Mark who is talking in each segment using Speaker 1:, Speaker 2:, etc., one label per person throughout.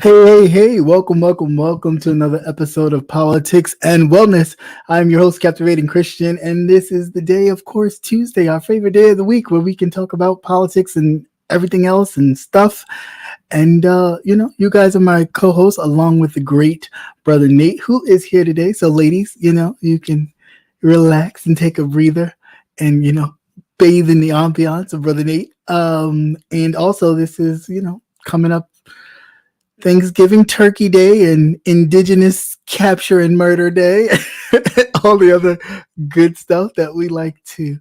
Speaker 1: Hey, welcome to another episode of Politics and Wellness. I'm your host, Captivating Christian, and this is the day, of course, Tuesday, our favorite day of the week, where we can talk about politics and everything else and stuff. And, you guys are my co hosts, along with the great brother Nate, who is here today. So, ladies, you can relax and take a breather and, bathe in the ambiance of brother Nate. And also, this is, coming up Thanksgiving Turkey Day and Indigenous Capture and Murder Day, all the other good stuff that we like to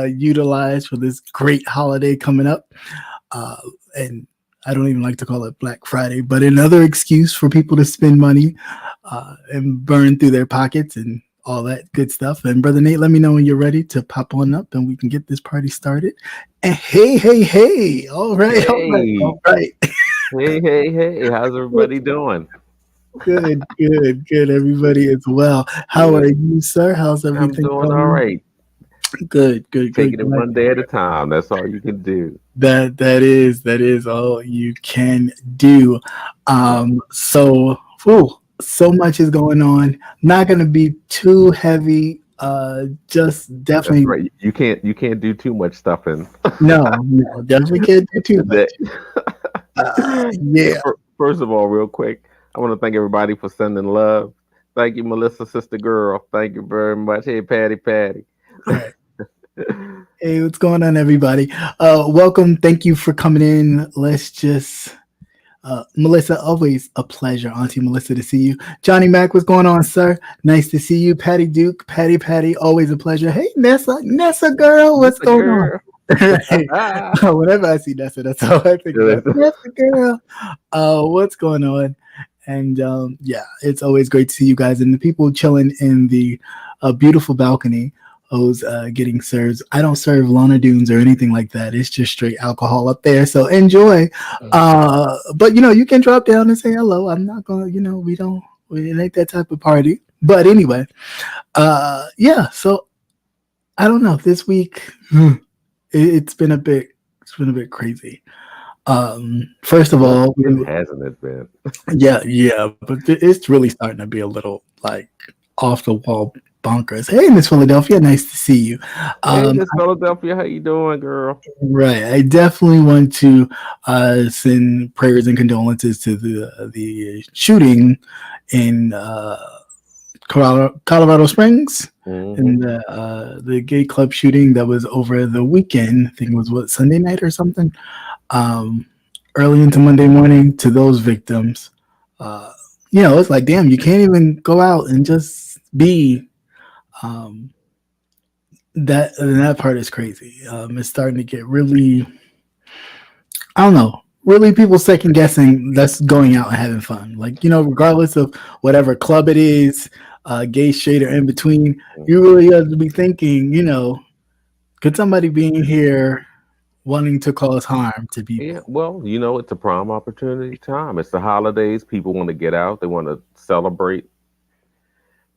Speaker 1: utilize for this great holiday coming up. And I don't even like to call it Black Friday, but another excuse for people to spend money and burn through their pockets and all that good stuff. And Brother Nate, let me know when you're ready to pop on up and we can get this party started. And hey. All right.
Speaker 2: Hey, how's everybody doing?
Speaker 1: Good. Everybody is well. How are you, sir? How's
Speaker 2: I'm
Speaker 1: everything
Speaker 2: doing
Speaker 1: going?
Speaker 2: all right.
Speaker 1: Good.
Speaker 2: Taking it one day at a time. That's all you can do.
Speaker 1: That is all you can do. So much is going on. Not gonna be too heavy. Just
Speaker 2: That's
Speaker 1: definitely
Speaker 2: right. You can't do too much stuffing.
Speaker 1: no, definitely can't do too much. Yeah.
Speaker 2: First of all, real quick, I want to thank everybody for sending love. Thank you, Melissa, sister girl. Thank you very much. Hey, Patty.
Speaker 1: All right. Hey, what's going on, everybody? Welcome. Thank you for coming in. Let's just, Melissa, always a pleasure, Auntie Melissa, to see you. Johnny Mac, what's going on, sir? Nice to see you. Patty Duke, Patty, always a pleasure. Hey, Nessa girl, what's going on? Whenever I see Nessa, that's all I think about. Nessa girl, what's going on? And it's always great to see you guys and the people chilling in the beautiful balcony. Who's getting served. I don't serve Lana Dunes or anything like that. It's just straight alcohol up there. So enjoy. But you can drop down and say hello. I'm not gonna, we ain't that type of party. But anyway, so I don't know. This week it's been a bit crazy. First of all,
Speaker 2: hasn't it been?
Speaker 1: Yeah, but it's really starting to be a little like off the wall bonkers. Hey, Miss Philadelphia, nice to see you.
Speaker 2: Hey, Miss Philadelphia, how you doing, girl?
Speaker 1: Right, I definitely want to send prayers and condolences to the shooting in Colorado Springs, and the gay club shooting that was over the weekend. I think it was Sunday night or something. Early into Monday morning. To those victims, it's like, damn, you can't even go out and just be. That part is crazy. It's starting to get really, I don't know, really people second guessing that's going out and having fun. Like, regardless of whatever club it is, gay, straight, or in between, you really have to be thinking, could somebody be in here wanting to cause harm to people?
Speaker 2: Yeah, well, it's a prime opportunity time. It's the holidays. People want to get out. They want to celebrate.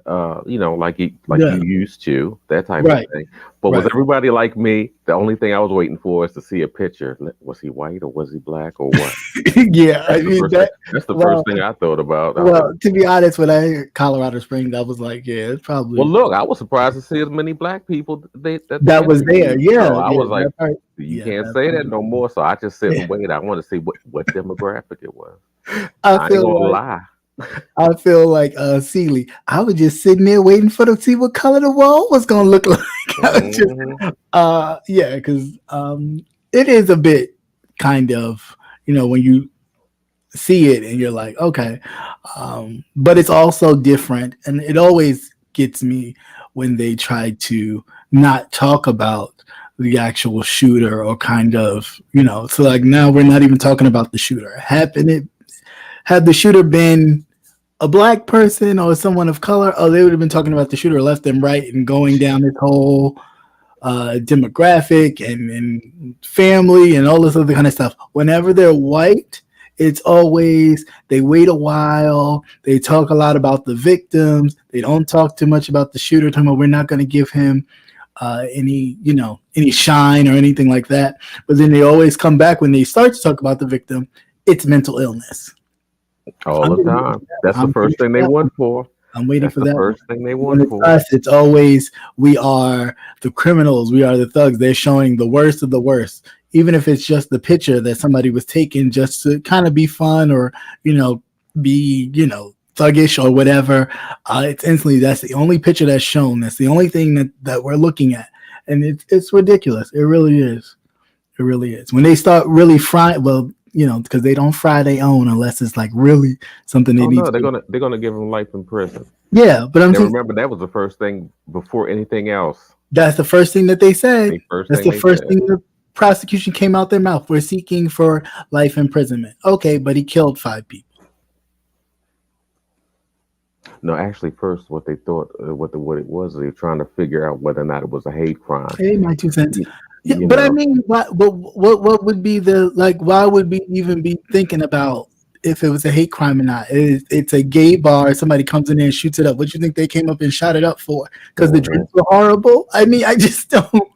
Speaker 2: Like you used to, that type of thing. But was everybody like me? The only thing I was waiting for is to see a picture. Was he white or was he black or what?
Speaker 1: Yeah,
Speaker 2: that's the first thing I thought about.
Speaker 1: To be honest, when I heard Colorado Springs, I was like, yeah, it's probably.
Speaker 2: Well, look, I was surprised to see as many black people
Speaker 1: that was there. Yeah,
Speaker 2: I was like, you can't say that no more. So I just sit and wait. I want to see what demographic it was. I ain't gonna lie.
Speaker 1: I feel like Seeley. I was just sitting there waiting to see what color the wall was gonna look like. Because it is a bit kind of, when you see it and you're like, okay, but it's also different, and it always gets me when they try to not talk about the actual shooter or kind of, so like now we're not even talking about the shooter. Had the shooter been a black person or someone of color, they would have been talking about the shooter left and right and going down this whole demographic and family and all this other kind of stuff. Whenever they're white, it's always they wait a while. They talk a lot about the victims. They don't talk too much about the shooter. Talking about we're not going to give him any shine or anything like that. But then they always come back when they start to talk about the victim. It's mental illness.
Speaker 2: All
Speaker 1: I'm
Speaker 2: the
Speaker 1: waiting
Speaker 2: time.
Speaker 1: for that
Speaker 2: That's
Speaker 1: one.
Speaker 2: the
Speaker 1: I'm waiting
Speaker 2: first
Speaker 1: for
Speaker 2: thing they
Speaker 1: that one.
Speaker 2: won for.
Speaker 1: I'm waiting
Speaker 2: That's
Speaker 1: for
Speaker 2: the
Speaker 1: that one.
Speaker 2: first thing they
Speaker 1: When
Speaker 2: won
Speaker 1: it's
Speaker 2: for.
Speaker 1: us, it's always we are the criminals, we are the thugs. They're showing the worst of the worst, even if it's just the picture that somebody was taking just to kind of be fun or you know be thuggish or whatever. It's instantly that's the only picture that's shown. That's the only thing that we're looking at, and it's ridiculous. It really is. It really is. When they start really frying, well, because they don't fry their own unless it's like really something they
Speaker 2: Oh
Speaker 1: need
Speaker 2: no,
Speaker 1: to.
Speaker 2: they're gonna give him life in prison.
Speaker 1: Yeah, but I'm
Speaker 2: And
Speaker 1: saying
Speaker 2: remember, that was the first thing before anything else.
Speaker 1: that's the first thing that they said.
Speaker 2: The first
Speaker 1: That's
Speaker 2: thing
Speaker 1: the
Speaker 2: they
Speaker 1: first
Speaker 2: said.
Speaker 1: thing the prosecution came out their mouth. We're seeking for life imprisonment. Okay, but he killed 5 people.
Speaker 2: No, actually, first what they thought, what it was, they were trying to figure out whether or not it was a hate crime.
Speaker 1: Hey, my 2 cents.
Speaker 2: You,
Speaker 1: Yeah,
Speaker 2: you
Speaker 1: but I
Speaker 2: know,
Speaker 1: mean, what would be the like? Why would we even be thinking about if it was a hate crime or not? It's a gay bar. Somebody comes in there and shoots it up. What do you think they came up and shot it up for? Because the
Speaker 2: hmm
Speaker 1: drinks were horrible. I mean, I just don't.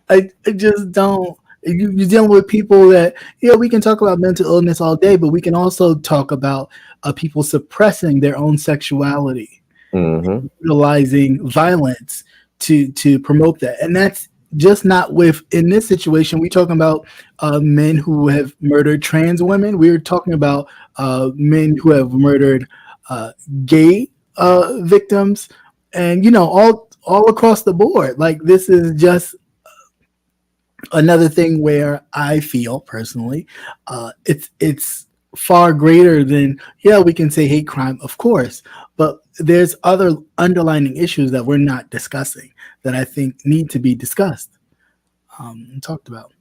Speaker 1: I just don't. You're dealing with people that, we can talk about mental illness all day, but we can also talk about people suppressing their own sexuality,
Speaker 2: hmm
Speaker 1: utilizing violence to promote that, and that's just not with in this situation. We're talking about men who have murdered trans women. We're talking about men who have murdered uh, gay victims, and all across the board. Like this is just another thing where I feel personally, it's far greater than we can say hate crime, of course, but there's other underlining issues that we're not discussing that I think need to be discussed and talked about.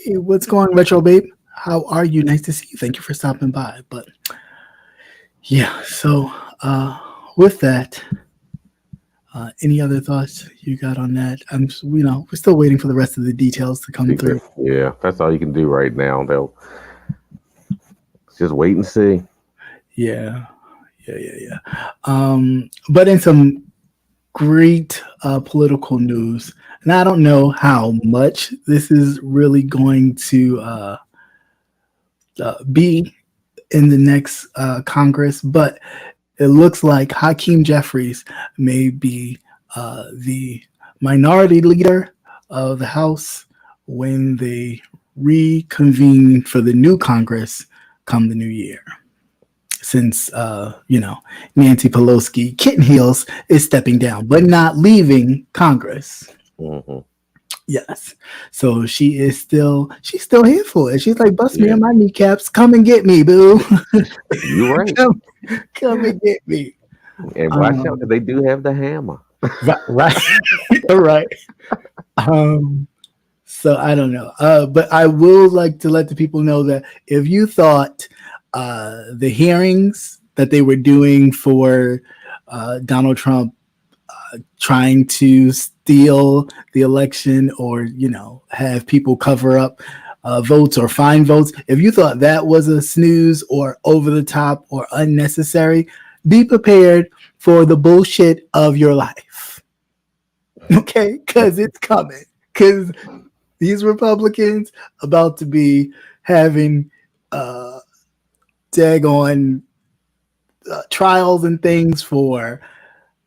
Speaker 1: Hey, what's going on, Retro Babe? How are you? Nice to see you. Thank you for stopping by. But yeah, so uh, with that, any other thoughts you got on that? We're still waiting for the rest of the details to come
Speaker 2: see
Speaker 1: through.
Speaker 2: that? Yeah, that's all you can do right now. They'll just wait and see.
Speaker 1: Yeah, yeah. But in some great political news, and I don't know how much this is really going to be in the next Congress, but it looks like Hakeem Jeffries may be the minority leader of the House when they reconvene for the new Congress come the new year. Since Nancy Pelosi kitten heels is stepping down, but not leaving Congress.
Speaker 2: hmm
Speaker 1: Yes, so she's still here for it. She's like, bust me
Speaker 2: Yeah,
Speaker 1: on my kneecaps, come and get me, boo,
Speaker 2: you're right.
Speaker 1: come, come and get me.
Speaker 2: And watch out, 'cause
Speaker 1: Um,
Speaker 2: they do have the hammer.
Speaker 1: right, right. Um, so I don't know, but I will like to let the people know that if you thought the hearings that they were doing for Donald Trump trying to steal the election or have people cover up votes or find votes, if you thought that was a snooze or over the top or unnecessary, be prepared for the bullshit of your life. Okay, because it's coming, because these Republicans about to be having uh daggone trials and things for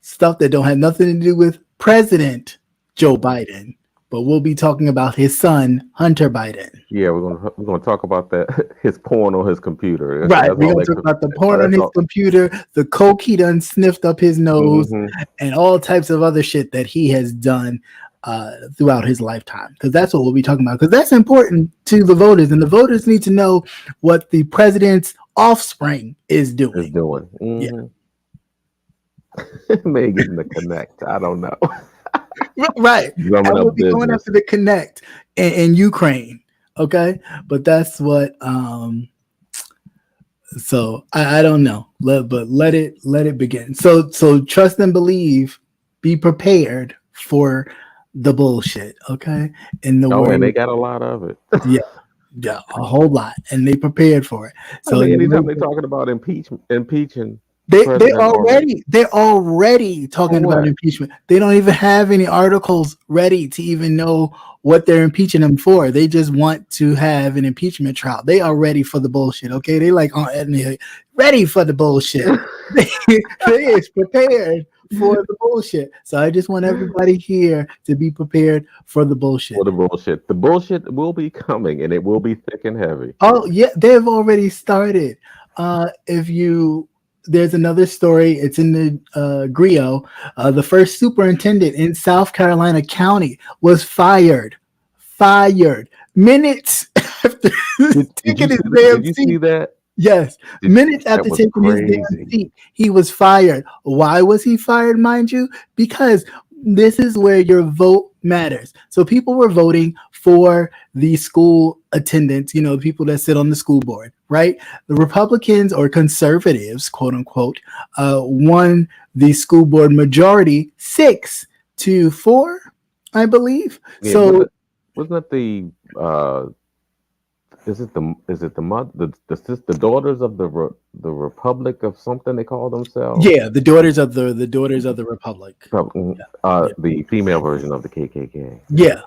Speaker 1: stuff that don't have nothing to do with President Joe Biden, but we'll be talking about his son, Hunter Biden.
Speaker 2: Yeah, we're gonna talk about that. His porn on his computer. That's,
Speaker 1: Right.
Speaker 2: that's
Speaker 1: We're
Speaker 2: all
Speaker 1: going
Speaker 2: that.
Speaker 1: to talk about the porn on
Speaker 2: That's
Speaker 1: his
Speaker 2: all.
Speaker 1: computer, the coke he done sniffed up his nose,
Speaker 2: hmm
Speaker 1: and all types of other shit that he has done throughout his lifetime. Because that's what we'll be talking about. Because that's important to the voters, and the voters need to know what the president's offspring is
Speaker 2: Is
Speaker 1: doing.
Speaker 2: doing.
Speaker 1: Yeah.
Speaker 2: May getting the connect. I don't know.
Speaker 1: Right.
Speaker 2: Drumming
Speaker 1: And we'll
Speaker 2: up
Speaker 1: be going
Speaker 2: business.
Speaker 1: after the connect in Ukraine. Okay. But that's what so I don't know. But let it begin. So trust and believe, be prepared for the bullshit, okay? In the
Speaker 2: Oh, and they
Speaker 1: word,
Speaker 2: got a lot of it.
Speaker 1: yeah, yeah, a whole lot. And they prepared for it.
Speaker 2: I
Speaker 1: So in
Speaker 2: mean,
Speaker 1: the
Speaker 2: anytime they're
Speaker 1: word,
Speaker 2: talking about impeaching, president already.
Speaker 1: They're already talking about impeachment. They don't even have any articles ready to even know what they're impeaching him for. They just want to have an impeachment trial. They are ready for the bullshit. Okay, they like ready for the bullshit. they is prepared for the bullshit. So I just want everybody here to be prepared for the bullshit.
Speaker 2: For the bullshit. The bullshit will be coming, and it will be thick and heavy.
Speaker 1: Oh yeah, they've already started. If you There's another story. It's in the Grio. The first superintendent in South Carolina County was fired. Minutes after taking his damn
Speaker 2: Did you
Speaker 1: seat.
Speaker 2: see that?
Speaker 1: Yes, minutes after taking his damn seat, he was fired. Why was he fired, mind you? Because this is where your vote matters. So people were voting for the school attendants, you know, people that sit on the school board, right? The Republicans or conservatives, quote unquote, won the school board majority 6-4, I believe.
Speaker 2: Yeah,
Speaker 1: so
Speaker 2: wasn't it the is it the mother the daughters of the Republic of something they call themselves?
Speaker 1: Yeah, the daughters of the Republic.
Speaker 2: The female version of the KKK.
Speaker 1: Yeah.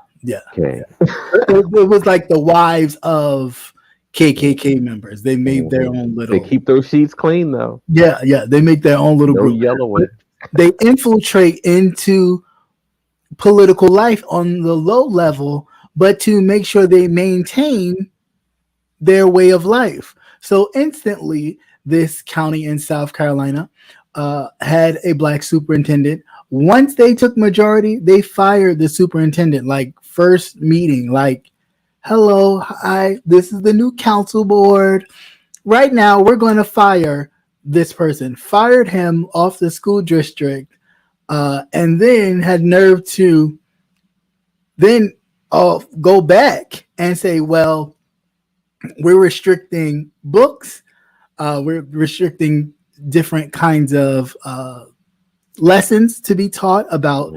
Speaker 2: Okay.
Speaker 1: It was like the wives of KKK members. They made their own little.
Speaker 2: They keep those sheets clean though.
Speaker 1: Yeah. They make their own little group.
Speaker 2: Yellowing.
Speaker 1: They infiltrate into political life on the low level, but to make sure they maintain their way of life. So instantly, this county in South Carolina had a black superintendent. Once they took majority, they fired the superintendent, like first meeting, like, hello, hi, this is the new council board. Right now, we're going to fire this person. Fired him off the school district, and then had nerve to then go back and say, well, we're restricting books. We're restricting different kinds of lessons to be taught about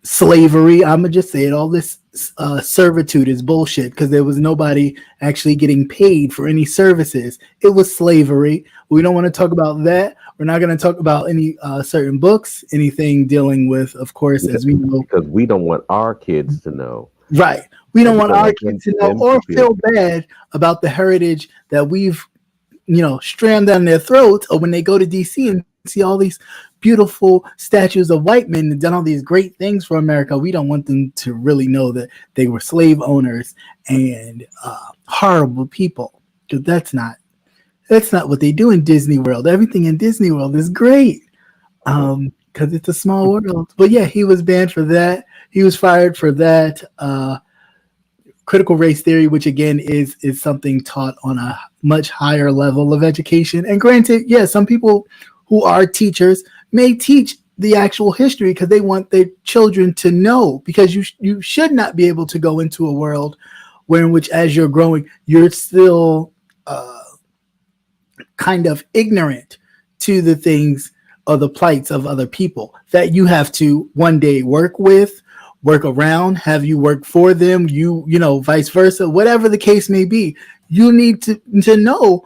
Speaker 1: slavery. I'm gonna just say it. All this servitude is bullshit because there was nobody actually getting paid for any services. It was slavery. We don't want to talk about that. We're not going to talk about any certain books, anything dealing with, of course, as we know,
Speaker 2: because we don't want our kids to know.
Speaker 1: Right. We don't want our kids to know or feel bad about the heritage that we've, strammed down their throats, or when they go to DC and see all these beautiful statues of white men and done all these great things for America. We don't want them to really know that they were slave owners and horrible people, because that's not what they do in Disney World. Everything in Disney World is great because it's a small world. But yeah, he was banned for that. He was fired for that. Critical race theory, which again is something taught on a much higher level of education. And granted, yeah, some people who are teachers may teach the actual history because they want their children to know, because you should not be able to go into a world where in which as you're growing, you're still kind of ignorant to the things or the plights of other people that you have to one day work around, have you work for them, vice versa, whatever the case may be. You need to know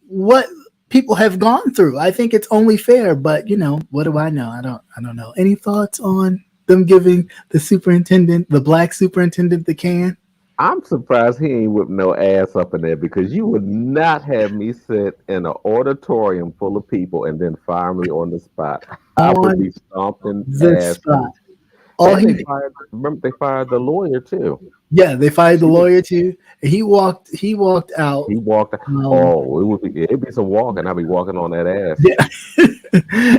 Speaker 1: what people have gone through. I think it's only fair, but what do I know? I don't know. Any thoughts on them giving the black superintendent the can?
Speaker 2: I'm surprised he ain't whipped no ass up in there, because you would not have me sit in an auditorium full of people and then fire me on the spot. I would be stomping ass. Remember, they fired the lawyer too.
Speaker 1: Yeah, they fired the lawyer too. He walked out.
Speaker 2: It'd be some walking. I'd be walking on that ass.
Speaker 1: Yeah.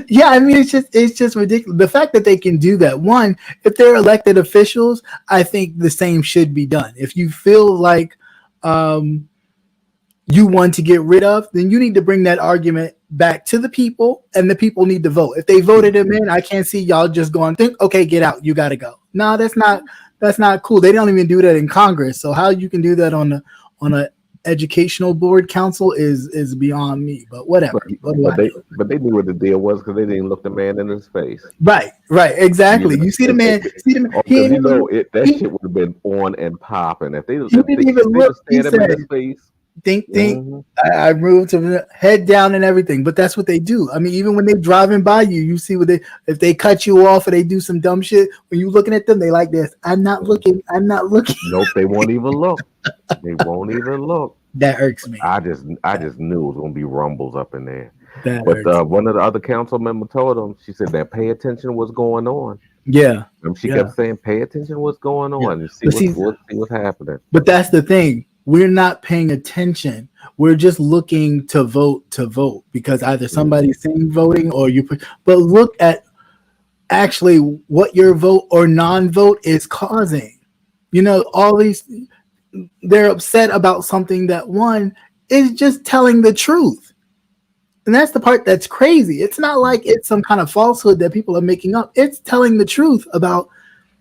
Speaker 1: Yeah, I mean, it's just ridiculous. The fact that they can do that. One, if they're elected officials, I think the same should be done. If you feel like you want to get rid of, then you need to bring that argument back to the people, and the people need to vote. If they voted him in, I can't see y'all just going, okay, get out, you got to go. No, that's not cool. They don't even do that in Congress. So how you can do that on a educational board council is beyond me. But whatever.
Speaker 2: But they knew what the deal was, because they didn't look the man in his face.
Speaker 1: Right, exactly. You see the man. That
Speaker 2: shit would have been on and popping if they didn't even look him in his face.
Speaker 1: think.
Speaker 2: Hmm.
Speaker 1: I moved to the head down and everything, but that's what they do. I mean, even when they're driving by you, you see what they if they cut you off or they do some dumb shit. When you looking at them, they like this. I'm not looking. I'm not looking.
Speaker 2: Nope, they won't even look. They won't even look.
Speaker 1: That irks me.
Speaker 2: I
Speaker 1: That,
Speaker 2: just knew it was gonna be rumbles up in there.
Speaker 1: that
Speaker 2: But
Speaker 1: irks me.
Speaker 2: one of the other council members told them, she said that pay attention what's going on.
Speaker 1: Yeah,
Speaker 2: And she
Speaker 1: yeah,
Speaker 2: kept saying, pay attention what's going
Speaker 1: yeah.
Speaker 2: on and
Speaker 1: But see,
Speaker 2: see what's happening.
Speaker 1: but that's the thing. We're not paying attention. We're just looking to vote because either
Speaker 2: Hmm.
Speaker 1: somebody's saying voting or you. But look at actually what your vote or non-vote is causing. You know, all these they're upset about something that one is just telling the truth. And that's the part that's crazy. It's not like it's some kind of falsehood that people are making up. It's telling the truth about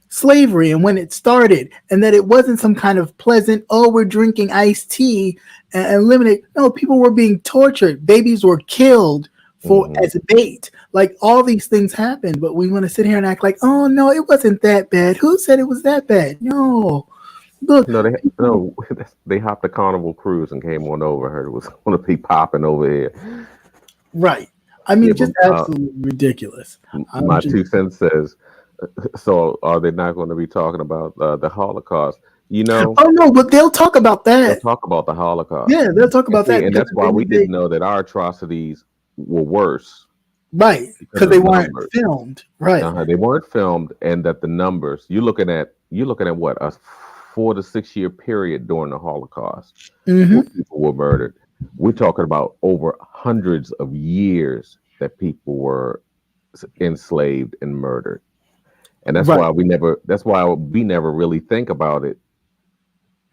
Speaker 1: slavery and when it started, and that it wasn't some kind of pleasant, oh, we're drinking iced tea and lemonade. No, people were being tortured. Babies were killed for
Speaker 2: Hmm.
Speaker 1: as bait. Like all these things happened, but we want to sit here and act like, oh no, it wasn't that bad. Who said it was that bad? No, look,
Speaker 2: No,
Speaker 1: people,
Speaker 2: they hopped the Carnival cruise and came on over. Heard it was going to be popping over here.
Speaker 1: right. I
Speaker 2: Yeah,
Speaker 1: mean,
Speaker 2: but
Speaker 1: just absolutely ridiculous. I'm
Speaker 2: my
Speaker 1: just,
Speaker 2: 2 cents says, so are they not going to be talking about the Holocaust? You know,
Speaker 1: oh no, but they'll talk about
Speaker 2: they'll
Speaker 1: that.
Speaker 2: talk about the Holocaust.
Speaker 1: Yeah, they'll talk
Speaker 2: And
Speaker 1: about
Speaker 2: see,
Speaker 1: that
Speaker 2: and
Speaker 1: because
Speaker 2: that's
Speaker 1: at the
Speaker 2: why
Speaker 1: end
Speaker 2: we
Speaker 1: of the day,
Speaker 2: didn't know that our atrocities were worse
Speaker 1: right,
Speaker 2: because
Speaker 1: because
Speaker 2: of
Speaker 1: they
Speaker 2: the
Speaker 1: weren't
Speaker 2: numbers.
Speaker 1: filmed. Right.
Speaker 2: They weren't filmed, and that the numbers you're looking at what, a 4 to 6 year period during the Holocaust where
Speaker 1: Mm-hmm.
Speaker 2: people were murdered. We're talking about over hundreds of years that people were enslaved and murdered, and
Speaker 1: Right.
Speaker 2: that's why we never really think about it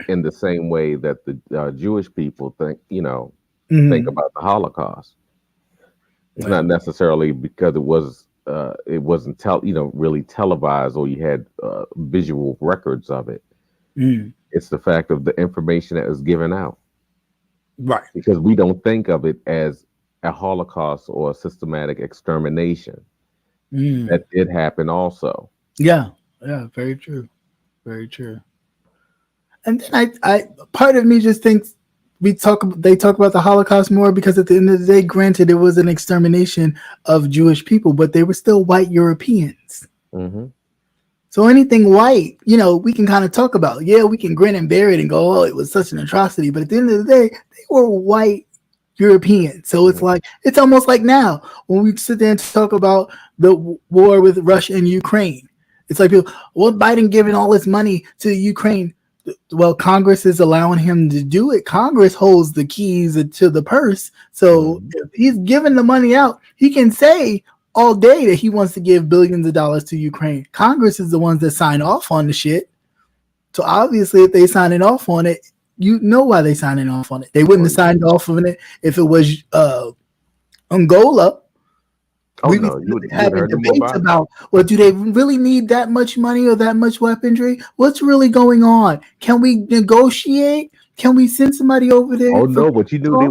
Speaker 2: in the same way that the Jewish people think
Speaker 1: Mm-hmm.
Speaker 2: about the Holocaust. It's
Speaker 1: Yeah.
Speaker 2: not necessarily because it wasn't really televised or you had visual records of it.
Speaker 1: Mm.
Speaker 2: It's the fact of the information that is given out
Speaker 1: Right.
Speaker 2: because we don't think of it as a Holocaust or a systematic extermination.
Speaker 1: Mm.
Speaker 2: That did happen also.
Speaker 1: Yeah. Yeah. Very true. Very true. And then I, part of me just thinks they talk about the Holocaust more because at the end of the day, granted, it was an extermination of Jewish people, but they were still white Europeans.
Speaker 2: Hmm.
Speaker 1: So anything white, we can kind of talk about. Yeah, we can grin and bear it and go, oh, it was such an atrocity. But at the end of the day, they were white Europeans. So it's
Speaker 2: Hmm.
Speaker 1: like, it's almost like now when we sit there and talk about the war with Russia and Ukraine. It's like, people, well, Biden giving all this money to Ukraine. Well, Congress is allowing him to do it. Congress holds the keys to the purse. So
Speaker 2: Hmm.
Speaker 1: if he's giving the money out, he can say all day that he wants to give billions of dollars to Ukraine. Congress is the ones that sign off on the shit. So obviously, if they signing off on it, you know why they signing off on it. They wouldn't
Speaker 2: Oh,
Speaker 1: have signed off on it if it was Angola.
Speaker 2: oh
Speaker 1: We'd be
Speaker 2: no, you would
Speaker 1: having
Speaker 2: heard no more
Speaker 1: debates
Speaker 2: about it.
Speaker 1: about, well, do they really need that much money or that much weaponry? What's really going on? Can we negotiate? Can we send somebody over there
Speaker 2: Oh
Speaker 1: for
Speaker 2: no, but
Speaker 1: peace talk?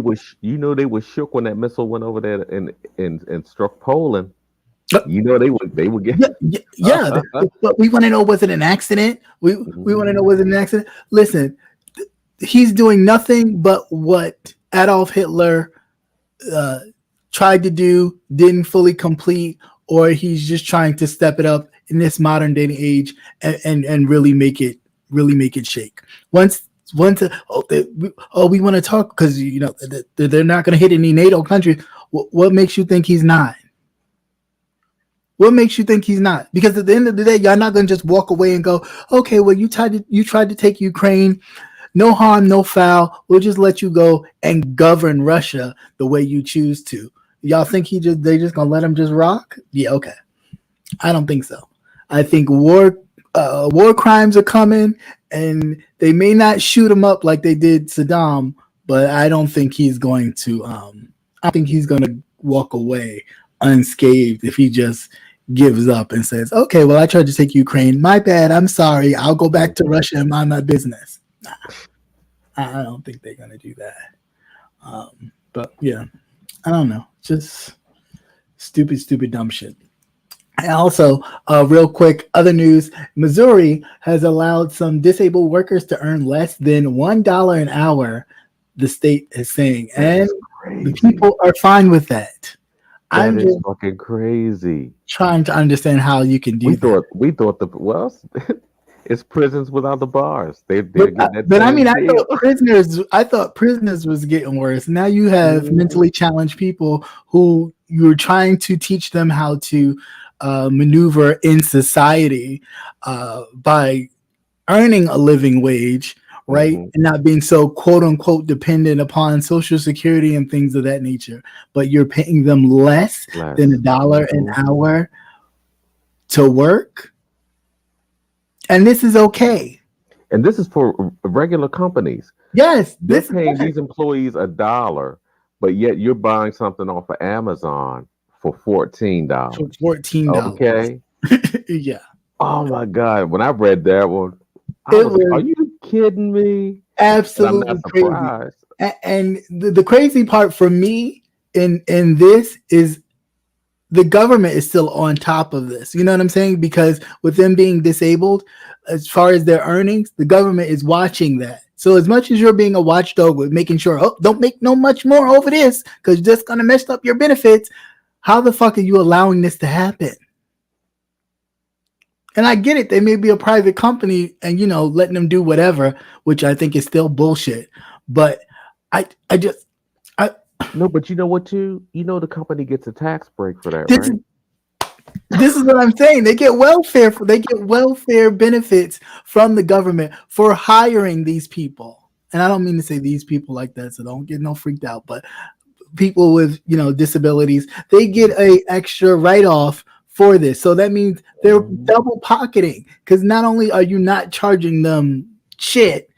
Speaker 2: they were shook when that missile went over there and struck Poland.
Speaker 1: Uh,
Speaker 2: They would get.
Speaker 1: Yeah, yeah, yeah. But we want to know, was it an accident? We want to know,
Speaker 2: Mhm.
Speaker 1: was it an accident? Listen, he's doing nothing but what Adolf Hitler uh, tried to do, didn't fully complete, or he's just trying to step it up in this modern day and age and really make it shake. Once we want to talk because they're not going to hit any NATO countries. What makes you think he's not? What makes you think he's not? Because at the end of the day, y'all not going to just walk away and go, okay, well, you tried to take Ukraine. No harm, no foul. We'll just let you go and govern Russia the way you choose to. Y'all think they just gonna let him just rock? Yeah, okay. I don't think so. I think war crimes are coming, and they may not shoot him up like they did Saddam, but I don't think he's going to. I think he's going to walk away unscathed if he just gives up and says, "Okay, well, I tried to take Ukraine. My bad. I'm sorry. I'll go back to
Speaker 2: Mhm.
Speaker 1: Russia and mind my business." I don't think they're gonna do that. But yeah, I don't know. Just stupid, dumb shit. And also, real quick, other news: Missouri has allowed some disabled workers to earn less than $1 an hour the state is saying,
Speaker 2: That
Speaker 1: and
Speaker 2: is
Speaker 1: the
Speaker 2: crazy.
Speaker 1: people are fine with that.
Speaker 2: That
Speaker 1: I'm
Speaker 2: is
Speaker 1: just
Speaker 2: fucking crazy.
Speaker 1: trying to understand how you can do
Speaker 2: We
Speaker 1: that.
Speaker 2: thought we thought the well, it's prisons without the bars. They're
Speaker 1: But
Speaker 2: getting that
Speaker 1: but I mean,
Speaker 2: same deal.
Speaker 1: I thought prisoners was getting worse. Now you have
Speaker 2: Mhm.
Speaker 1: mentally challenged people who you're trying to teach them how to maneuver in society by earning a living wage, right?
Speaker 2: Mhm.
Speaker 1: And not being so quote unquote dependent upon social security and things of that nature. But you're paying them less than a
Speaker 2: Less.
Speaker 1: dollar an
Speaker 2: Mhm.
Speaker 1: hour to work. And this is okay.
Speaker 2: And this is for regular companies.
Speaker 1: Yes,
Speaker 2: They're
Speaker 1: this is
Speaker 2: paying
Speaker 1: yes,
Speaker 2: these employees a dollar, but yet you're buying something off of Amazon for
Speaker 1: for
Speaker 2: $14.
Speaker 1: $14.
Speaker 2: Okay.
Speaker 1: Yeah.
Speaker 2: Oh my God. When I read that one, I
Speaker 1: It
Speaker 2: was like, are
Speaker 1: was
Speaker 2: you kidding me? And I'm not
Speaker 1: absolutely crazy.
Speaker 2: surprised.
Speaker 1: And the crazy part for me in this is the government is still on top of this. You know what I'm saying? Because with them being disabled, as far as their earnings, the government is watching that. So as much as you're being a watchdog with making sure, oh, don't make no much more over this because that's gonna mess up your benefits. How the fuck are you allowing this to happen? And I get it, they may be a private company and letting them do whatever, which I think is still bullshit. But I just I
Speaker 2: No, but you know what, too? You know, the company gets a tax break for that,
Speaker 1: this
Speaker 2: right?
Speaker 1: this is what I'm saying. They get welfare benefits from the government for hiring these people. And I don't mean to say these people like that, so don't get no freaked out. But people with disabilities, they get a extra write off for this. So that means they're
Speaker 2: Mhm.
Speaker 1: double pocketing because not only are you not charging them shit,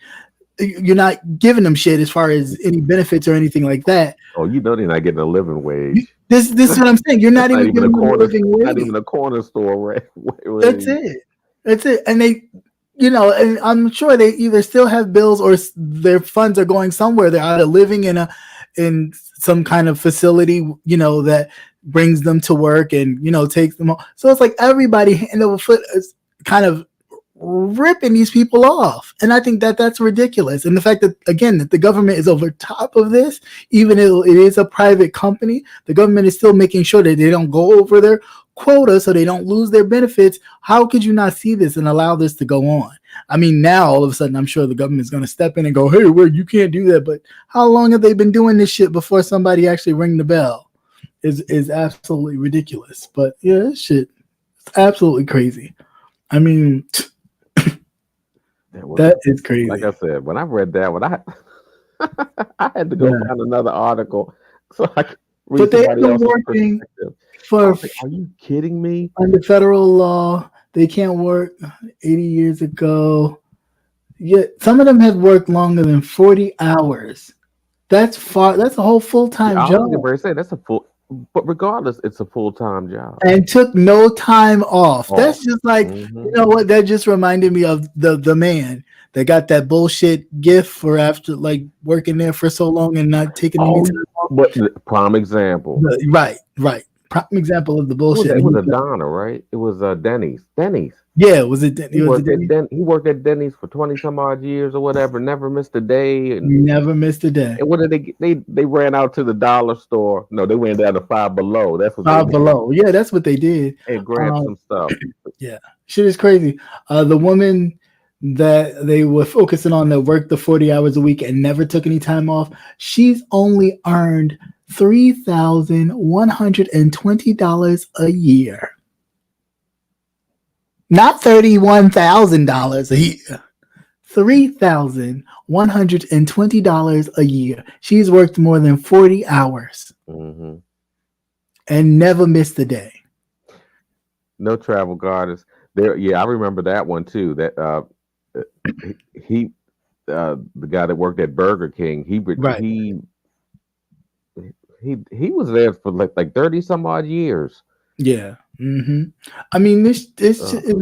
Speaker 1: you're not giving them shit as far as any benefits or anything like that.
Speaker 2: Oh, you know they're not getting a living wage.
Speaker 1: This is what I'm saying. You're
Speaker 2: That's
Speaker 1: not even giving them a living
Speaker 2: not
Speaker 1: wage.
Speaker 2: even a corner store
Speaker 1: That's
Speaker 2: wage.
Speaker 1: it. That's it. And and I'm sure they either still have bills or their funds are going somewhere. They're either living in some kind of facility, that brings them to work and takes them. So it's like everybody hand over foot is kind of ripping these people off, and I think that that's ridiculous. And the fact that again that the government is over top of this, even though it is a private company, the government is still making sure that they don't go over their quota so they don't lose their benefits. How could you not see this and allow this to go on? I mean, now all of a sudden I'm sure the government's going to step in and go, hey, well, you can't do that. But how long have they been doing this shit before somebody actually ring the bell? Is absolutely ridiculous. But yeah, this shit is absolutely crazy. I mean,
Speaker 2: That was,
Speaker 1: that is
Speaker 2: like I
Speaker 1: crazy.
Speaker 2: said, when I read that one, I I had to go
Speaker 1: Yeah.
Speaker 2: find another article so I could read
Speaker 1: But they have
Speaker 2: somebody
Speaker 1: been
Speaker 2: else's
Speaker 1: working
Speaker 2: perspective. I
Speaker 1: for
Speaker 2: was like, are you kidding me?
Speaker 1: under federal law. They can't work 80 years ago. Yet some of them have worked longer than 40 hours. That's far. That's a whole full
Speaker 2: Yeah,
Speaker 1: time
Speaker 2: I was getting
Speaker 1: job,
Speaker 2: ready to say that's a full, but regardless, it's a full time job.
Speaker 1: and took no time off.
Speaker 2: Off.
Speaker 1: That's just like
Speaker 2: Hmm.
Speaker 1: what? That just reminded me of the man that got that bullshit gift for after like working there for so long and not taking any
Speaker 2: Oh,
Speaker 1: time off.
Speaker 2: but prime example.
Speaker 1: Right, right. Prime example of the
Speaker 2: Who was
Speaker 1: bullshit.
Speaker 2: that? It
Speaker 1: And
Speaker 2: was a Donna, right? It was Denny's. Denny's.
Speaker 1: yeah, was it? It was it.
Speaker 2: He worked at Denny's for 20 some odd years or whatever, never missed a day.
Speaker 1: Never missed a day.
Speaker 2: And what did they get? They ran out to the dollar store. No, they went down to Five Below. That's what they
Speaker 1: Five
Speaker 2: did.
Speaker 1: below. Yeah, that's what they did.
Speaker 2: And grabbed
Speaker 1: Um,
Speaker 2: some stuff.
Speaker 1: yeah, shit is crazy. The woman that they were focusing on that worked the 40 hours a week and never took any time off, she's only earned $3,120 a year. Not $31,000 a year. $3,120 a year. She's worked more than 40 hours
Speaker 2: Hmm.
Speaker 1: and never missed a day.
Speaker 2: No travel gardens. There, yeah, I remember that one too. That he the guy that worked at Burger King,
Speaker 1: Right.
Speaker 2: he was there for like 30 some odd years.
Speaker 1: Yeah. I mean, this
Speaker 2: Uh,
Speaker 1: is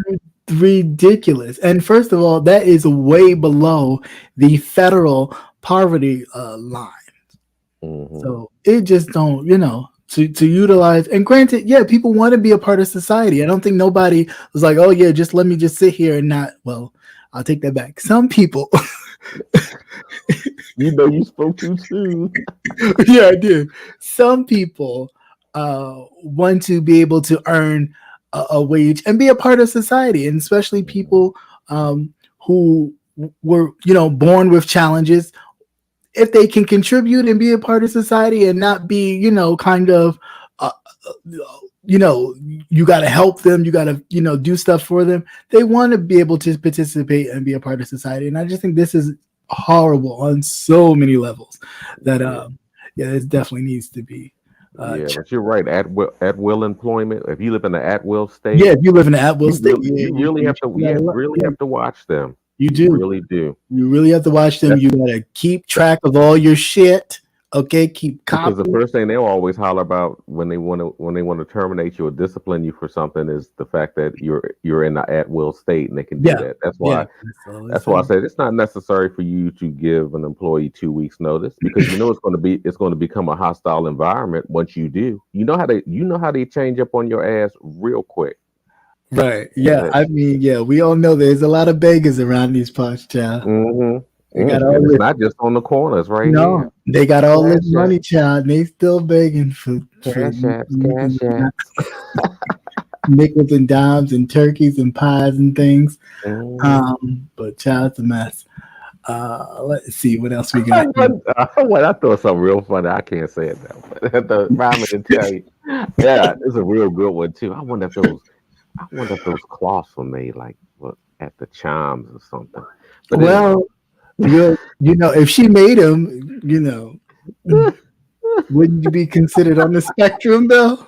Speaker 1: ridiculous. And first of all, that is way below the federal poverty line.
Speaker 2: hmm.
Speaker 1: So it just don't, to utilize. And granted, yeah, people want to be a part of society. I don't think nobody was like, oh yeah, just let me just sit here and not. Well, I'll take that back. Some people
Speaker 2: You know you spoke too soon.
Speaker 1: Yeah, I did. Some people want to be able to earn a wage and be a part of society, and especially people who were, born with challenges. If they can contribute and be a part of society and not be, kind of, uh, you know, you got to help them, you got to, do stuff for them. They want to be able to participate and be a part of society. And I just think this is horrible on so many levels that,
Speaker 2: Yeah.
Speaker 1: yeah, this definitely needs to be.
Speaker 2: Yeah, but you're right. At will employment. If you live in an at will
Speaker 1: Yeah,
Speaker 2: state,
Speaker 1: if you live in an at will state, yeah,
Speaker 2: you really have to really
Speaker 1: yeah,
Speaker 2: have to watch them.
Speaker 1: you
Speaker 2: You
Speaker 1: do.
Speaker 2: really do.
Speaker 1: You really have to watch them.
Speaker 2: That's
Speaker 1: You gotta keep track of all your shit. Okay, keep
Speaker 2: because the
Speaker 1: copies.
Speaker 2: first thing they'll always holler about when they want to terminate you or discipline you for something is the fact that you're in the at will state and they can do
Speaker 1: Yeah,
Speaker 2: that. That's
Speaker 1: yeah.
Speaker 2: why That's why I said it's not necessary for you to give an employee 2 weeks notice because you know it's going to become a hostile environment once you do. You know how they change up on your ass real quick.
Speaker 1: Right.
Speaker 2: And
Speaker 1: Yeah. I mean, yeah, we all know there's a lot of beggars around these parts, child. They got all
Speaker 2: and it's
Speaker 1: this.
Speaker 2: not just on the corners right here.
Speaker 1: No, they got all this
Speaker 2: Cash
Speaker 1: money,
Speaker 2: apps,
Speaker 1: child. And they still begging for
Speaker 2: cash apps.
Speaker 1: nickels and dimes and turkeys and pies and things.
Speaker 2: Mhm.
Speaker 1: But child, it's a mess. Let's see what else we got.
Speaker 2: I thought something real funny. I can't say it now, but the rhyming to tell you. Yeah, it's a real good one too. I wonder if those cloths were made like what, at the Chimes or something. But anyway,
Speaker 1: Well, if she made them, wouldn't you be considered on the spectrum though?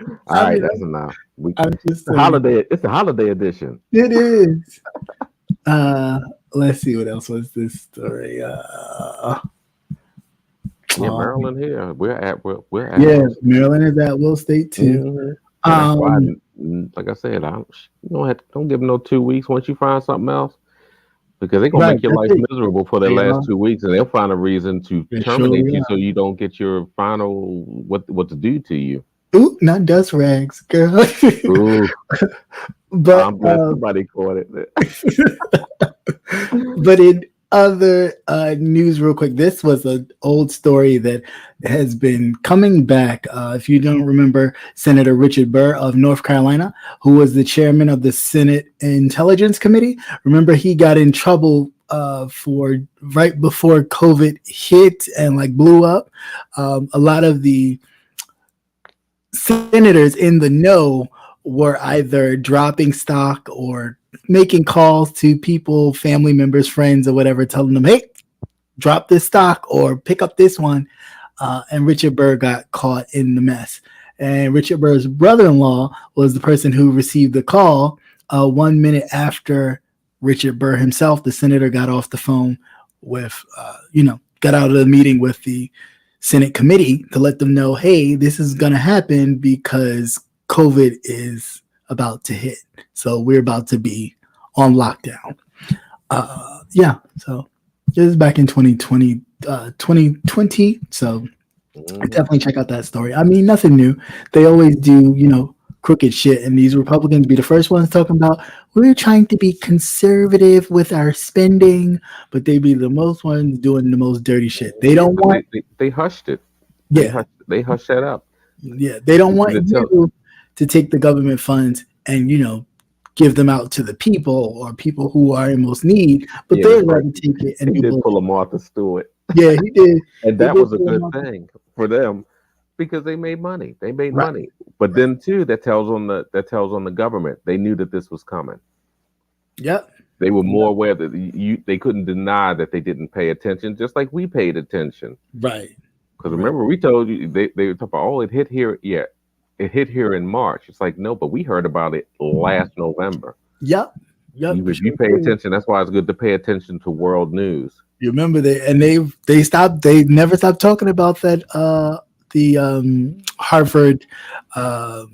Speaker 2: all
Speaker 1: I
Speaker 2: right,
Speaker 1: mean,
Speaker 2: that's enough.
Speaker 1: I'm just
Speaker 2: The
Speaker 1: saying
Speaker 2: holiday. It's the holiday edition.
Speaker 1: it is. Uh, let's see what else was this story.
Speaker 2: Yeah, Maryland here. We're at
Speaker 1: Yeah,
Speaker 2: Will.
Speaker 1: Maryland is at Will State too.
Speaker 2: hmm And that's why,
Speaker 1: Um,
Speaker 2: like I said, don't give them no 2 weeks once you find something else because they're gonna
Speaker 1: right,
Speaker 2: make your
Speaker 1: that's
Speaker 2: life
Speaker 1: it.
Speaker 2: miserable for their
Speaker 1: They
Speaker 2: last
Speaker 1: are.
Speaker 2: 2 weeks, and they'll find a reason to
Speaker 1: They
Speaker 2: terminate
Speaker 1: surely
Speaker 2: you
Speaker 1: are.
Speaker 2: so you don't get your final what to do to you.
Speaker 1: Ooh, not dust rags, girl.
Speaker 2: Ooh,
Speaker 1: but
Speaker 2: I'm glad somebody caught it.
Speaker 1: but in other news, real quick, this was an old story that has been coming back. If you don't remember, Senator Richard Burr of North Carolina, who was the chairman of the Senate Intelligence Committee, remember he got in trouble for right before COVID hit and like blew up. A lot of the senators in the know were either dropping stock or making calls to people, family members, friends, or whatever, telling them, hey, drop this stock or pick up this one. And Richard Burr got caught in the mess. And Richard Burr's brother in law was the person who received the call 1 minute after Richard Burr himself, the senator, got off the phone with, got out of the meeting with the Senate committee to let them know, hey, this is going to happen because COVID is about to hit. So we're about to be on lockdown. Yeah. So this is back in 2020. So definitely check out that story. I mean, nothing new. They always do, crooked shit. And these Republicans be the first ones talking about we're trying to be conservative with our spending, but they be the most ones doing the most dirty shit. They
Speaker 2: Yeah,
Speaker 1: don't
Speaker 2: but
Speaker 1: want,
Speaker 2: they hushed it.
Speaker 1: yeah,
Speaker 2: They hushed that up.
Speaker 1: yeah, they don't want
Speaker 2: To tell,
Speaker 1: you to take the government funds and, give them out to the people or people who are in most need, but
Speaker 2: yeah,
Speaker 1: they'd
Speaker 2: that's right.
Speaker 1: rather take it and
Speaker 2: He did
Speaker 1: do
Speaker 2: pull a Martha Stewart,
Speaker 1: yeah, he did.
Speaker 2: and
Speaker 1: He
Speaker 2: that
Speaker 1: did
Speaker 2: was a
Speaker 1: pull them
Speaker 2: good
Speaker 1: up.
Speaker 2: thing for them because they made money. They made
Speaker 1: Right,
Speaker 2: money. But
Speaker 1: right.
Speaker 2: then too, that tells on the government. They knew that this was coming.
Speaker 1: Yep.
Speaker 2: They were
Speaker 1: Yep.
Speaker 2: more aware that they couldn't deny that they didn't pay attention, just like we paid attention.
Speaker 1: Right.
Speaker 2: Because
Speaker 1: Right.
Speaker 2: remember, we told you they were talking about, oh, it hit here. Yeah, it hit here in March. It's like no, but we heard about it last November.
Speaker 1: Yep. Yep. For
Speaker 2: If you
Speaker 1: sure.
Speaker 2: pay attention, that's why it's good to pay attention to world news.
Speaker 1: You remember they never stopped talking about that the Harvard uh,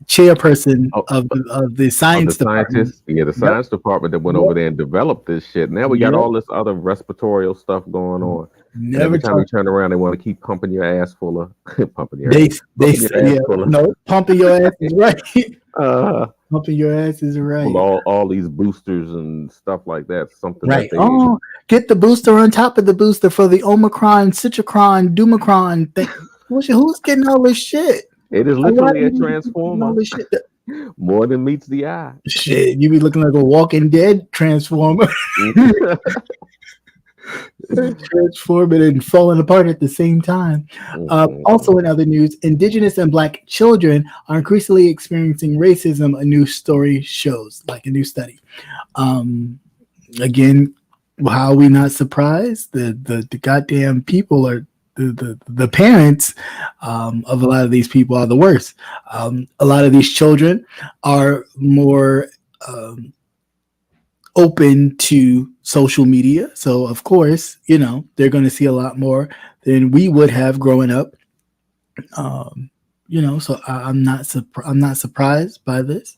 Speaker 1: chairperson
Speaker 2: Oh,
Speaker 1: of the
Speaker 2: of the
Speaker 1: science department.
Speaker 2: scientists, yeah, the
Speaker 1: Yep.
Speaker 2: science department that went
Speaker 1: Yep.
Speaker 2: over there and developed this shit. Now we got
Speaker 1: Yep.
Speaker 2: all this other respiratory stuff going on. And every
Speaker 1: Never
Speaker 2: time you
Speaker 1: talk.
Speaker 2: turn around, they want to keep pumping your ass full of
Speaker 1: They
Speaker 2: pumping your
Speaker 1: say,
Speaker 2: ass
Speaker 1: yeah,
Speaker 2: full of
Speaker 1: no, pumping your ass is right.
Speaker 2: uh,
Speaker 1: Pumping your ass is
Speaker 2: full
Speaker 1: right.
Speaker 2: of all these boosters and stuff like that. Something that
Speaker 1: Right.
Speaker 2: they
Speaker 1: Oh, get the booster on top of the booster for the Omicron, Citricron, Dumacron thing. Who's getting all this shit?
Speaker 2: it is
Speaker 1: Why
Speaker 2: literally
Speaker 1: do
Speaker 2: a
Speaker 1: you keep getting all
Speaker 2: transformer
Speaker 1: this shit?
Speaker 2: more than meets the eye.
Speaker 1: Shit, you be looking like a Walking Dead transformer. Transforming and falling apart at the same time. Also, in other news, Indigenous and Black children are increasingly experiencing racism. A new story shows, like a new study. Again, how are we not surprised? The goddamn people are the parents of a lot of these people are the worst. A lot of these children are more open to social media. So of course, they're going to see a lot more than we would have growing up. So I'm not surprised by this.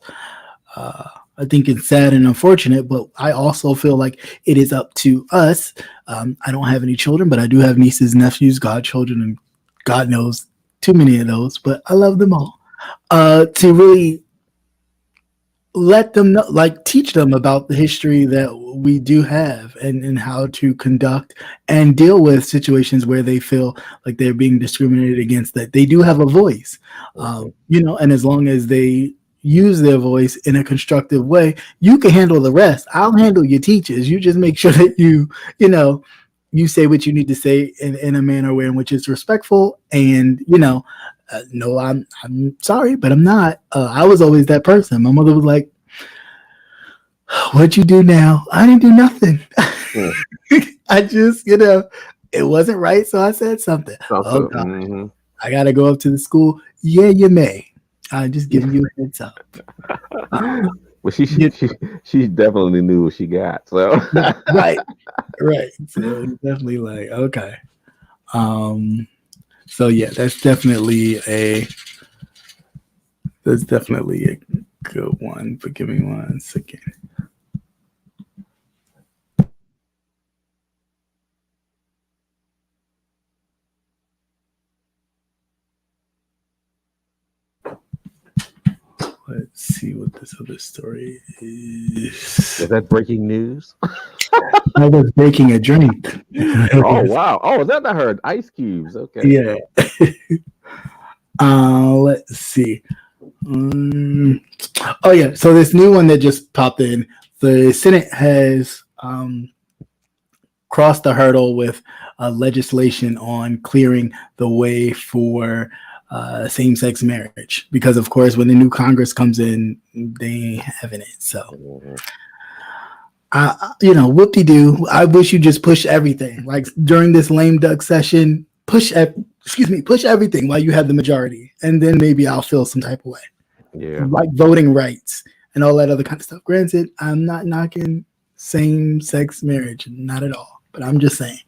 Speaker 1: I think it's sad and unfortunate, but I also feel like it is up to us. I don't have any children, but I do have nieces, nephews, godchildren, and God knows too many of those, but I love them all. To really let them know, like teach them about the history that we do have, and how to conduct and deal with situations where they feel like they're being discriminated against, that they do have a voice. And as long as they use their voice in a constructive way, you can handle the rest. I'll handle your teachers. You just make sure that you say what you need to say in a manner in which is respectful, and no, I'm sorry, but I'm not. I was always that person. My mother was like, "What'd you do now?" I didn't do nothing. I just, it wasn't right, so I said something. Oh God, I gotta go up to the school. Yeah, you may. I'm just giving you a heads up.
Speaker 2: Well, she definitely knew what she got. So
Speaker 1: right. So it's definitely like, okay. So yeah, that's definitely a good one. But give me 1 second. Let's see what this other story is.
Speaker 2: is that breaking news?
Speaker 1: I was making a drink.
Speaker 2: Oh wow! Oh, is that I heard ice cubes? Okay.
Speaker 1: Yeah. Let's see. Oh yeah. So this new one that just popped in, the Senate has crossed the hurdle with legislation on clearing the way for same-sex marriage, because of course when the new Congress comes in, they ain't having it. So whoop-de-doo. I wish you just push everything. Like during this lame duck session, push everything while you have the majority, and then maybe I'll feel some type of way.
Speaker 2: Yeah.
Speaker 1: Like voting rights and all that other kind of stuff. Granted, I'm not knocking same-sex marriage, not at all. But I'm just saying,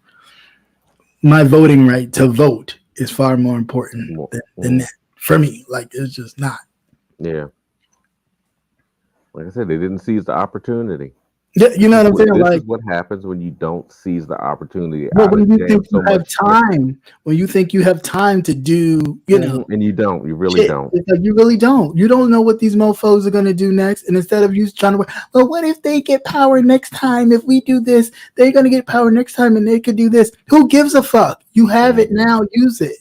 Speaker 1: my voting right to vote is far more important than that for me. Like, it's just not.
Speaker 2: Yeah. Like I said, they didn't seize the opportunity.
Speaker 1: Yeah, you know what I'm saying?
Speaker 2: This
Speaker 1: Like,
Speaker 2: is what happens when you don't seize the opportunity.
Speaker 1: well, when you think you have time, when you think you have time to do,
Speaker 2: and you don't, you really don't.
Speaker 1: It's like you really don't. You don't know what these mofos are gonna do next. And instead of you trying to, well, what if they get power next time? If we do this, they're gonna get power next time, and they could do this. Who gives a fuck? You have it now. Use it.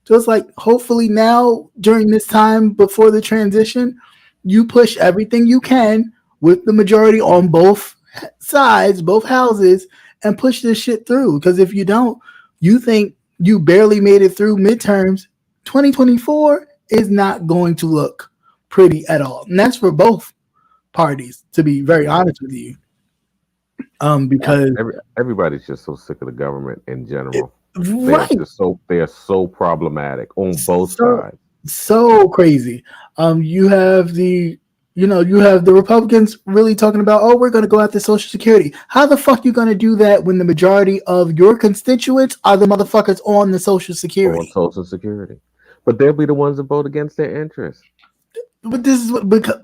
Speaker 1: So it's like, hopefully now during this time before the transition, you push everything you can with the majority on both sides, both houses, and push this shit through. Because if you don't, you think you barely made it through midterms, 2024 is not going to look pretty at all. And that's for both parties, to be very honest with you. Because
Speaker 2: everybody's just so sick of the government in general.
Speaker 1: Right.
Speaker 2: They're so problematic on both sides.
Speaker 1: So crazy. You have the Republicans really talking about, oh, we're going to go after Social Security. How the fuck you going to do that when the majority of your constituents are the motherfuckers on the Social Security?
Speaker 2: On Social Security. But they'll be the ones that vote against their interests.
Speaker 1: But this is because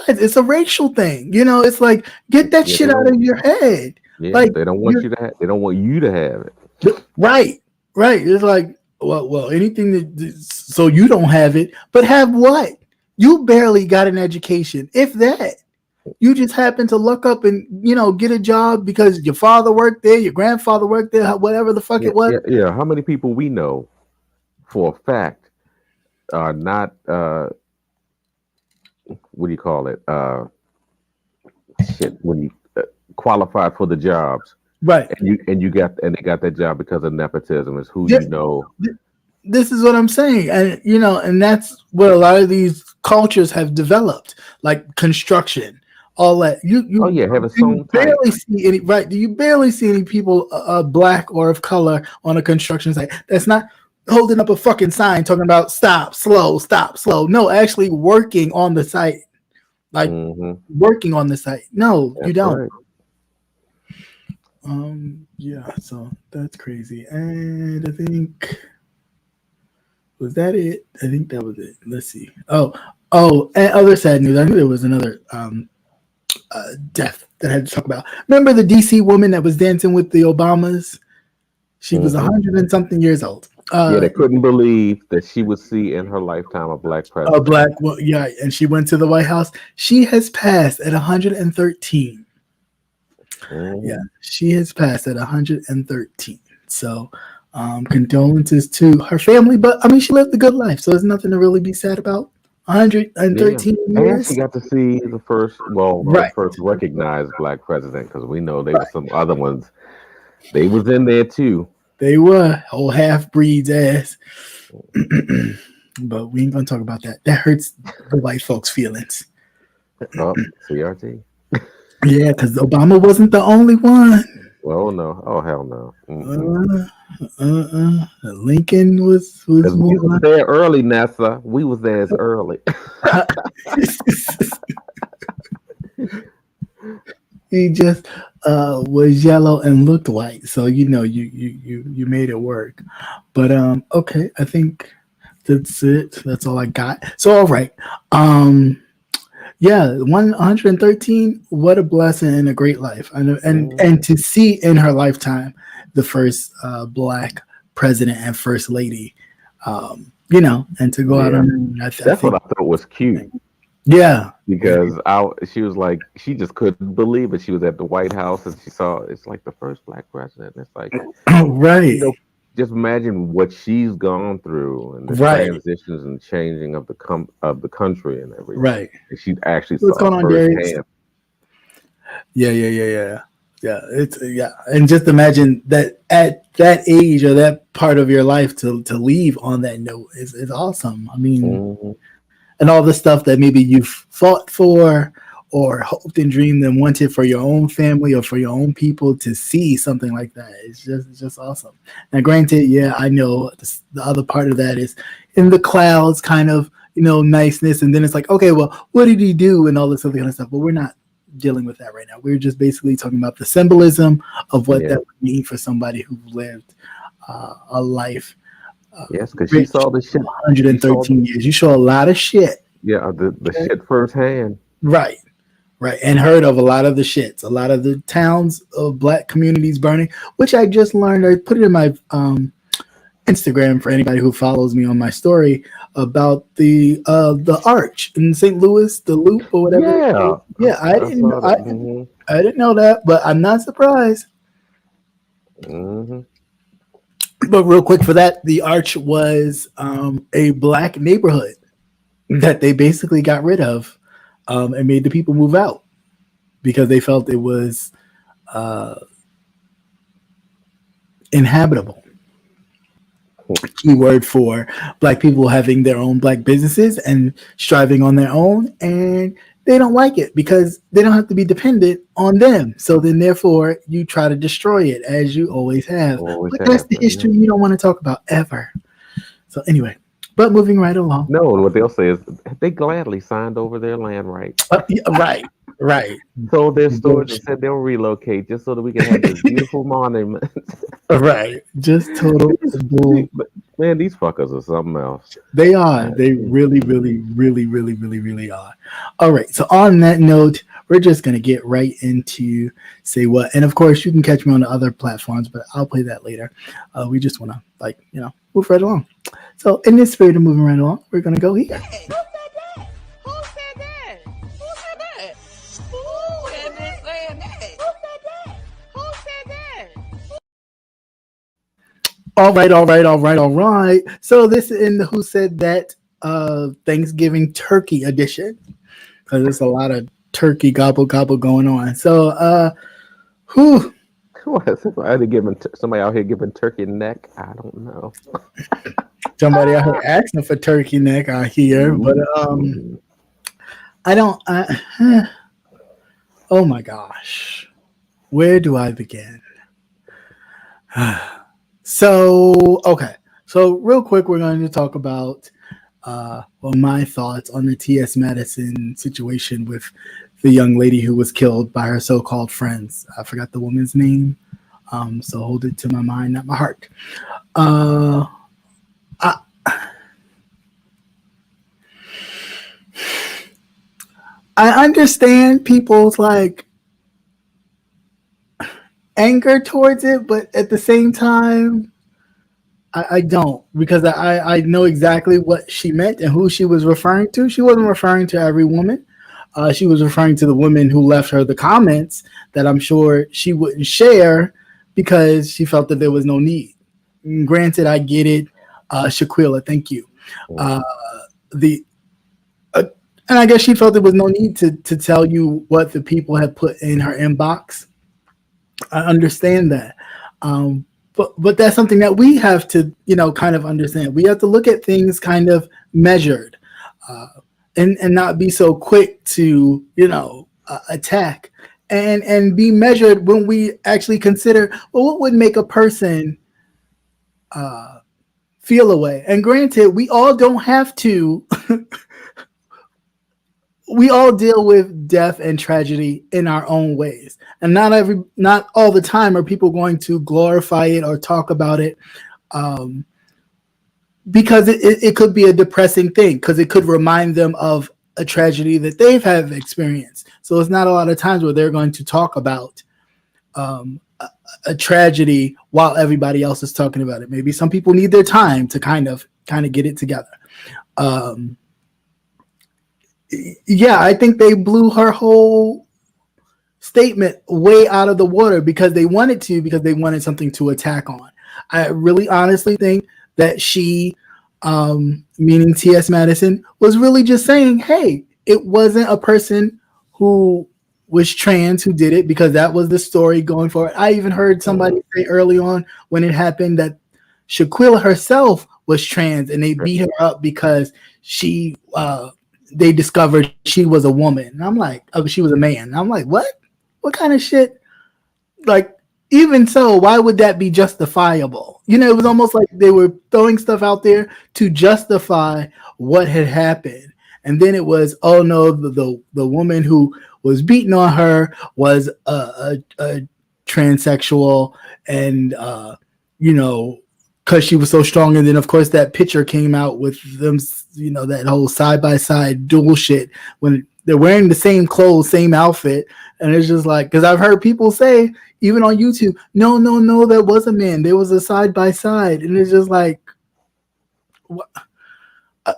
Speaker 1: it's a racial thing. It's like, get that shit out of your head.
Speaker 2: Yeah,
Speaker 1: like,
Speaker 2: they don't want you to have. They don't want you to have it.
Speaker 1: Right, right. It's like, well, anything so you don't have it, but have what? You barely got an education, if that. You just happen to look up and get a job because your father worked there, your grandfather worked there, whatever the fuck
Speaker 2: Yeah,
Speaker 1: it was.
Speaker 2: yeah, yeah. How many people we know for a fact are not what do you call it? Shit, when you qualified for the jobs,
Speaker 1: Right.
Speaker 2: and they got that job because of nepotism. Is who
Speaker 1: Yeah,
Speaker 2: you know.
Speaker 1: this is what I'm saying, and and that's what a lot of these cultures have developed, like construction, all that.
Speaker 2: Oh yeah, have it
Speaker 1: You
Speaker 2: sewn tight.
Speaker 1: barely see any, right? You barely see any people, black or of color, on a construction site. That's not holding up a fucking sign talking about stop, slow, stop, slow. No, actually working on the site, like
Speaker 2: Hmm.
Speaker 1: working on the site. No, you
Speaker 2: That's
Speaker 1: don't.
Speaker 2: right.
Speaker 1: Yeah, so that's crazy. And I think, was that it? I think that was it. Let's see. Oh, and other sad news. I knew there was another death that I had to talk about. Remember the DC woman that was dancing with the Obamas? She was a
Speaker 2: Hmm.
Speaker 1: hundred and something years old.
Speaker 2: Yeah, they couldn't believe that she would see in her lifetime a black
Speaker 1: A
Speaker 2: president.
Speaker 1: black, well, yeah, and she went to the White House. She has passed at 113. Yeah,
Speaker 2: Hmm.
Speaker 1: she has passed at 113. So, condolences to her family. But I mean, she lived a good life, so there's nothing to really be sad about.
Speaker 2: Yeah,
Speaker 1: 113
Speaker 2: and she
Speaker 1: years.
Speaker 2: got to see the
Speaker 1: Right.
Speaker 2: first recognized black president because we know there were some other ones. They was in there too.
Speaker 1: They were whole half breeds ass. But we ain't gonna talk about that. That hurts the white folks' feelings.
Speaker 2: Oh, CRT.
Speaker 1: Yeah, because Obama wasn't the only one.
Speaker 2: Well, no. Oh, hell no. Mm-mm.
Speaker 1: Uh, Lincoln was
Speaker 2: Because we was
Speaker 1: more.
Speaker 2: there early, NASA. We was there as early.
Speaker 1: He just was yellow and looked white, so you made it work. But okay, I think that's it. That's all I got. So all right, yeah, 113. What a blessing and a great life, and
Speaker 2: Mhm.
Speaker 1: to see in her lifetime the first black president and first lady, and to go out
Speaker 2: Yeah,
Speaker 1: on, I
Speaker 2: that's what
Speaker 1: think,
Speaker 2: I thought was cute
Speaker 1: yeah, yeah,
Speaker 2: because she was like, she just couldn't believe it. She was at the White House and she saw it's like the first black president. It's like, you
Speaker 1: right,
Speaker 2: know, just imagine what she's gone through and the
Speaker 1: right,
Speaker 2: transitions and changing of the country and everything.
Speaker 1: right.
Speaker 2: And she actually
Speaker 1: What's
Speaker 2: saw
Speaker 1: going on, Darius?
Speaker 2: firsthand.
Speaker 1: Yeah, yeah, yeah, yeah, yeah. It's yeah, and just imagine that at that age or that part of your life to leave on that note is awesome. I mean,
Speaker 2: Hmm.
Speaker 1: and all the stuff that maybe you've fought for or hoped and dreamed and wanted for your own family or for your own people, to see something like that, it's just awesome. Now granted, yeah, I know the other part of that is in the clouds, kind of, niceness, and then it's like, okay, well, what did he do and all this other kind of stuff, but we're not dealing with that right now. We're just basically talking about the symbolism of what
Speaker 2: Yeah.
Speaker 1: that would mean for somebody who lived a life
Speaker 2: Yes, because she
Speaker 1: rich
Speaker 2: saw the shit. She saw
Speaker 1: 113 years. You show a lot of shit.
Speaker 2: yeah the
Speaker 1: Okay.
Speaker 2: shit firsthand.
Speaker 1: Right, right. And heard of a lot of the shits, a lot of the towns of black communities burning, which I just learned. I put it in my Instagram for anybody who follows me on my story about the arch in St. Louis, the loop or whatever it is.
Speaker 2: Yeah,
Speaker 1: Yeah,
Speaker 2: I saw that. Hmm.
Speaker 1: I didn't know that, but I'm not surprised.
Speaker 2: Hmm.
Speaker 1: But real quick for that, the arch was a black neighborhood that they basically got rid of, and made the people move out because they felt it was inhabitable. Keyword for black people having their own black businesses and striving on their own, and they don't like it because they don't have to be dependent on them. So then therefore you try to destroy it, as you always have.
Speaker 2: Always
Speaker 1: But that's
Speaker 2: have.
Speaker 1: the
Speaker 2: Yeah.
Speaker 1: history you don't want to talk about ever. So anyway, but moving right along.
Speaker 2: No, what they'll say is they gladly signed over their land rights,
Speaker 1: Yeah, right, right.
Speaker 2: sold their stores, and said they'll relocate just so that we can have this beautiful monument.
Speaker 1: Right. Just total bull.
Speaker 2: But, man, these fuckers are something else.
Speaker 1: They are. They really, really, really, really, really, really are. All right. So on that note, we're just going to get right into say what. And of course, you can catch me on the other platforms, but I'll play that later. We just want to, move right along. So, in this spirit of moving right along, we're going to go here.
Speaker 3: Who said that? Who said that? Who said that? Who had been saying that? Who said that? Who said that?
Speaker 1: All right. So, this is in the Who Said That Thanksgiving Turkey edition, because there's a lot of turkey gobble gobble going on. So, who?
Speaker 2: Somebody out here giving turkey neck. I don't know.
Speaker 1: Somebody out here asking for turkey neck, I hear, but I don't. Oh my gosh, where do I begin? So real quick, we're going to talk about my thoughts on the T.S. Madison situation with the young lady who was killed by her so-called friends. I forgot the woman's name, so hold it to my mind, not my heart. I understand people's anger towards it, but at the same time, I don't, because I know exactly what she meant and who she was referring to. She wasn't referring to every woman. She was referring to the women who left her the comments that I'm sure she wouldn't share because she felt that there was no need. Granted, I get it. Shaquilla, thank you. And I guess she felt there was no need to tell you what the people had put in her inbox. I understand that. But that's something that we have to, kind of understand. We have to look at things kind of measured and not be so quick to, attack and be measured when we actually consider, well, what would make a person feel a way? And granted, we all don't have to. We all deal with death and tragedy in our own ways, and not all the time are people going to glorify it or talk about it, because it could be a depressing thing, because it could remind them of a tragedy that they've have experienced. So it's not a lot of times where they're going to talk about a tragedy while everybody else is talking about it. Maybe some people need their time to kind of get it together. Yeah, I think they blew her whole statement way out of the water because they wanted something to attack on. I really honestly think that she, meaning T.S. Madison, was really just saying, hey, it wasn't a person who was trans who did it, because that was the story going forward. I even heard somebody say early on when it happened that Shaquilla herself was trans and they beat her up because they discovered she was a woman. And I'm like, oh, she was a man. And I'm like, what? What kind of shit? Like, even so, why would that be justifiable? It was almost like they were throwing stuff out there to justify what had happened. And then it was, oh no, the woman who was beating on her was a transsexual, and because she was so strong. And then of course that picture came out with them, that whole side-by-side dual shit when they're wearing the same clothes, same outfit. And it's just like, because I've heard people say, even on YouTube, no, that was a man. There was a side-by-side. And it's just like,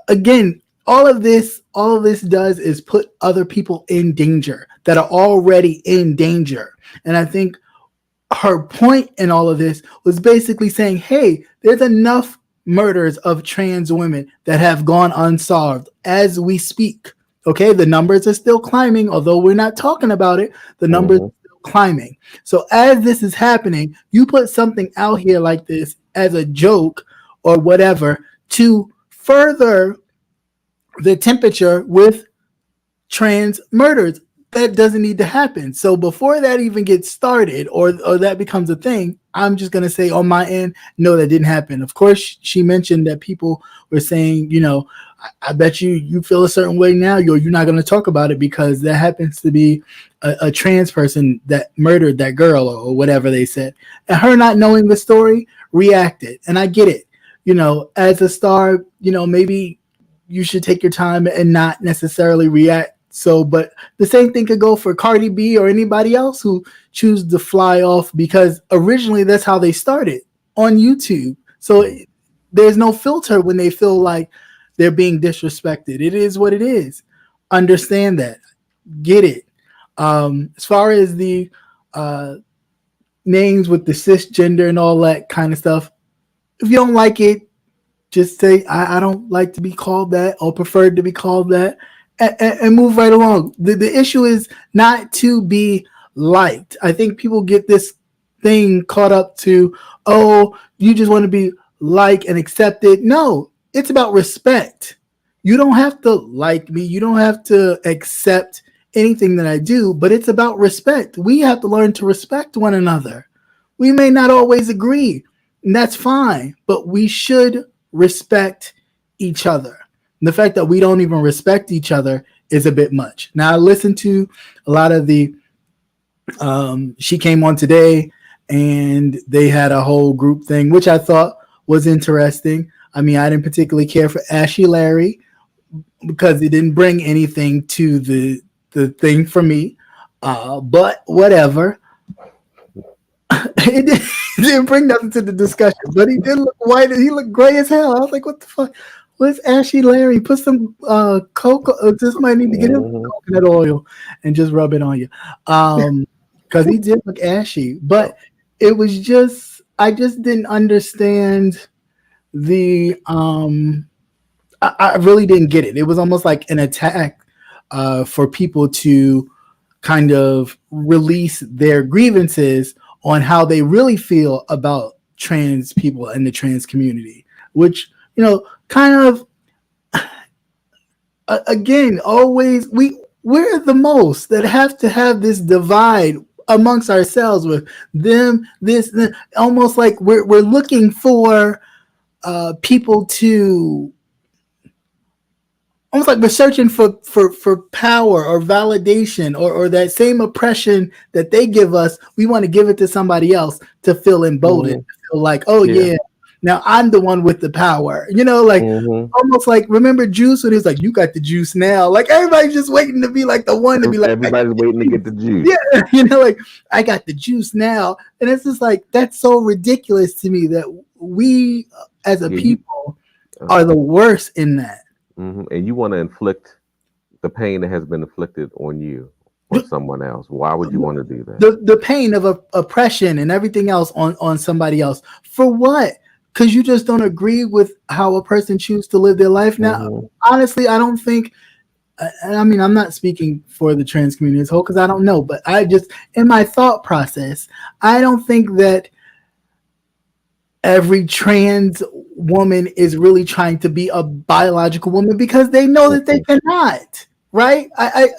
Speaker 1: again, all of this does is put other people in danger that are already in danger. And I think her point in all of this was basically saying, hey, there's enough murders of trans women that have gone unsolved as we speak. Okay, the numbers are still climbing, although we're not talking about it. The numbers are still climbing. So as this is happening, you put something out here like this as a joke or whatever to further the temperature with trans murders. That doesn't need to happen. So before that even gets started or that becomes a thing, I'm just going to say on my end, no, that didn't happen. Of course, she mentioned that people were saying, I bet you feel a certain way now. You're not going to talk about it because that happens to be a trans person that murdered that girl or whatever they said. And her not knowing the story reacted. And I get it. As a star, maybe you should take your time and not necessarily react So, but the same thing could go for Cardi B or anybody else who choose to fly off, because originally that's how they started on YouTube. So there's no filter when they feel like they're being disrespected. It is what it is. Understand that. Get it. As far as the uh, names with the cisgender and all that kind of stuff, if you don't like it, just say I don't like to be called that or prefer to be called that, and move right along. The issue is not to be liked. I think people get this thing caught up to, oh, you just want to be liked and accepted. No, it's about respect. You don't have to like me. You don't have to accept anything that I do, but it's about respect. We have to learn to respect one another. We may not always agree, and that's fine, but we should respect each other. And the fact that we don't even respect each other is a bit much. Now, I listened to a lot of the, she came on today and they had a whole group thing, which I thought was interesting. I mean, I didn't particularly care for Ashy Larry because it didn't bring anything to the thing for me. But whatever. It didn't bring nothing to the discussion, but he did look white. He looked gray as hell. I was like, what the fuck? What's Ashy Larry? Put some cocoa. Just might need to get him coconut oil and just rub it on you. Because he did look ashy. But it was just, I just didn't understand the, I really didn't get it. It was almost like an attack for people to kind of release their grievances on how they really feel about trans people and the trans community, which, you know, kind of, again, always, we're the most that have to have this divide amongst ourselves with them, this, almost like we're looking for people to, almost like we're searching for power or validation or that same oppression that they give us. We want to give it to somebody else to feel emboldened, to feel like, oh yeah, now I'm the one with the power. You know, like almost like, remember Juice when he was like, you got the juice now. Like everybody's just waiting to be like the one to be like,
Speaker 2: everybody's waiting to get the juice.
Speaker 1: Yeah, you know, like I got the juice now. And it's just like, that's so ridiculous to me that we as a people are the worst in that.
Speaker 2: And you want to inflict the pain that has been inflicted on you or someone else. Why would you want to do that?
Speaker 1: The pain of oppression and everything else on somebody else. For what? Because you just don't agree with how a person chooses to live their life. Now, honestly, I don't think, I mean, I'm not speaking for the trans community as a whole because I don't know, but I just, in my thought process, I don't think that every trans woman is really trying to be a biological woman because they know that they cannot, right?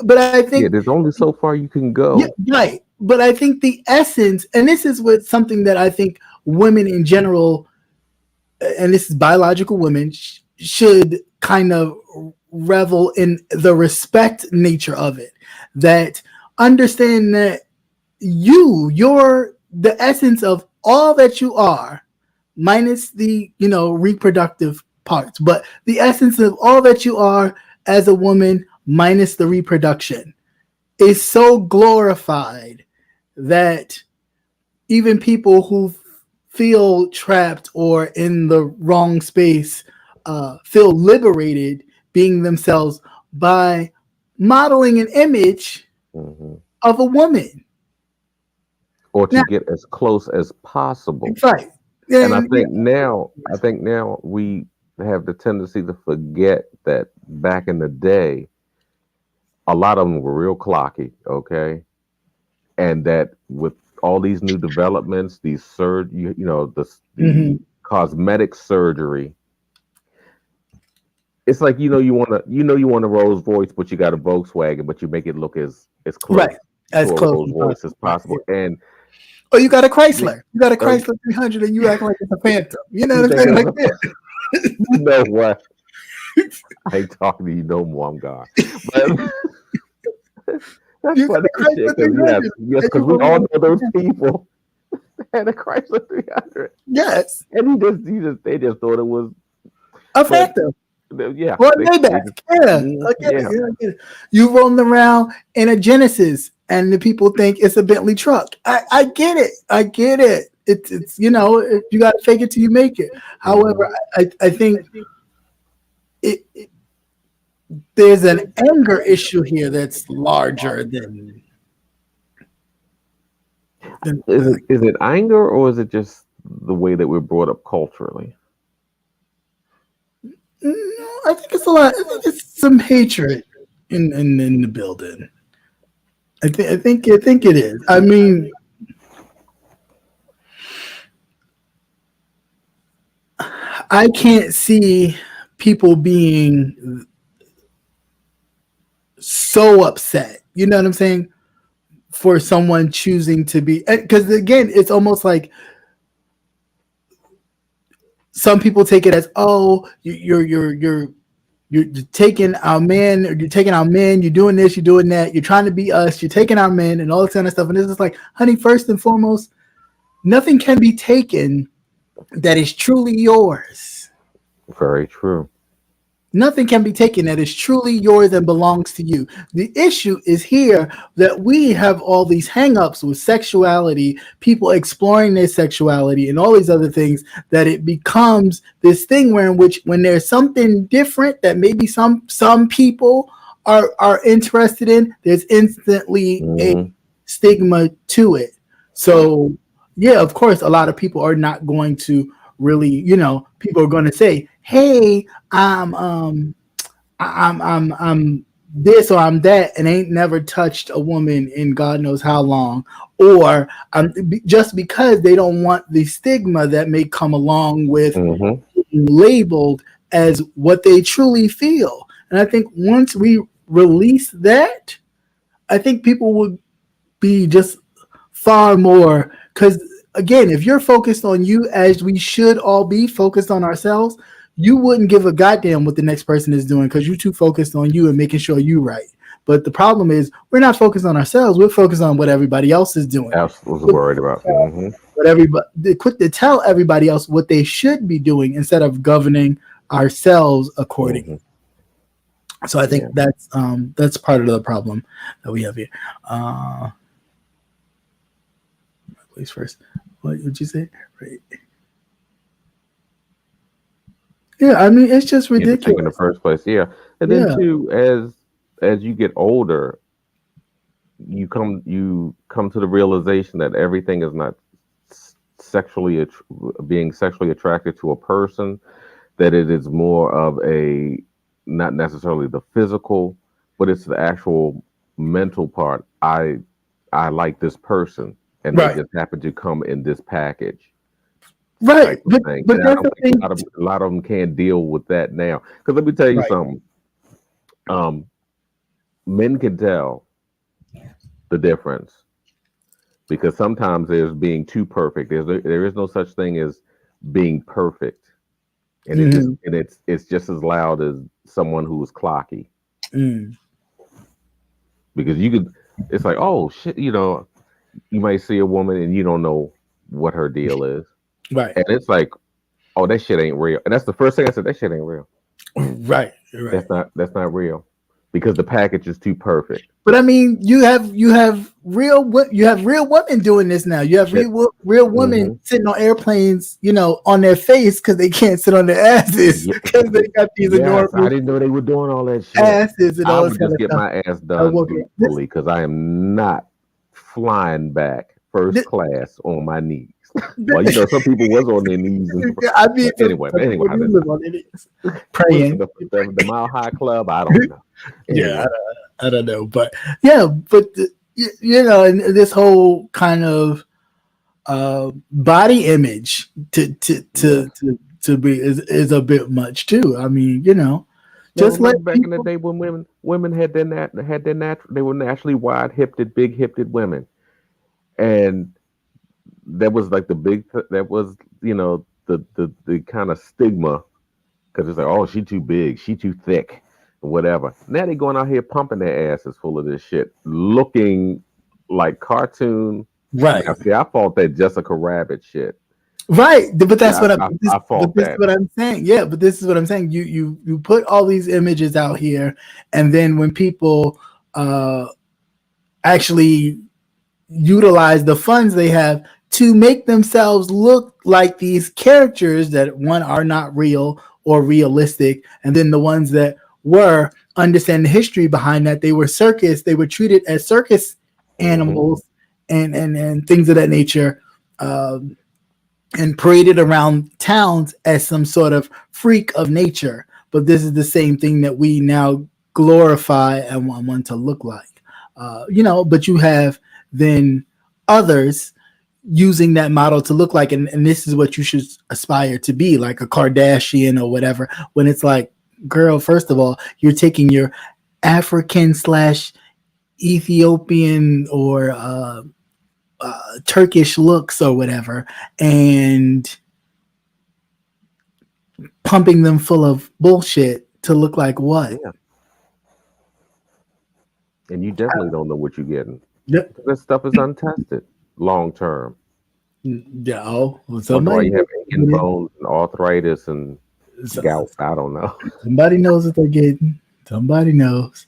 Speaker 1: But I think
Speaker 2: there's only so far you can go.
Speaker 1: Yeah, right. But I think the essence, and this is what something that I think women in general, and this is biological women, should kind of revel in the respect nature of it. That understand that you're the essence of all that you are, minus the, you know, reproductive parts, but the essence of all that you are as a woman, minus the reproduction, is so glorified that even people who feel trapped or in the wrong space feel liberated being themselves by modeling an image of a woman.
Speaker 2: Or to get as close as possible.
Speaker 1: Right.
Speaker 2: Yeah, and I think now we have the tendency to forget that back in the day, a lot of them were real clocky, okay? And that with all these new developments, these the cosmetic surgery, it's like you want a Rolls Royce, but you got a Volkswagen, but you make it look as close
Speaker 1: as
Speaker 2: to
Speaker 1: close
Speaker 2: a Rolls Royce as possible. And
Speaker 1: or you got a Chrysler. You got a Chrysler 300 and you act like it's a Phantom. You know what I'm saying? Like that.
Speaker 2: You know what? I ain't talking to you no more. I'm gone. But that's funny shit. Yes, because we all know those people had a Chrysler 300.
Speaker 1: Yes.
Speaker 2: And they just thought it was
Speaker 1: a Phantom.
Speaker 2: Yeah,
Speaker 1: Or
Speaker 2: they
Speaker 1: Maybach.
Speaker 2: just,
Speaker 1: Yeah, I get it.
Speaker 2: yeah.
Speaker 1: Yeah, I get it. You rolling around in a Genesis, and the people think it's a Bentley truck. I get it. I get it. It's you got to fake it till you make it.
Speaker 2: Hmm.
Speaker 1: However, I think it there's an anger issue here that's larger than
Speaker 2: Is it anger, or is it just the way that we're brought up culturally?
Speaker 1: no, I think it's a lot. I think it's some hatred in the building. I think it is. I mean, I can't see people being so upset. You know what I'm saying? For someone choosing to be, because again, it's almost like some people take it as, oh, you're taking our men, or you're taking our men, you're doing this, you're doing that, you're trying to be us, you're taking our men, and all this kind of stuff. And it's just like, honey, first and foremost, nothing can be taken that is truly yours.
Speaker 2: Very true.
Speaker 1: Nothing can be taken that is truly yours and belongs to you. The issue is here that we have all these hangups with sexuality, people exploring their sexuality and all these other things, that it becomes this thing where in which when there's something different that maybe some people are interested in, there's instantly a
Speaker 2: Hmm.
Speaker 1: stigma to it. So yeah, of course, a lot of people are not going to really, people are going to say, "Hey, I'm I'm this or I'm that," and ain't never touched a woman in God knows how long, or just because they don't want the stigma that may come along with
Speaker 2: Hmm.
Speaker 1: being labeled as what they truly feel. And I think once we release that, I think people will be just far more, because again, if you're focused on you, as we should all be focused on ourselves, you wouldn't give a goddamn what the next person is doing, because you're too focused on you and making sure you right. But the problem is we're not focused on ourselves, we're focused on what everybody else is doing.
Speaker 2: I was worried about. Hmm.
Speaker 1: But everybody, they're quick to tell everybody else what they should be doing instead of governing ourselves accordingly.
Speaker 2: Hmm.
Speaker 1: So I think
Speaker 2: Yeah.
Speaker 1: that's part of the problem that we have here. uh Please first. What would you say? Right. Yeah, I mean, it's just
Speaker 2: Yeah, the thing in the
Speaker 1: ridiculous.
Speaker 2: first place. Yeah, and then
Speaker 1: Yeah.
Speaker 2: too, as you get older, you come to the realization that everything is not being sexually attracted to a person. That it is more of a, not necessarily the physical, but it's the actual mental part. I like this person, and they
Speaker 1: Right.
Speaker 2: just happen to come in this package
Speaker 1: Right.
Speaker 2: type of
Speaker 1: But
Speaker 2: thing.
Speaker 1: but
Speaker 2: And I
Speaker 1: that's
Speaker 2: don't
Speaker 1: the
Speaker 2: think
Speaker 1: thing.
Speaker 2: a lot of them can't deal with that now. Because let me tell you
Speaker 1: Right.
Speaker 2: something. Um, Men can tell the difference, because sometimes there's being too perfect. There is no such thing as being perfect, and
Speaker 1: Hmm.
Speaker 2: it's just as loud as someone who is clocky.
Speaker 1: Mm.
Speaker 2: Because you could, it's like, oh shit, you might see a woman and you don't know what her deal is,
Speaker 1: Right.
Speaker 2: and it's like, oh, that shit ain't real. And that's the first thing I said, that shit ain't real.
Speaker 1: Right. Right.
Speaker 2: That's not real, because the package is too perfect.
Speaker 1: But I mean, you have real women doing this now. You have
Speaker 2: Shit.
Speaker 1: real women
Speaker 2: Hmm.
Speaker 1: sitting on airplanes, on their face because they can't sit on their asses because they got these
Speaker 2: Yes, I
Speaker 1: enormous
Speaker 2: didn't know they were doing all that shit.
Speaker 1: asses and
Speaker 2: I
Speaker 1: all this
Speaker 2: would
Speaker 1: kind
Speaker 2: just
Speaker 1: of
Speaker 2: get
Speaker 1: stuff.
Speaker 2: my ass
Speaker 1: I'm
Speaker 2: done
Speaker 1: walking. This,
Speaker 2: gracefully, because I am not flying back first
Speaker 1: this,
Speaker 2: class on my knees. Well,
Speaker 1: this
Speaker 2: some people was on their knees,
Speaker 1: I mean,
Speaker 2: but anyway,
Speaker 1: some people
Speaker 2: I
Speaker 1: do
Speaker 2: don't
Speaker 1: live
Speaker 2: know.
Speaker 1: on it,
Speaker 2: Was it
Speaker 1: praying.
Speaker 2: the Mile High Club? I don't know.
Speaker 1: Yeah,
Speaker 2: Anyway.
Speaker 1: I don't know, but yeah, but and this whole kind of body image
Speaker 2: Yes.
Speaker 1: to be is a bit much too. I mean,
Speaker 2: Now
Speaker 1: just let
Speaker 2: remember back in the
Speaker 1: people.
Speaker 2: day when women had their natural, they were naturally wide hipped, big hipped women, and that was like that was, the kind of stigma, because it's like, oh, she too big, she too thick, whatever. Now they going out here pumping their asses full of this shit, looking like cartoon.
Speaker 1: Right.
Speaker 2: Now, see, I fought that Jessica Rabbit shit.
Speaker 1: Right, but that's
Speaker 2: Yeah,
Speaker 1: what
Speaker 2: I
Speaker 1: but
Speaker 2: fault
Speaker 1: this is
Speaker 2: that.
Speaker 1: what I'm saying. Yeah, but this is what I'm saying. You put all these images out here, and then when people actually utilize the funds they have to make themselves look like these characters that one are not real or realistic, and then the ones that were understand the history behind that they were circus, they were treated as circus
Speaker 2: Hmm.
Speaker 1: animals and things of that nature. Um, and paraded around towns as some sort of freak of nature. But this is the same thing that we now glorify and want one to look like. But you have then others using that model to look like, and this is what you should aspire to be, like a Kardashian or whatever. When it's like, girl, first of all, you're taking your African slash Ethiopian or Turkish looks or whatever, and pumping them full of bullshit to look like what?
Speaker 2: Yeah, and you definitely don't know what you're getting.
Speaker 1: Yep.
Speaker 2: This stuff is untested long term.
Speaker 1: No,
Speaker 2: Wonder why
Speaker 1: somebody
Speaker 2: you have aching bones and arthritis and gout. I don't know.
Speaker 1: somebody knows what they're getting. Somebody knows.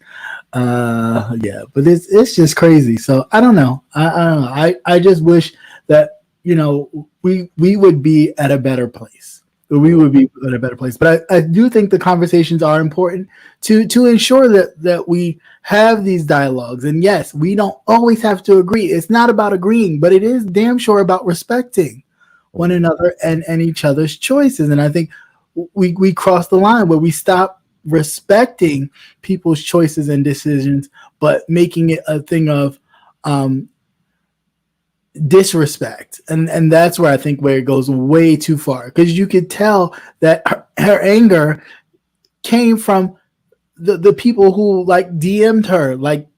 Speaker 1: Yeah, but it's just crazy. So I don't know. I don't know. I just wish that we would be at a better place. We would be at a better place. But I do think the conversations are important to ensure that we have these dialogues. And yes, we don't always have to agree. It's not about agreeing, but it is damn sure about respecting one
Speaker 2: Mhm.
Speaker 1: another and each other's choices. And I think we cross the line where we stop respecting people's choices and decisions, but making it a thing of um, disrespect, and that's where I think where it goes way too far, because you could tell that her anger came from the people who like DM'd her, like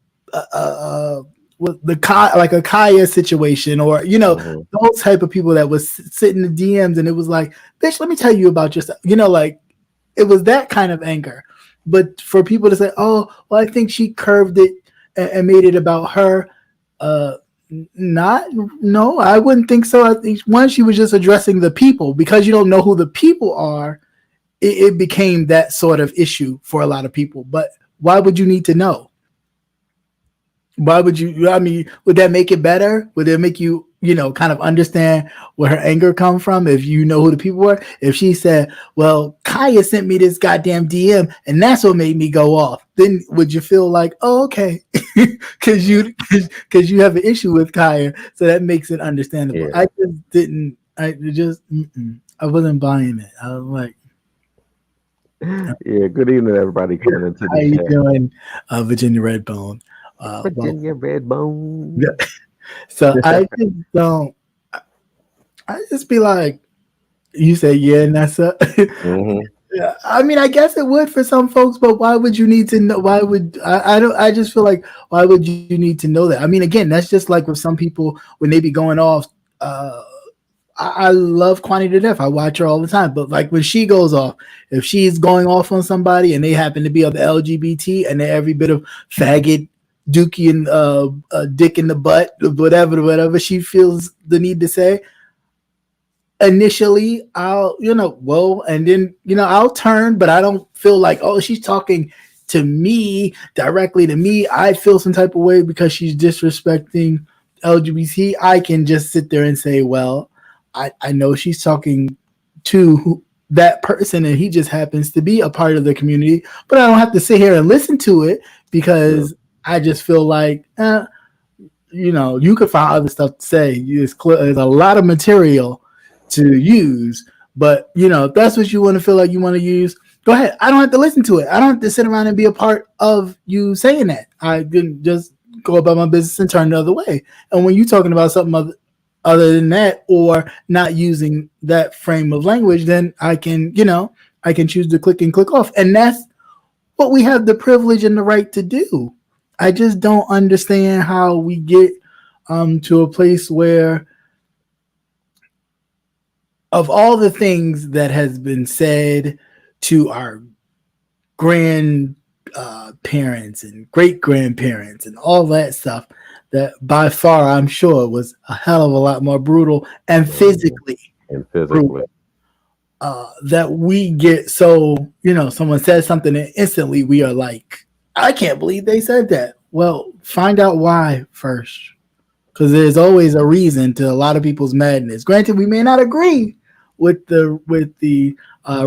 Speaker 1: with the like a Kaya situation, or
Speaker 2: Mhm.
Speaker 1: those type of people that was sitting in the DMs, and it was like, bitch, let me tell you about yourself, like it was that kind of anger. But for people to say, oh, well, I think she curved it and made it about her, uh, not, no, I wouldn't think so. I think one, she was just addressing the people, because you don't know who the people are. It became that sort of issue for a lot of people. But why would you need to know? Why would you? I mean, would that make it better? Would it make you, kind of understand where her anger come from if you know who the people were? If she said, "Well, Kaya sent me this goddamn DM, and that's what made me go off," then would you feel like, "Oh, okay," because you have an issue with Kaya, so that makes it understandable.
Speaker 2: Yeah.
Speaker 1: I just didn't. I wasn't buying it. I was like,
Speaker 2: Yeah. Good evening, everybody coming into
Speaker 1: "How
Speaker 2: the
Speaker 1: you
Speaker 2: chat.
Speaker 1: doing, Virginia Redbone?" Well,
Speaker 2: Virginia
Speaker 1: yeah.
Speaker 2: Redbone.
Speaker 1: So I just don't. I just be like, you say, yeah, Nessa.
Speaker 2: Hmm.
Speaker 1: Yeah, I mean, I guess it would for some folks, but why would you need to know? Why would I don't? I just feel like, why would you need to know that? I mean, again, that's just like with some people when they be going off. Uh, I love Kwani to death. I watch her all the time, but like when she goes off, if she's going off on somebody and they happen to be of the LGBT and they're every bit of faggot, dookie, and dick in the butt, whatever she feels the need to say, initially I'll, whoa, and then, I'll turn, but I don't feel like, oh, she's talking to me directly to me. I feel some type of way because she's disrespecting LGBT. I can just sit there and say, well, I know she's talking to that person and he just happens to be a part of the community, but I don't have to sit here and listen to it
Speaker 2: True.
Speaker 1: because I just feel like, you could find other stuff to say. There's a lot of material to use, but if that's what you want to feel like you want to use, go ahead. I don't have to listen to it. I don't have to sit around and be a part of you saying that. I can just go about my business and turn the other way. And when you're talking about something other than that, or not using that frame of language, then I can choose to click and click off, and that's what we have the privilege and the right to do. I just don't understand how we get to a place where, of all the things that has been said to our grand parents and great grandparents and all that stuff, that by far I'm sure was a hell of a lot more brutal and
Speaker 2: Mhm.
Speaker 1: physically
Speaker 2: and physically.
Speaker 1: That we get so, someone says something and instantly we are like, I can't believe they said that. Well, find out why first, because there's always a reason to a lot of people's madness. Granted, we may not agree with the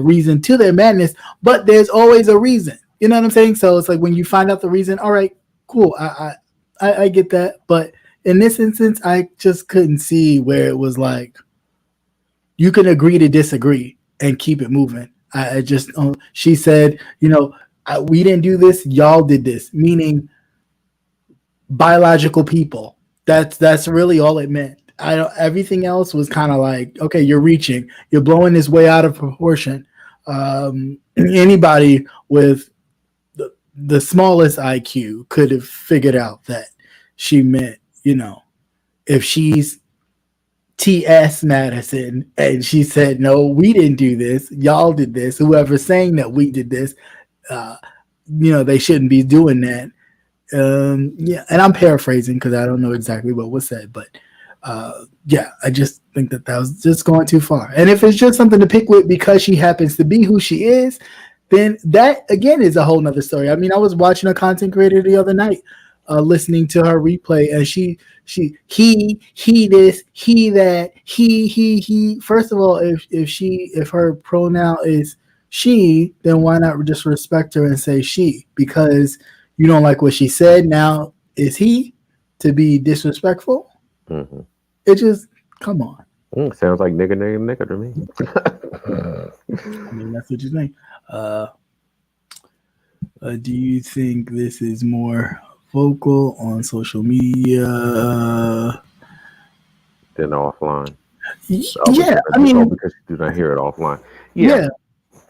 Speaker 1: reason to their madness, but there's always a reason. You know what I'm saying? So it's like when you find out the reason, all right, cool, I get that. But in this instance, I just couldn't see where it was like you can agree to disagree and keep it moving. I just, she said, we didn't do this, y'all did this, meaning biological people. That's really all it meant. Everything else was kind of like, okay, you're blowing this way out of proportion. Anybody with the smallest IQ could have figured out that she meant, if she's T.S. Madison and she said, no, we didn't do this, y'all did this, whoever's saying that we did this, they shouldn't be doing that. And I'm paraphrasing because I don't know exactly what was said, but I just think that was just going too far. And if it's just something to pick with because she happens to be who she is, then that again is a whole nother story. I mean, I was watching a content creator the other night, listening to her replay, and he this, he that, he. First of all, if her pronoun is she, then why not just respect her and say she? Because you don't like what she said. Now is he to be disrespectful?
Speaker 2: Mm-hmm.
Speaker 1: It just come on.
Speaker 2: Sounds like nigga to me.
Speaker 1: I mean, that's what you think. Do you think this is more vocal on social media
Speaker 2: than offline?
Speaker 1: Yeah, I mean,
Speaker 2: because you do not hear it offline.
Speaker 1: Yeah,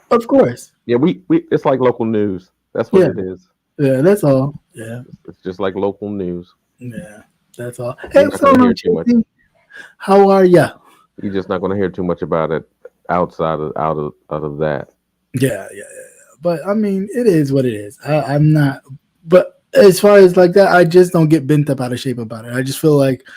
Speaker 1: of course.
Speaker 2: Yeah, we it's like local news. That's what it is.
Speaker 1: Yeah, that's all. Yeah,
Speaker 2: it's just like local news.
Speaker 1: Yeah, that's all. Hey, what's going on, JC? How are ya?
Speaker 2: You're just not going to hear too much about it outside of that.
Speaker 1: Yeah. But I mean, it is what it is. I'm not. But as far as like that, I just don't get bent up out of shape about it. I just feel like,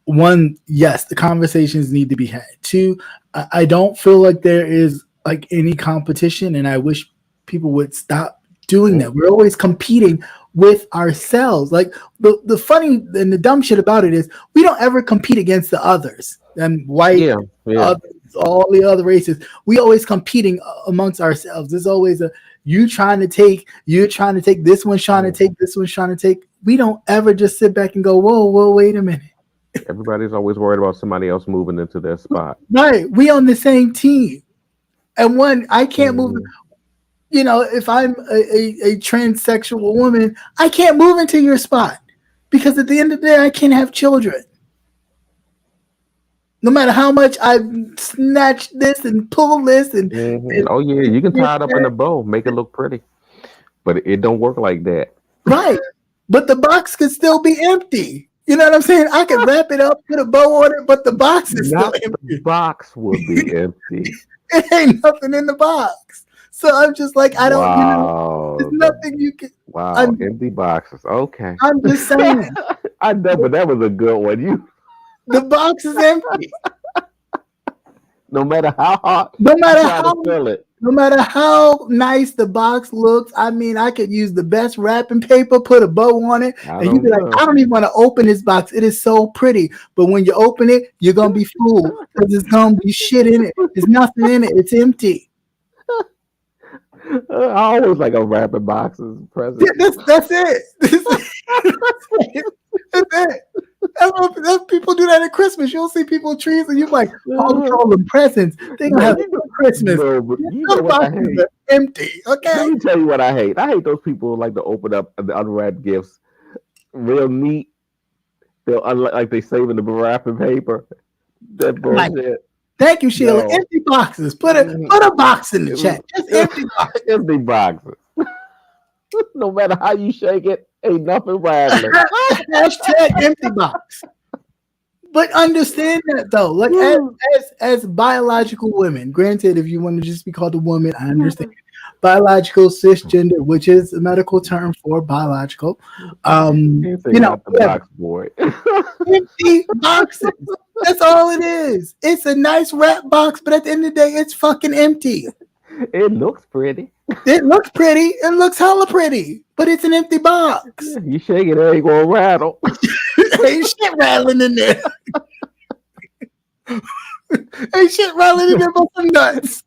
Speaker 1: one, yes, the conversations need to be had. Two, I don't feel like there is like any competition, and I wish people would stop doing that. We're always competing with ourselves. Like the funny and the dumb shit about it is we don't ever compete against the others and white, others, all the other races. We always competing amongst ourselves. There's always you're trying to take this one's trying to take this one's trying to take. We don't ever just sit back and go, whoa, wait a minute.
Speaker 2: Everybody's always worried about somebody else moving into their spot.
Speaker 1: Right. We on the same team. And one, I can't move. If I'm a transsexual woman, I can't move into your spot because at the end of the day, I can't have children. No matter how much I snatch this and pull this and,
Speaker 2: oh yeah, you can tie it up in a bow, make it look pretty, but it don't work like that.
Speaker 1: Right. But the box could still be empty. You know what I'm saying? I can wrap it up, put a bow on it, but the box is still empty.
Speaker 2: The box will be empty.
Speaker 1: It ain't nothing in the box. So I'm just like, I don't, there's nothing you can.
Speaker 2: Wow, empty boxes. Okay.
Speaker 1: I'm just saying.
Speaker 2: I know, but that was a good one.
Speaker 1: The box is empty.
Speaker 2: No matter how hot,
Speaker 1: no matter how nice the box looks, I mean, I could use the best wrapping paper, put a bow on it, and you'd be like, I don't even want to open this box. It is so pretty. But when you open it, you're going to be fooled because there's going to be shit in it. There's nothing in it. It's empty.
Speaker 2: I always like a wrapping boxes present.
Speaker 1: That's it. That's it. That's people do that at Christmas. You'll see people trees, and you're like, "Oh, we call them presents. They don't have Christmas.
Speaker 2: You know what I hate?
Speaker 1: Empty." Okay.
Speaker 2: Let me tell you what I hate. I hate those people who like to open up the unwrapped gifts, real neat. They'll like they save in the wrapping paper. That bullshit.
Speaker 1: Thank you, Sheila. No. Empty boxes. Put a box in the chat. Just empty boxes.
Speaker 2: Empty boxes. No matter how you shake it, ain't nothing rattling.
Speaker 1: Hashtag empty box. But understand that though, like as biological women, granted, if you want to just be called a woman, I understand. Biological cisgender, which is a medical term for biological.
Speaker 2: The box boy.
Speaker 1: Empty boxes. That's all it is. It's a nice wrap box, but at the end of the day, it's fucking empty.
Speaker 2: It looks pretty.
Speaker 1: It looks pretty. It looks hella pretty, but it's an empty box.
Speaker 2: You shake it, it ain't gonna rattle.
Speaker 1: Ain't shit rattling in there. Ain't shit rattling in there but some nuts.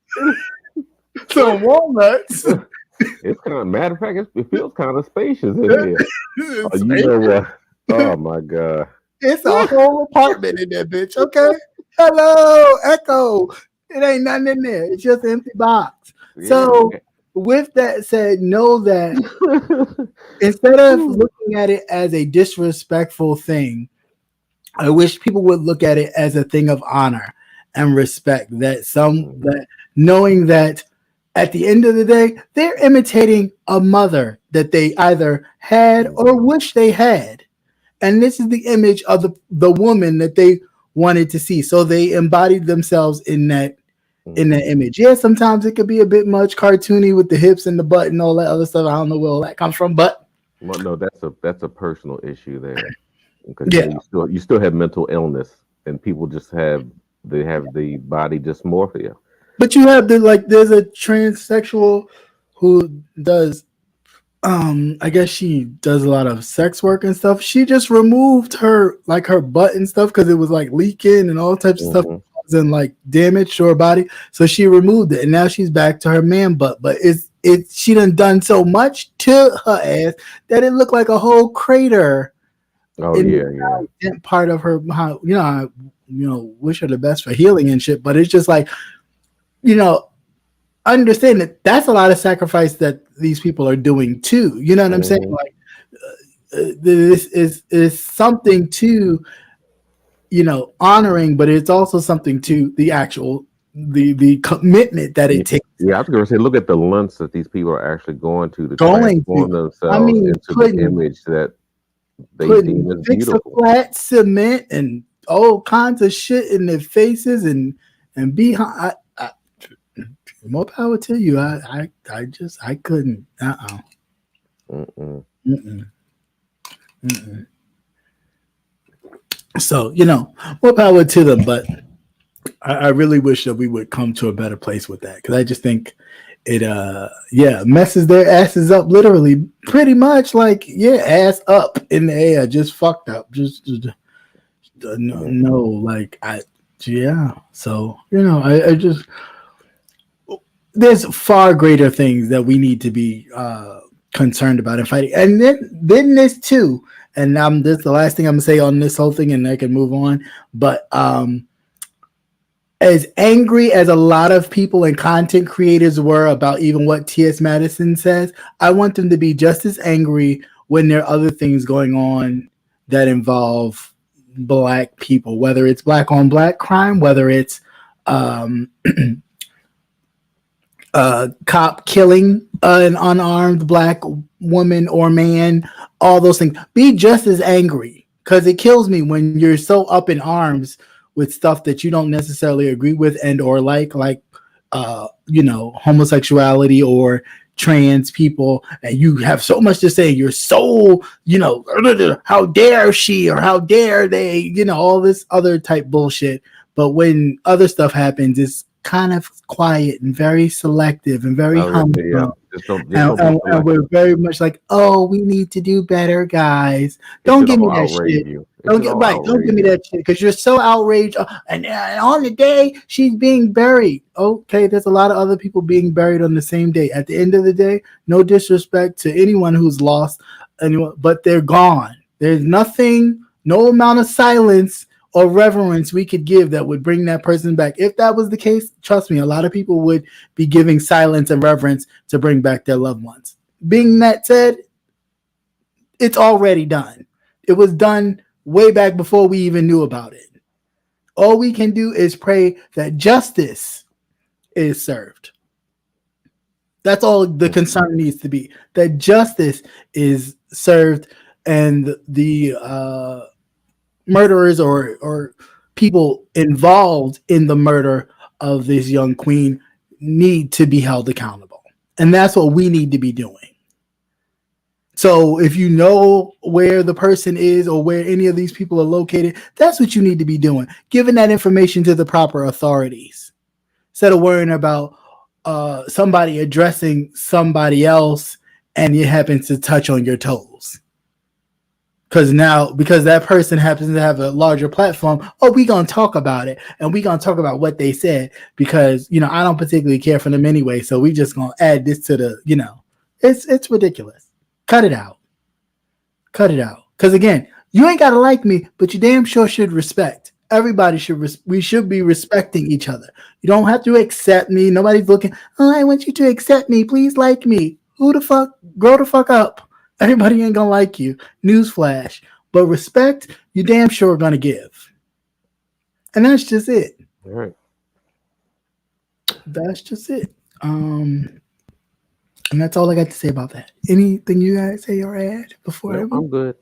Speaker 1: Some walnuts.
Speaker 2: It's kind of, matter of fact, it feels kind of spacious in here. Oh, you know what? Oh my god.
Speaker 1: It's a whole apartment in there, bitch. Okay. Hello, Echo. It ain't nothing in there. It's just an empty box.
Speaker 2: Yeah.
Speaker 1: So, with that said, know that instead of looking at it as a disrespectful thing, I wish people would look at it as a thing of honor and respect. That knowing that at the end of the day, they're imitating a mother that they either had or wish they had. And this is the image of the woman that they wanted to see. So they embodied themselves in that image. Yeah, sometimes it could be a bit much cartoony with the hips and the butt and all that other stuff. I don't know where all that comes from, but
Speaker 2: well, no, that's a personal issue there. Because
Speaker 1: yeah,
Speaker 2: you still have mental illness, and people just have the body dysmorphia.
Speaker 1: but you have there's a transsexual who does I guess she does a lot of sex work and stuff. She just removed her butt and stuff because it was like leaking and all types of stuff and like damage to her body. So she removed it and now she's back to her man butt. But she done so much to her ass that it looked like a whole crater.
Speaker 2: Oh yeah.
Speaker 1: Part of her, I wish her the best for healing and shit. But it's just like, understand that that's a lot of sacrifice that these people are doing too. You know what I'm saying? Like this is something to honoring, but it's also something to the actual the commitment that it takes.
Speaker 2: Yeah, I was going to say, look at the lengths that these people are actually going to transform themselves into the image that they deem as beautiful.
Speaker 1: Flat cement and all kinds of shit in their faces and behind. More power to you. I couldn't. So more power to them. But I really wish that we would come to a better place with that, because I just think it messes their asses up, literally, pretty much. Like ass up in the air, just fucked up. Just no, like So I just. There's far greater things that we need to be concerned about and fighting. And then this too, and this is the last thing I'm gonna say on this whole thing, and I can move on. But as angry as a lot of people and content creators were about even what T.S. Madison says, I want them to be just as angry when there are other things going on that involve Black people, whether it's Black on Black crime, whether it's cop killing an unarmed Black woman or man, all those things. Be just as angry, because it kills me when you're so up in arms with stuff that you don't necessarily agree with and or like homosexuality or trans people, and you have so much to say. You're so, how dare she or how dare they, all this other type bullshit. But when other stuff happens, it's kind of quiet and very selective and very humble. And we're very much like, oh, we need to do better, guys. Don't give me that shit. Don't give me that shit, because you're so outraged. And on the day she's being buried, okay, there's a lot of other people being buried on the same day. At the end of the day, no disrespect to anyone who's lost anyone, but they're gone. There's nothing, no amount of silence or reverence we could give that would bring that person back. If that was the case, trust me, a lot of people would be giving silence and reverence to bring back their loved ones. Being that said, it's already done. It was done way back before we even knew about it. All we can do is pray that justice is served. That's all the concern needs to be, that justice is served, and the murderers or people involved in the murder of this young queen need to be held accountable. And that's what we need to be doing. So if you know where the person is or where any of these people are located, that's what you need to be doing, giving that information to the proper authorities instead of worrying about somebody addressing somebody else and it happens to touch on your toes. Because that person happens to have a larger platform, we gonna talk about it and we gonna talk about what they said because I don't particularly care for them anyway. So we just gonna add this to the it's ridiculous. Cut it out. Cut it out. Because again, you ain't gotta like me, but you damn sure should respect. Everybody should. We should be respecting each other. You don't have to accept me. Nobody's looking. Oh, I want you to accept me. Please like me. Who the fuck? Grow the fuck up. Everybody ain't gonna like you. Newsflash. But respect, you damn sure gonna give. And that's just it.
Speaker 2: All right.
Speaker 1: That's just it. And that's all I got to say about that. Anything you guys say or add before
Speaker 2: No, I'm good.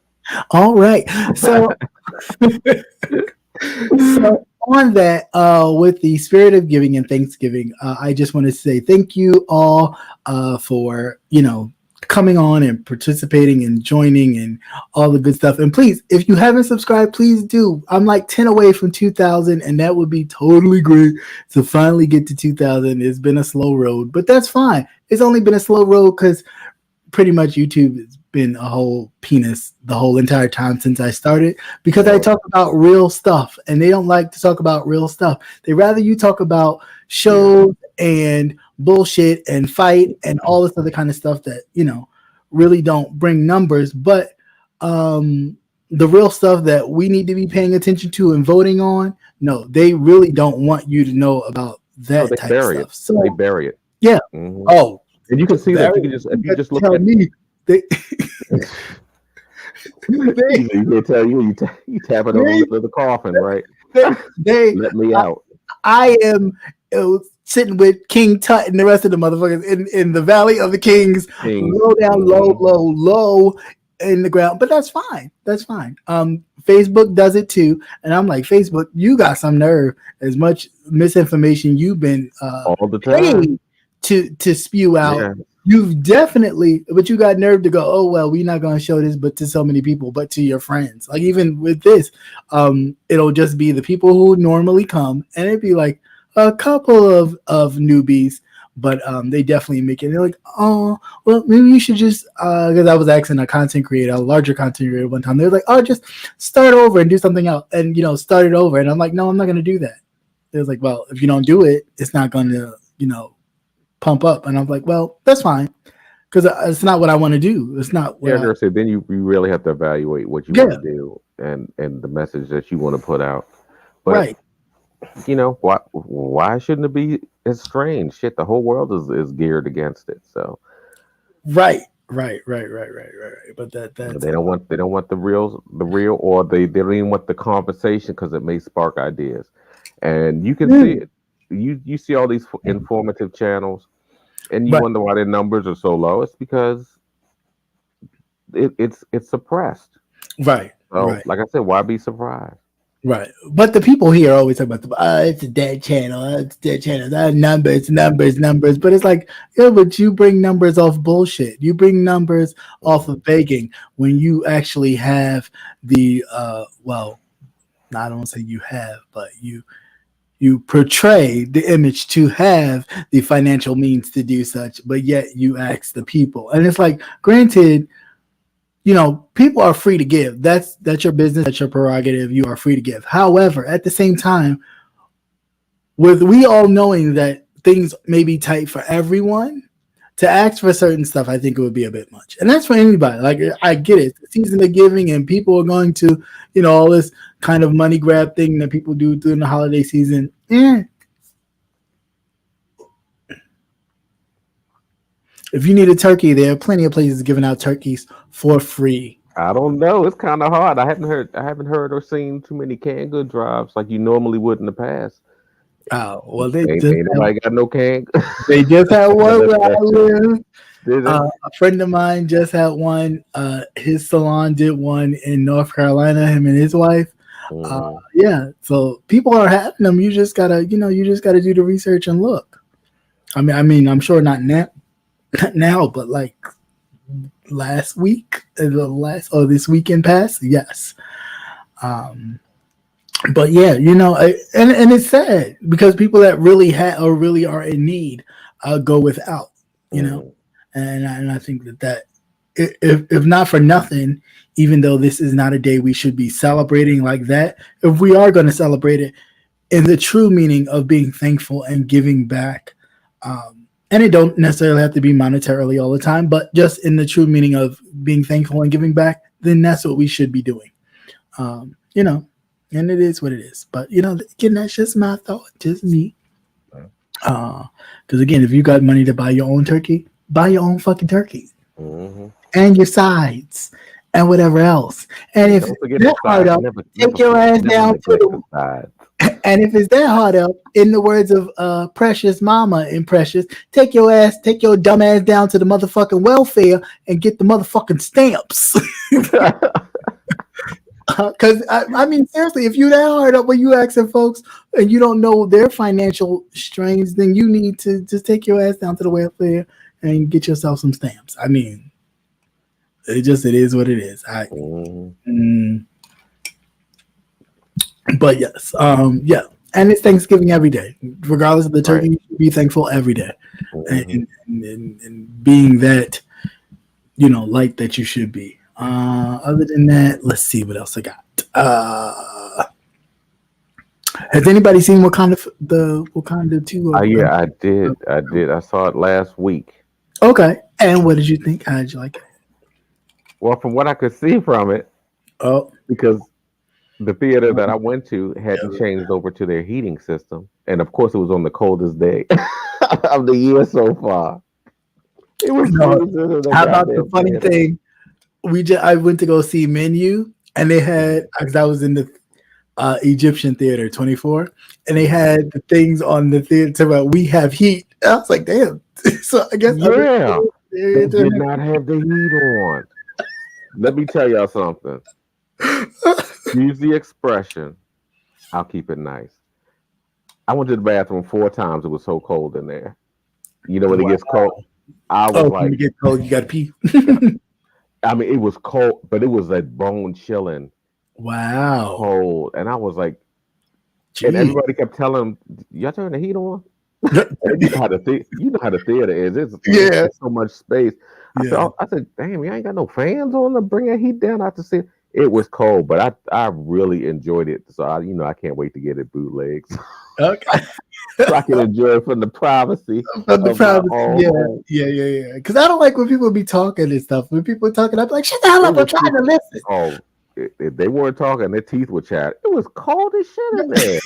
Speaker 1: All right. So, so on that, with the spirit of giving and Thanksgiving, I just want to say thank you all for coming on and participating and joining and all the good stuff. And please, if you haven't subscribed, please do. I'm like 10 away from 2,000, and that would be totally great to finally get to 2,000. It's been a slow road, but that's fine. It's only been a slow road because pretty much YouTube has been a whole penis the whole entire time since I started, because I talk about real stuff and they don't like to talk about real stuff. They rather you talk about shows and bullshit and fight and all this other kind of stuff that really don't bring numbers, but the real stuff that we need to be paying attention to and voting on, no, they really don't want you to know about that type of stuff. So
Speaker 2: they bury it.
Speaker 1: Yeah.
Speaker 2: Mm-hmm.
Speaker 1: Oh,
Speaker 2: and you can see that if you just look at
Speaker 1: me. They
Speaker 2: you can tell you tap it on the coffin, right?
Speaker 1: They
Speaker 2: let me out.
Speaker 1: I am sitting with King Tut and the rest of the motherfuckers in the Valley of the Kings, low down, low in the ground. But that's fine. That's fine. Facebook does it too, and I'm like, Facebook, you got some nerve. As much misinformation you've been
Speaker 2: all the time
Speaker 1: to spew out.
Speaker 2: Yeah.
Speaker 1: You've definitely, but you got nerve to go, oh, well, we're not going to show this, but to so many people, but to your friends. Like even with this, it'll just be the people who normally come, and it'd be like a couple of newbies, but they definitely make it. They're like, oh, well, maybe you should just, because I was asking a content creator, a larger content creator one time. They were like, oh, just start over and do something else and, start it over. And I'm like, no, I'm not going to do that. They was like, well, if you don't do it, it's not going to, pump up. And I'm like, well, that's fine, because it's not what I want to do. It's not what
Speaker 2: so then you really have to evaluate what you want to do and the message that you want to put out. But
Speaker 1: right.
Speaker 2: Why shouldn't it be as strange? Shit, the whole world is geared against it. So
Speaker 1: right. But that's
Speaker 2: they don't want the real, or they don't even want the conversation because it may spark ideas. And you can see it. You see all these informative channels, and you wonder why their numbers are so low. It's because it's suppressed.
Speaker 1: Right.
Speaker 2: So, like I said, why be surprised?
Speaker 1: Right. But the people here always talk about it's a dead channel. It's a dead channel. Numbers. But it's like, but you bring numbers off bullshit. You bring numbers off of begging when you actually have the I don't say you have, but you portray the image to have the financial means to do such, but yet you ask the people. And it's like, granted, people are free to give. That's your business. That's your prerogative. You are free to give. However, at the same time, with we all knowing that things may be tight for everyone, to ask for certain stuff, I think it would be a bit much. And that's for anybody. Like, I get it. It's the season of giving, and people are going to, all this kind of money grab thing that people do during the holiday season. If you need a turkey, there are plenty of places giving out turkeys for free.
Speaker 2: I don't know. It's kind of hard. I haven't heard or seen too many canned good drives like you normally would in the past.
Speaker 1: Oh, well,
Speaker 2: ain't nobody got no canned.
Speaker 1: They just had one where I live. A friend of mine just had one. His salon did one in North Carolina, him and his wife. So people are having them. You just gotta, do the research and look. I mean, I'm sure not now, but like last week, this weekend past. Yes. But yeah, and it's sad because people that really or really are in need go without, you know,
Speaker 2: Mm.
Speaker 1: and I think that if not for nothing, even though this is not a day we should be celebrating like that, if we are going to celebrate it in the true meaning of being thankful and giving back, and it don't necessarily have to be monetarily all the time, but just in the true meaning of being thankful and giving back, then that's what we should be doing. You know, and it is what it is. But again, that's just my thought, just me. Because again, if you got money to buy your own turkey, buy your own fucking turkey
Speaker 2: Mm-hmm.
Speaker 1: and your sides and whatever else. And if
Speaker 2: Don't forget
Speaker 1: that
Speaker 2: the
Speaker 1: hard
Speaker 2: sides.
Speaker 1: up, take your ass down to
Speaker 2: neglect
Speaker 1: the.
Speaker 2: the sides.
Speaker 1: And if it's that hard up, in the words of Precious Mama in Precious, take your dumb ass down to the motherfucking welfare and get the motherfucking stamps. Because I mean, seriously, if you that hard up when you asking folks and you don't know their financial strains, then you need to just take your ass down to the welfare and get yourself some stamps. I mean, it is what it is. But yes, yeah, and it's Thanksgiving every day, regardless of the turkey.
Speaker 2: Right.
Speaker 1: You should be thankful every day,
Speaker 2: Mm-hmm.
Speaker 1: and being that light that you should be. Other than that, let's see what else I got. Has anybody seen Wakanda 2?
Speaker 2: Yeah, I did. I saw it last week.
Speaker 1: Okay. And what did you think? How did you like it?
Speaker 2: Well, from what I could see from it,
Speaker 1: Oh,
Speaker 2: because the theater that I went to hadn't changed over to their heating system, and of course, it was on the coldest day of the year so far. It was
Speaker 1: no.
Speaker 2: freezing in the
Speaker 1: How about the
Speaker 2: goddamn
Speaker 1: funny
Speaker 2: theater.
Speaker 1: thing? I went to go see Menu, and they had, because I was in the Egyptian Theater 24, and they had the things on the theater about we have heat. I was like, damn. So I guess
Speaker 2: Yeah, they did not have the heat on. Let me tell y'all something. Use the expression, I'll keep it nice. I went to the bathroom 4 times. It was so cold in there. You know when it gets cold? I was
Speaker 1: when
Speaker 2: like,
Speaker 1: you get cold, you gotta pee.
Speaker 2: I mean, it was cold, but it was like bone chilling
Speaker 1: Wow.
Speaker 2: cold. And I was like, and
Speaker 1: Jeez.
Speaker 2: everybody kept telling him, y'all turn the heat on? And you know how the theater is. It's so much space. I said, damn, you ain't got no fans on to bring that heat down out to see. It was cold, but I really enjoyed it. So I can't wait to get it bootlegs.
Speaker 1: Okay.
Speaker 2: So I can enjoy it from the privacy
Speaker 1: From the
Speaker 2: of my
Speaker 1: privacy,
Speaker 2: own home.
Speaker 1: yeah. Because I don't like when people be talking and stuff. When people are talking, I'm like, shut the hell up! I'm trying to listen.
Speaker 2: Oh, if they weren't talking, their teeth would chat. It was cold as shit in there.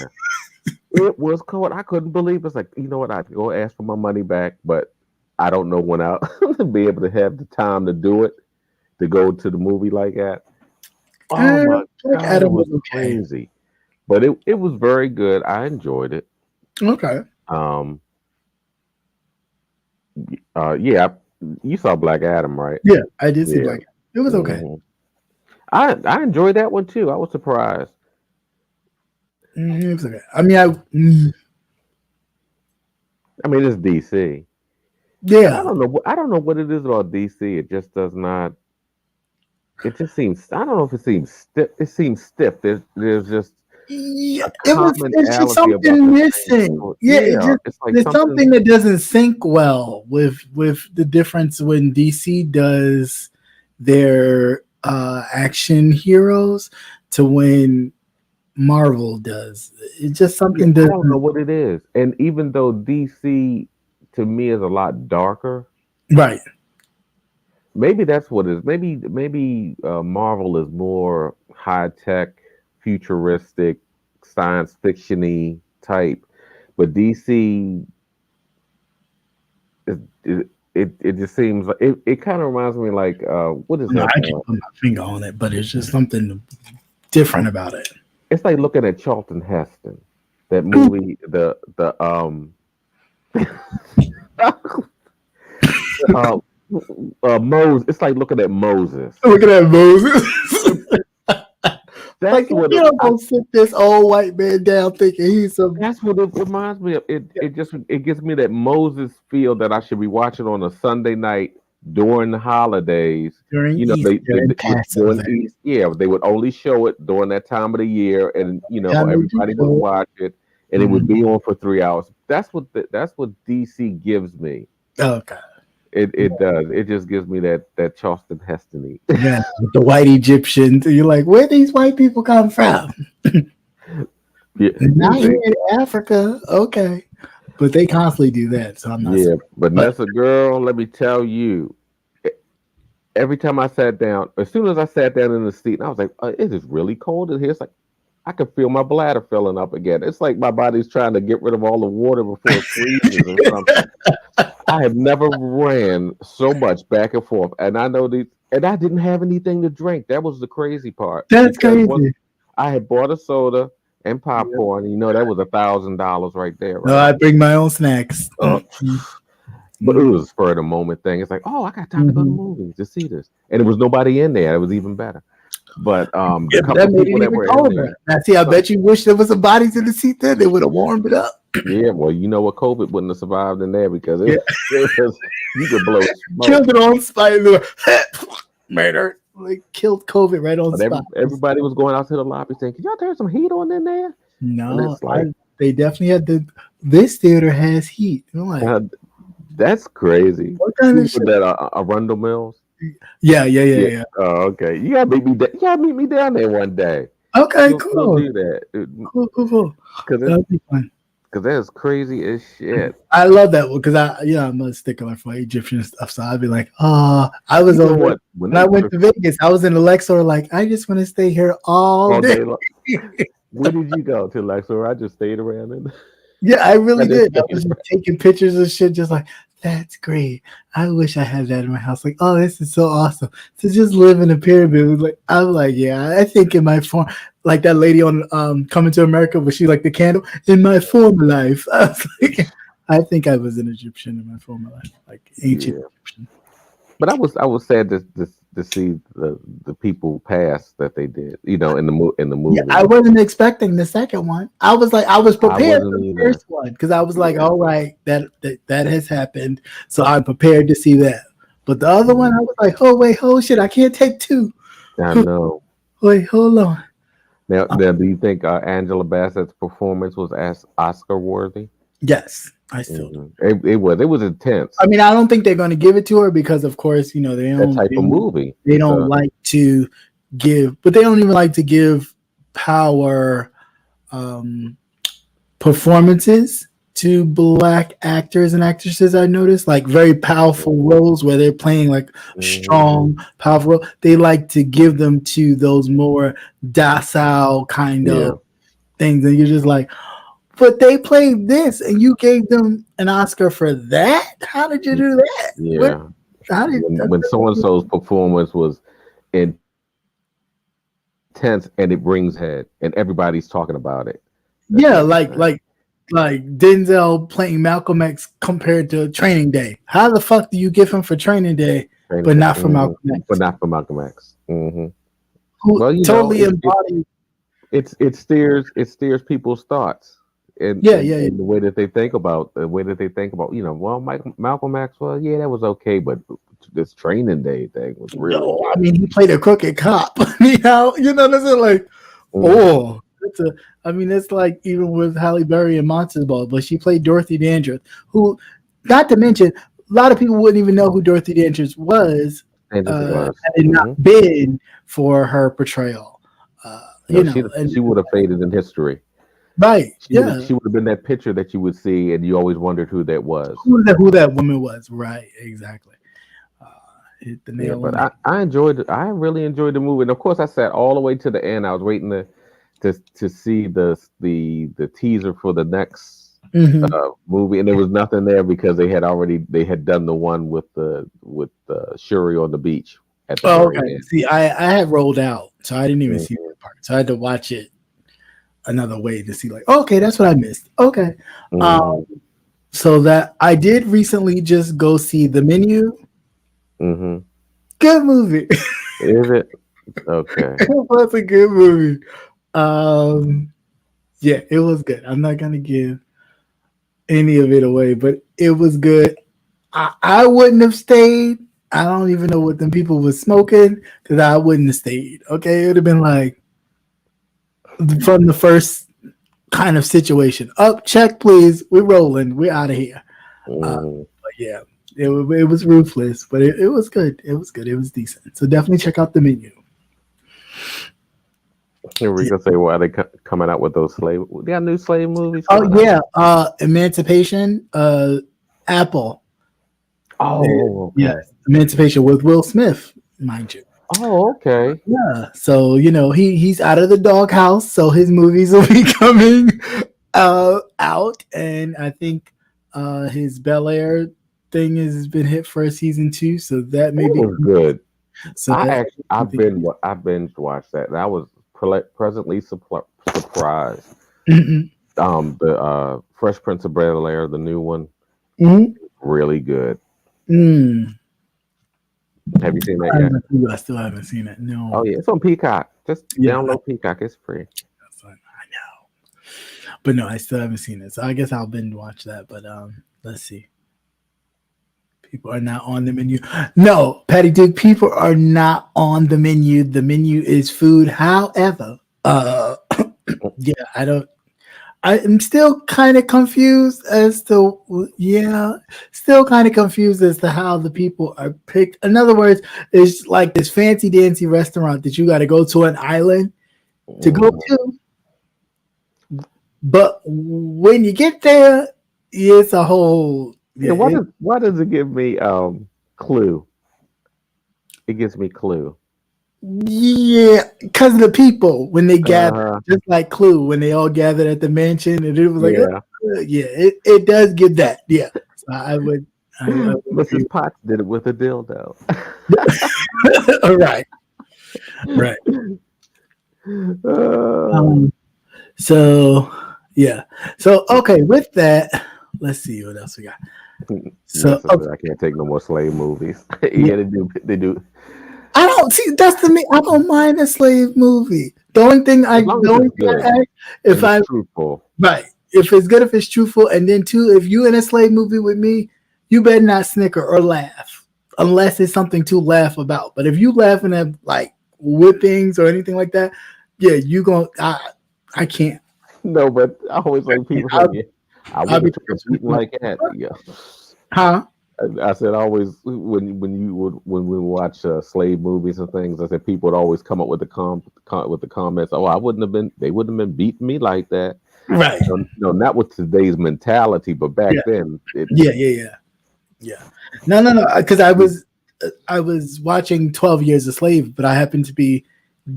Speaker 2: It was cold. I couldn't believe it. It's like, you know what? I have to go ask for my money back, but I don't know when I'll be able to have the time to do it, to go to the movie like that. Oh my
Speaker 1: Black
Speaker 2: God,
Speaker 1: Adam
Speaker 2: it was
Speaker 1: was okay.
Speaker 2: crazy. But it was very good. I enjoyed it.
Speaker 1: Okay.
Speaker 2: Yeah, you saw Black Adam, right?
Speaker 1: Yeah, I did see
Speaker 2: Yeah.
Speaker 1: Black Adam. It was okay.
Speaker 2: Mhm. I enjoyed that one too. I was surprised.
Speaker 1: It was okay. I mean,
Speaker 2: I mean, it's DC. I
Speaker 1: yeah.
Speaker 2: don't know. I don't know what it is about DC. It just does not. It just seems. I don't know if it seems stiff. It seems stiff. There's just
Speaker 1: Yeah,
Speaker 2: a
Speaker 1: it's just
Speaker 2: commonality about
Speaker 1: something
Speaker 2: the
Speaker 1: missing.
Speaker 2: thing.
Speaker 1: Yeah,
Speaker 2: It's like
Speaker 1: there's something that doesn't sync well with the difference when DC does their action heroes to when Marvel does. It's just something
Speaker 2: I don't know
Speaker 1: doesn't
Speaker 2: what it is. And even though DC to me is a lot darker,
Speaker 1: right.
Speaker 2: maybe that's what it is. Maybe Marvel is more high tech, futuristic, science fictiony type, but DC it just seems like it kind of reminds me like what is
Speaker 1: No,
Speaker 2: that?
Speaker 1: I can't put my finger on it, but it's just something different about it.
Speaker 2: It's like looking at Charlton Heston, that movie, the Moses. It's like looking at Moses.
Speaker 1: Looking at Moses.
Speaker 2: That's
Speaker 1: Like,
Speaker 2: what
Speaker 1: you don't go sit this old white man down thinking he's some.
Speaker 2: That's what it reminds me of. It gives me that Moses feel that I should be watching on a Sunday night during the holidays.
Speaker 1: During
Speaker 2: You know,
Speaker 1: Easter and
Speaker 2: during
Speaker 1: Passover.
Speaker 2: East, yeah, they would only show it during that time of the year, and
Speaker 1: Time they do
Speaker 2: everybody would
Speaker 1: show it.
Speaker 2: watch it, and it would
Speaker 1: Mhm.
Speaker 2: be on for 3 hours. That's what DC gives me.
Speaker 1: Okay.
Speaker 2: It does. It just gives me that Charleston Heston.
Speaker 1: Yeah, with the white Egyptians. And you're like, where these white people come from?
Speaker 2: Yeah,
Speaker 1: Not here
Speaker 2: they-
Speaker 1: in Africa. Okay. But they constantly do that, so I'm not
Speaker 2: yeah,
Speaker 1: surprised.
Speaker 2: but
Speaker 1: But
Speaker 2: Nessa girl, let me tell you, e- every time I sat down, as soon as I sat down in the seat, I was like, it is really cold in here. It's like I can feel my bladder filling up again. It's like my body's trying to get rid of all the water before it freezes or something. I have never ran so much back and forth, and and I didn't have anything to drink. That was the crazy part
Speaker 1: that's
Speaker 2: because once
Speaker 1: crazy.
Speaker 2: I had bought a soda and
Speaker 1: Yeah.
Speaker 2: popcorn, that was $1,000 right there,
Speaker 1: No,
Speaker 2: right?
Speaker 1: I bring my own snacks.
Speaker 2: Uh, but it was a spur of the moment thing. It's like, oh, I got time to go to the
Speaker 1: Mhm.
Speaker 2: movies to see this, and there was nobody in there. It was even better. But the
Speaker 1: Yeah, but
Speaker 2: couple
Speaker 1: that
Speaker 2: of
Speaker 1: made it
Speaker 2: people that
Speaker 1: even
Speaker 2: were in
Speaker 1: colder.
Speaker 2: there,
Speaker 1: Now, see, I
Speaker 2: uh,
Speaker 1: bet you wish there was some bodies in the seat there. They would have warmed it up.
Speaker 2: yeah, well, you know what, COVID wouldn't have survived in there because
Speaker 1: Yeah,
Speaker 2: it was you could blow smoke.
Speaker 1: killed it on spot. Murder. Like, killed COVID right on
Speaker 2: But
Speaker 1: spot.
Speaker 2: everybody was going out to the lobby saying, "Can y'all turn some heat on in there?" And
Speaker 1: No,
Speaker 2: it's like,
Speaker 1: they definitely had this theater has heat. I'm like,
Speaker 2: uh, that's crazy.
Speaker 1: what kind
Speaker 2: You
Speaker 1: of shit?
Speaker 2: put that Arundel Mills?
Speaker 1: Yeah.
Speaker 2: Yeah. Oh, okay. You gotta meet me. You gotta meet me down there one day.
Speaker 1: Okay,
Speaker 2: We'll
Speaker 1: cool.
Speaker 2: do that
Speaker 1: Cool.
Speaker 2: because
Speaker 1: That'd be fun.
Speaker 2: that's crazy as shit.
Speaker 1: I love that one because I'm a stickler for Egyptian stuff. So I'd be like, oh, I was
Speaker 2: You know
Speaker 1: over
Speaker 2: what? When
Speaker 1: when
Speaker 2: they
Speaker 1: I went to Vegas. I was in the Lexor, like, I just want to stay here all
Speaker 2: all
Speaker 1: day.
Speaker 2: day long, where did you go to, Lexor? I just stayed around and
Speaker 1: Yeah, I really
Speaker 2: I just
Speaker 1: did. I
Speaker 2: stayed
Speaker 1: was just
Speaker 2: around.
Speaker 1: taking pictures of shit, just like, that's great. I wish I had that in my house. Like, oh, this is so awesome. To just live in a pyramid was like, I'm like, yeah, I think in my form, like that lady on Coming to America, was she like the candle in my former life? I was like, I think I was an Egyptian in my former life, like ancient
Speaker 2: Yeah.
Speaker 1: Egyptian.
Speaker 2: But I was sad to see the people pass that they did, in the
Speaker 1: Yeah, I
Speaker 2: movie.
Speaker 1: wasn't expecting the second one. I was like, I was
Speaker 2: I
Speaker 1: prepared for
Speaker 2: wasn't
Speaker 1: the
Speaker 2: either.
Speaker 1: first one because I was like,
Speaker 2: Yeah.
Speaker 1: all right, that has happened, so I'm prepared to see that. But the other one,
Speaker 2: Mm,
Speaker 1: I was like, oh wait, oh shit, I can't take two.
Speaker 2: I know.
Speaker 1: Wait, hold on.
Speaker 2: Now, do you think Angela Bassett's performance was as Oscar worthy?
Speaker 1: Yes, I still do.
Speaker 2: It was intense.
Speaker 1: I mean, I don't think they're going to give it to her because, of course, they
Speaker 2: That
Speaker 1: don't
Speaker 2: type of movie.
Speaker 1: they don't like to give, but they don't even like to give power um, performances to black actors and actresses. I noticed like very powerful roles where they're playing like
Speaker 2: Mhm.
Speaker 1: strong, powerful role. They like to give them to those more docile kind of
Speaker 2: Yeah,
Speaker 1: things, and you're just like, but they played this, and you gave them an Oscar for that. How did you do that? What?
Speaker 2: yeah.
Speaker 1: How did?
Speaker 2: When so and so's performance was intense and it brings head and everybody's talking about it. That
Speaker 1: Yeah,
Speaker 2: type of thing.
Speaker 1: like Denzel playing Malcolm X compared to Training Day. How the fuck do you give him for Training Day, but not for Malcolm
Speaker 2: But
Speaker 1: X,
Speaker 2: not for Malcolm X.
Speaker 1: who
Speaker 2: Well,
Speaker 1: totally embodied?
Speaker 2: it steers people's thoughts and,
Speaker 1: Yeah,
Speaker 2: and,
Speaker 1: yeah, yeah.
Speaker 2: and the way that they think about, well, Malcolm X, well, yeah, that was okay, but this Training Day thing was really
Speaker 1: No, I
Speaker 2: good.
Speaker 1: mean he played a crooked cop. You know what I'm saying? Like,
Speaker 2: Mhm.
Speaker 1: oh, it's a. I mean, it's like even with Halle Berry in Monsters Ball, but she played Dorothy Dandridge, who, not to mention, a lot of people wouldn't even know who Dorothy Dandridge was
Speaker 2: And it was.
Speaker 1: had it not been for her portrayal.
Speaker 2: No, she
Speaker 1: And
Speaker 2: she would have faded in history.
Speaker 1: right,
Speaker 2: She would
Speaker 1: yeah.
Speaker 2: she would have been that picture that you would see, and you always wondered who that was.
Speaker 1: Who that woman was? Right, exactly. Uh, hit the
Speaker 2: Yeah,
Speaker 1: nail on
Speaker 2: but
Speaker 1: the
Speaker 2: I enjoyed it. I really enjoyed the movie, and of course, I sat all the way to the end. I was waiting to see the teaser for the next
Speaker 1: head. Hmm.
Speaker 2: movie, and there was nothing there because they had done the one with Shuri on the beach at the
Speaker 1: Oh,
Speaker 2: very
Speaker 1: okay.
Speaker 2: end.
Speaker 1: See, I had rolled out, so I didn't even see
Speaker 2: Mhm,
Speaker 1: that part. So I had to watch it another way to see, like, okay, that's what I missed. Okay. Um,
Speaker 2: mhm,
Speaker 1: so that I did recently just go see The Menu.
Speaker 2: mhm.
Speaker 1: Good movie.
Speaker 2: Is it okay?
Speaker 1: It was a good movie. Um, yeah, it was good. I'm not gonna give any of it away, but it was good. I wouldn't have stayed. I don't even know what them people was smoking because I wouldn't have stayed. Okay, it would have been like from the first kind of situation. Up, check, please. We're rolling. We're out of here.
Speaker 2: Mm.
Speaker 1: But yeah, it was ruthless, but it was good. It was good. It was decent. So definitely check out the menu.
Speaker 2: Here we can say why they coming out with those slave. They got new slave movies
Speaker 1: Oh
Speaker 2: coming out.
Speaker 1: yeah, Emancipation. Apple.
Speaker 2: Oh, okay.
Speaker 1: Yes, Emancipation with Will Smith, mind you.
Speaker 2: Oh, okay.
Speaker 1: Yeah, so he's out of the doghouse, so his movies will be coming out, and I think his Bel Air thing has been hit for a season 2, so that may
Speaker 2: It
Speaker 1: be
Speaker 2: was good.
Speaker 1: so
Speaker 2: I binge watched that, and I was pleasantly surprised.
Speaker 1: Mhm.
Speaker 2: The Fresh Prince of Bel Air, the new one,
Speaker 1: Mhm.
Speaker 2: really good.
Speaker 1: Mm.
Speaker 2: Have you seen that yet?
Speaker 1: I still haven't seen it. No,
Speaker 2: Oh yeah, it's on Peacock. Just
Speaker 1: yeah,
Speaker 2: download Peacock. It's free.
Speaker 1: I know, but no, I still haven't seen it. So I guess I'll binge watch that. But let's see. People are not on the menu. No, Patty Duke, people are not on the menu. The menu is food. However, yeah, I'm still kind of confused as to how the people are picked. In other words, it's like this fancy dancy restaurant that you got to go to an island to go to. But when you get there, it's a whole
Speaker 2: Yeah, why does it give me Clue? It gives me Clue.
Speaker 1: Yeah, because of the people when they gather,
Speaker 2: Uh-huh.
Speaker 1: just like Clue when they all gathered at the mansion, and it was like,
Speaker 2: Yeah.
Speaker 1: yeah, it does give that. Yeah, so I would agree.
Speaker 2: Mrs. Potts did it with a dildo.
Speaker 1: Right, right.
Speaker 2: Uh,
Speaker 1: So yeah, so okay. With that, let's see what else we got. So
Speaker 2: Listen, I can't take no more slave movies. Yeah, they do.
Speaker 1: I don't see that's the me. I don't mind a slave movie. The only thing
Speaker 2: As long as it's good
Speaker 1: ask, if
Speaker 2: and
Speaker 1: I
Speaker 2: it's truthful.
Speaker 1: right, if it's good, if it's truthful, and then two, if you in a slave movie with me, you better not snicker or laugh unless it's something to laugh about. But if you laughing at like whippings or anything like that, yeah, you going I can't.
Speaker 2: No, but I always like people
Speaker 1: I'll,
Speaker 2: saying, I
Speaker 1: I'll be
Speaker 2: wouldn't have eaten like that. Yeah.
Speaker 1: huh?
Speaker 2: I said always when we watch slave movies and things, I said people would always come up with with the comments. Oh, they wouldn't have been beating me like that.
Speaker 1: Right.
Speaker 2: No, not with today's mentality, but back then.
Speaker 1: Yeah. No. Because I was watching 12 Years a Slave, but I happened to be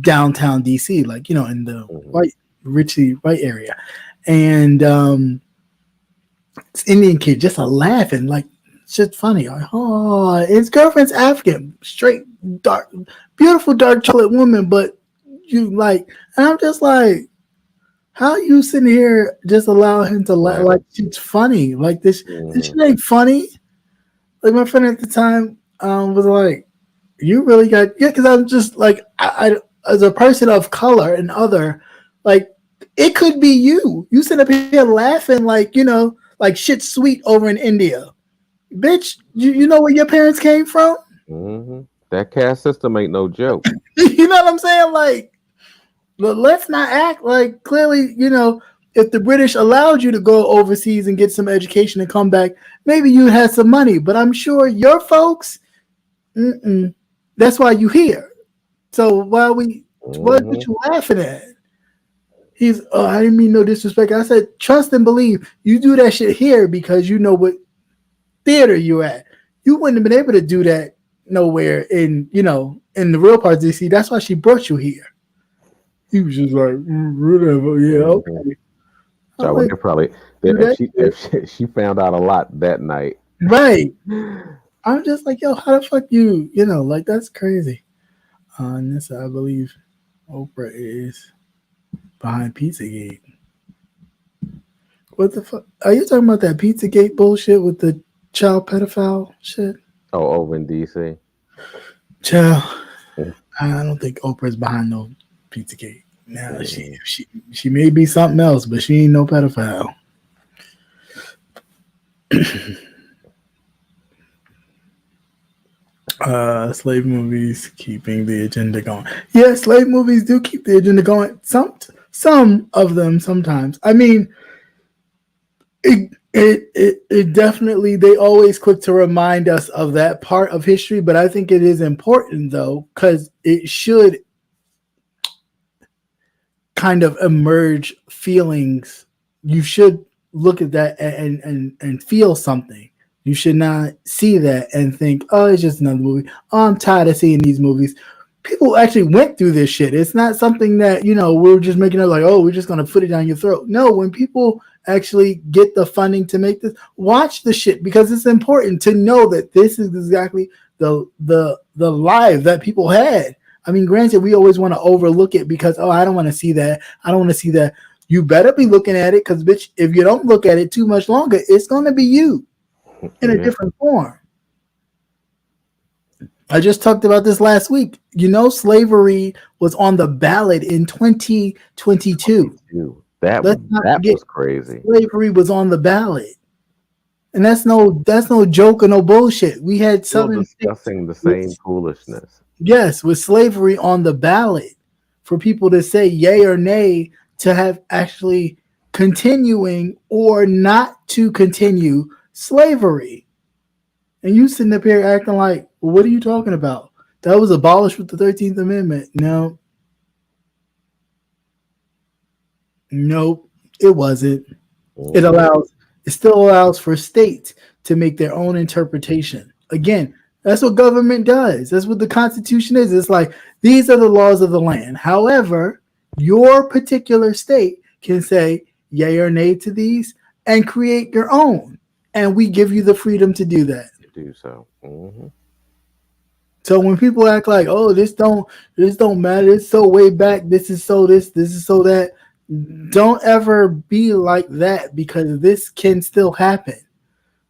Speaker 1: downtown DC, like in the richly white area, and this Indian kid just laughing like shit funny. Like, oh, his girlfriend's African, straight dark, beautiful dark chocolate woman, but you like, and I'm just like, how you sitting here just allow him to laugh like it's funny? Like this shit ain't funny. Like my friend at the time was like, "You really got because I'm just like I as a person of color and other like it could be you. You sit up here laughing like like shit sweet over in India, bitch. You know where your parents came from?
Speaker 2: Mm-hmm. That caste system ain't no joke.
Speaker 1: You know what I'm saying? Like, let's not act like clearly, if the British allowed you to go overseas and get some education and come back, maybe you had some money. But I'm sure your folks, that's why you here. So what you laughing at? I didn't mean no disrespect. I said, trust and believe. You do that shit here because you know what theater you're at. You wouldn't have been able to do that nowhere in the real parts of DC. That's why she brought you here. He was just like, whatever, yeah, okay.
Speaker 2: So
Speaker 1: Like,
Speaker 2: probably if she found out a lot that night.
Speaker 1: Right. I'm just like, yo, how the fuck like that's crazy. And this, I believe, Oprah is behind Pizzagate. What the fuck? Are you talking about that Pizzagate bullshit with the child pedophile shit?
Speaker 2: Oh, over in DC.
Speaker 1: Child, I don't think Oprah's behind no Pizzagate. Now she may be something else, but she ain't no pedophile. Slave movies keeping the agenda going. Yeah, slave movies do keep the agenda going. Some of them sometimes. I mean, it definitely, they always quick to remind us of that part of history, but I think it is important though, because it should kind of emerge feelings. You should look at that and feel something. You should not see that and think, oh, it's just another movie. Oh, I'm tired of seeing these movies. People actually went through this shit. It's not something that, we're just making it like, oh, we're just going to put it down your throat. No, when people actually get the funding to make this, watch the shit, because it's important to know that this is exactly the life that people had. I mean, granted, we always want to overlook it because, oh, I don't want to see that. I don't want to see that. You better be looking at it, because, bitch, if you don't look at it too much longer, it's going to be you in a different form. I just talked about this last week. Slavery was on the ballot in 2022.
Speaker 2: That was crazy.
Speaker 1: Slavery was on the ballot. And that's no joke or no bullshit. We had
Speaker 2: Southern discussing the same foolishness.
Speaker 1: Yes, with slavery on the ballot for people to say yay or nay to have actually continuing or not to continue slavery. And you sitting up here acting like, well, what are you talking about? That was abolished with the 13th Amendment. No. Nope, it wasn't. It still allows for states to make their own interpretation. Again, that's what government does. That's what the Constitution is. It's like, these are the laws of the land. However, your particular state can say yay or nay to these and create your own. And we give you the freedom to do that.
Speaker 2: Do so. Mm-hmm.
Speaker 1: So when people act like, oh, this don't matter, it's so way back, this is so that, don't ever be like that, because this can still happen.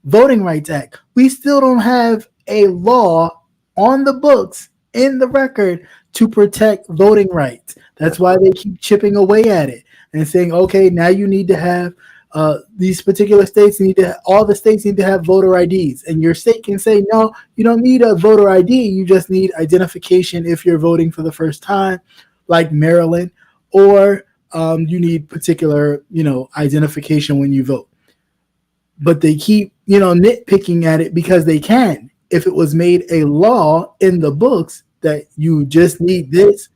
Speaker 1: Voting Rights Act. We still don't have a law on the books, in the record, to protect voting rights. That's why they keep chipping away at it and saying, okay, now you need to have these particular states all the states need to have voter IDs, and your state can say, no, you don't need a voter ID. You just need identification if you're voting for the first time, like Maryland, or you need particular, identification when you vote. But they keep, nitpicking at it because they can. If it was made a law in the books that you just need this,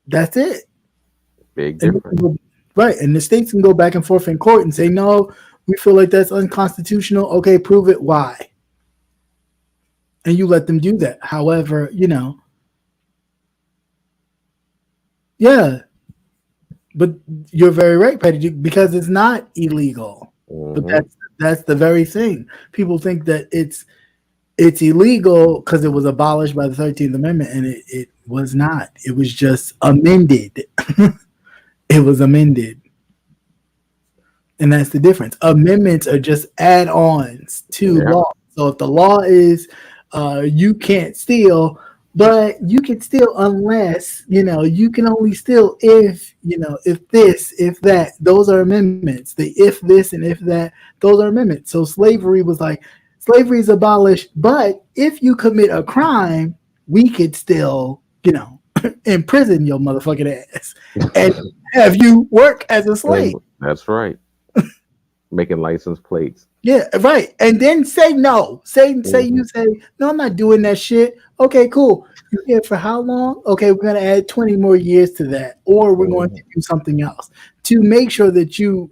Speaker 1: that's it.
Speaker 2: Big difference.
Speaker 1: Right. And the states can go back and forth in court and say, no, we feel like that's unconstitutional. Okay, prove it. Why? And you let them do that. However, yeah. But you're very right, Patty, because it's not illegal. Mm-hmm. But that's the very thing. People think that it's illegal because it was abolished by the 13th Amendment, and it was not. It was just amended. It was amended. And that's the difference. Amendments are just add-ons to law. So if the law is you can't steal, but you can steal unless, you can only steal if, if this, if that, those are amendments. The if this and if that, those are amendments. So slavery was like, slavery is abolished, but if you commit a crime, we could still, imprison your motherfucking ass and have you work as a slave.
Speaker 2: That's right. Making license plates.
Speaker 1: Yeah, right. And then say no. Say you say, no, I'm not doing that shit. Okay, cool. You're here for how long? Okay, we're going to add 20 more years to that. Or we're going to do something else to make sure that you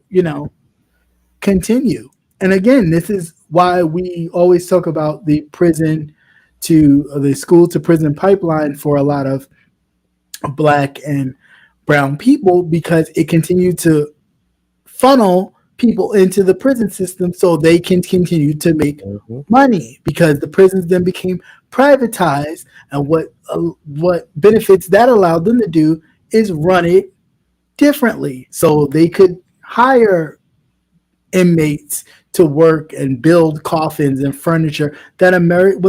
Speaker 1: continue. And again, this is why we always talk about the school to prison pipeline for a lot of Black and brown people, because it continued to funnel people into the prison system so they can continue to make money, because the prisons then became privatized, and what benefits that allowed them to do is run it differently, so they could hire inmates to work and build coffins and furniture. That American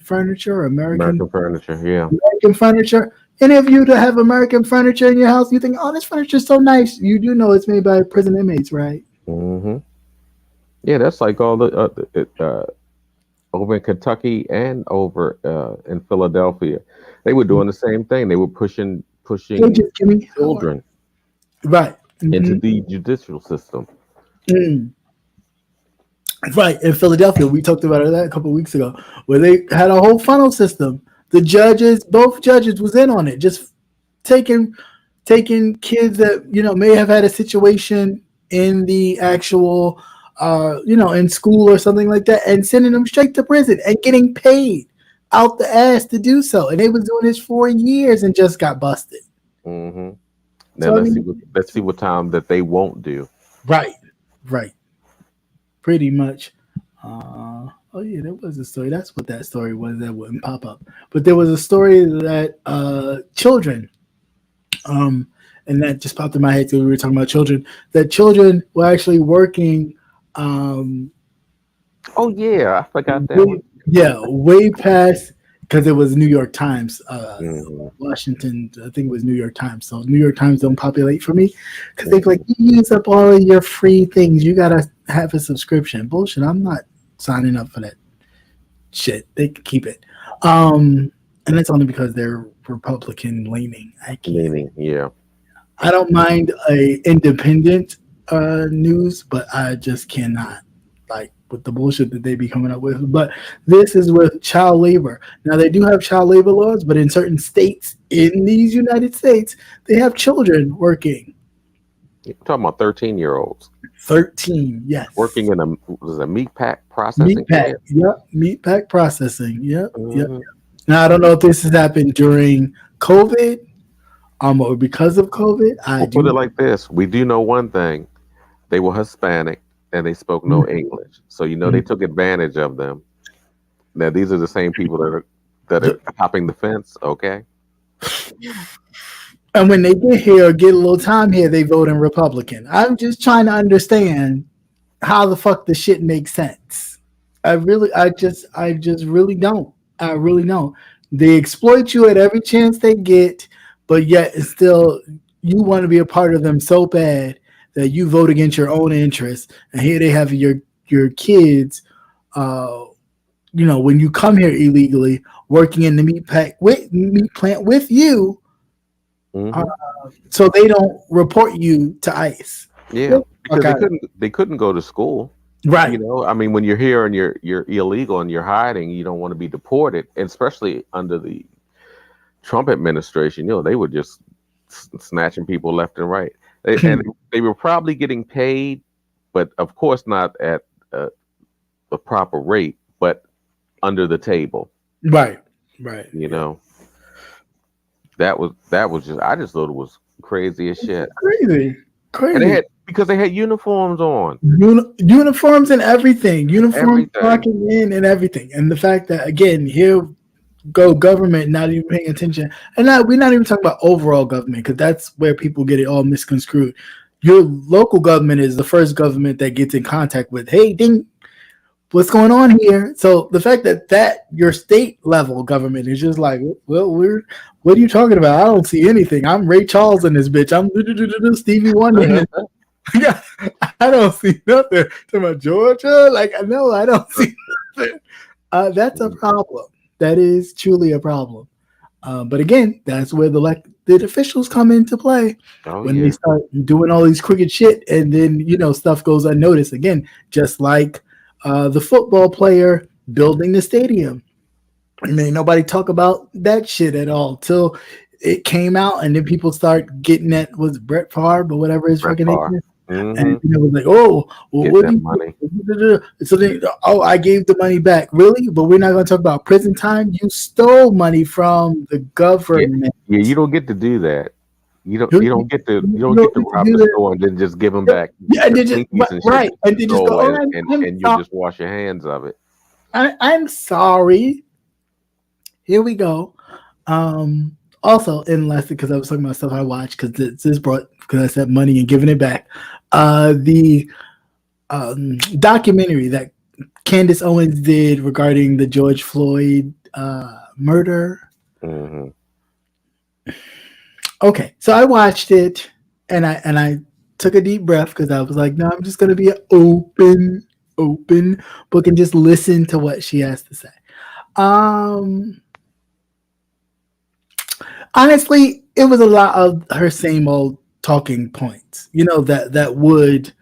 Speaker 1: furniture?
Speaker 2: American furniture, yeah.
Speaker 1: American furniture. Any of you to have American furniture in your house, you think, oh, this furniture is so nice. You do know it's made by prison inmates, right?
Speaker 2: Mm-hmm. Yeah, that's like all the over in Kentucky and over in Philadelphia. They were doing the same thing. They were
Speaker 1: Hey,
Speaker 2: pushing
Speaker 1: just give me
Speaker 2: children
Speaker 1: right.
Speaker 2: into
Speaker 1: Mhm.
Speaker 2: the judicial system.
Speaker 1: Mm. Right, in Philadelphia, we talked about that a couple of weeks ago, where they had a whole funnel system. The judges, both judges, was in on it, just taking kids that may have had a situation in the actual, in school or something like that, and sending them straight to prison and getting paid out the ass to do so. And they was doing this for years and just got busted.
Speaker 2: Hmm. Now
Speaker 1: So I mean,
Speaker 2: let's see what time that they won't do.
Speaker 1: right, right, pretty much. Oh yeah, there was a story. That's what that story was. That wouldn't pop up, but there was a story that children, um, and that just popped in my head. So we were talking about children. That children were actually working, um,
Speaker 2: Oh yeah, I forgot that
Speaker 1: way,
Speaker 2: one.
Speaker 1: yeah, way past because it was New York Times,
Speaker 2: Hmm.
Speaker 1: Washington. I think it was New York Times. So New York Times don't populate for me because they like
Speaker 2: Hmm.
Speaker 1: you use up all of your free things. You gotta have a subscription. Bullshit. I'm not signing up for that shit. They can keep it. And it's only because they're Republican leaning. I can't.
Speaker 2: Meaning, yeah.
Speaker 1: I don't mind a independent news, but I just cannot like with the bullshit that they be coming up with. But this is with child labor. Now they do have child labor laws, but in certain states in these United States, they have children working.
Speaker 2: You're talking about 13-year-olds
Speaker 1: 13,
Speaker 2: working
Speaker 1: yes.
Speaker 2: in a was a meat pack
Speaker 1: Meat
Speaker 2: processing
Speaker 1: pack,
Speaker 2: plant.
Speaker 1: yep. Meat pack processing, yep, yep.
Speaker 2: Hmm.
Speaker 1: Now I don't know if this has happened during COVID, or because of COVID. I
Speaker 2: We'll put it
Speaker 1: do.
Speaker 2: like this: we do know one thing: they were Hispanic and they spoke no English, so they took advantage of them. Now these are the same people that are hopping the fence. Okay.
Speaker 1: And when they get here or get a little time here, they vote in Republican. I'm just trying to understand how the fuck the shit makes sense. I just really don't. I really don't. They exploit you at every chance they get, but yet it's still you want to be a part of them so bad that you vote against your own interests. And here they have your kids. Uh, when you come here illegally, working in the meat plant with you, uh,
Speaker 2: Hmm.
Speaker 1: so they don't report you to ICE.
Speaker 2: Yeah,
Speaker 1: Get the fuck
Speaker 2: because they
Speaker 1: out of
Speaker 2: couldn't go to school.
Speaker 1: here. Right.
Speaker 2: I mean, when you're here and you're illegal and you're hiding, you don't want to be deported, and especially under the Trump administration. They were just snatching people left and right, and they were probably getting paid, but of course not at a, a proper rate, but under the table.
Speaker 1: Right. Right.
Speaker 2: You
Speaker 1: Yeah.
Speaker 2: know, that was just I just thought it was crazy as shit,
Speaker 1: Crazy.
Speaker 2: and they
Speaker 1: Crazy.
Speaker 2: had because they had uniforms on,
Speaker 1: Uniforms and everything. Uniforms
Speaker 2: everything.
Speaker 1: clocking in and everything. And the fact that again, here go government not even paying attention. And we're not even talking about overall government because that's where people get it all misconstrued. Your local government is the first government that gets in contact with, hey, ding, what's going on here? So the fact that your state level government is just like, well, what are you talking about? I don't see anything. I'm Ray Charles in this bitch. I'm Stevie Wonder. Yeah, I don't see nothing. Talking about Georgia, like no, I don't see nothing. That's a problem. That is truly a problem. But again, that's where the elected officials come into play
Speaker 2: Oh
Speaker 1: when they
Speaker 2: yeah,
Speaker 1: start doing all these crooked shit, and then stuff goes unnoticed. Again, just like the football player building the stadium. I mean, nobody talk about that shit at all till it came out, and then people start getting that was Brett Favre or whatever his
Speaker 2: Brett
Speaker 1: fucking name
Speaker 2: Favre.
Speaker 1: is. And
Speaker 2: Hmm.
Speaker 1: it was like, oh, well,
Speaker 2: Getting
Speaker 1: what do
Speaker 2: that
Speaker 1: you
Speaker 2: money.
Speaker 1: do? So then, oh, I gave the money back. Really? But we're not going to talk about prison time. You stole money from the
Speaker 2: Yeah,
Speaker 1: government.
Speaker 2: yeah. You don't get to do that. You don't.
Speaker 1: You,
Speaker 2: You
Speaker 1: you,
Speaker 2: don't get to. You
Speaker 1: you
Speaker 2: don't get
Speaker 1: don't
Speaker 2: to
Speaker 1: get to
Speaker 2: rob
Speaker 1: do
Speaker 2: the
Speaker 1: that.
Speaker 2: store and then just give them back
Speaker 1: Yeah, and
Speaker 2: the
Speaker 1: they just
Speaker 2: pinkies and shit
Speaker 1: right,
Speaker 2: that
Speaker 1: and
Speaker 2: you
Speaker 1: they just go,
Speaker 2: stole,
Speaker 1: oh,
Speaker 2: and you just wash your hands of it.
Speaker 1: I'm sorry. Here we go. Also, in last because I was talking about stuff I watched because this brought because I said money and giving it back. The documentary that Candace Owens did regarding the George Floyd murder.
Speaker 2: Hmm.
Speaker 1: Okay, so I watched it and I took a deep breath because I was like, no, I'm just gonna be open. open book and just listen to what she has to say. Um, Honestly, it was a lot of her same old talking points. That would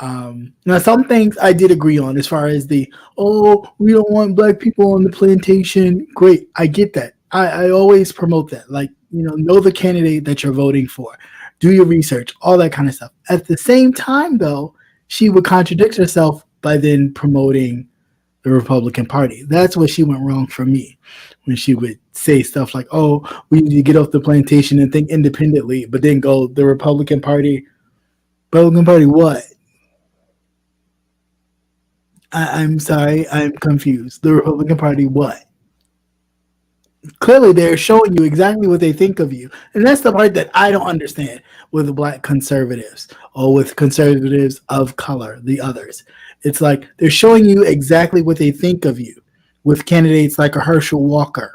Speaker 1: now some things I did agree on as far as we don't want black people on the plantation. Great, I get that. I always promote that. Like, know the candidate that you're voting for. Do your research, all that kind of stuff. At the same time though, she would contradict herself by then promoting the Republican Party. That's where she went wrong for me. When she would say stuff like, "Oh, we need to get off the plantation and think independently," but then go the Republican Party. Republican Party, what? I'm sorry, I'm confused. The Republican Party, what? Clearly, they're showing you exactly what they think of you, and that's the part that I don't understand with the black conservatives or with conservatives of color, the others. It's like they're showing you exactly what they think of you with candidates like a Herschel Walker.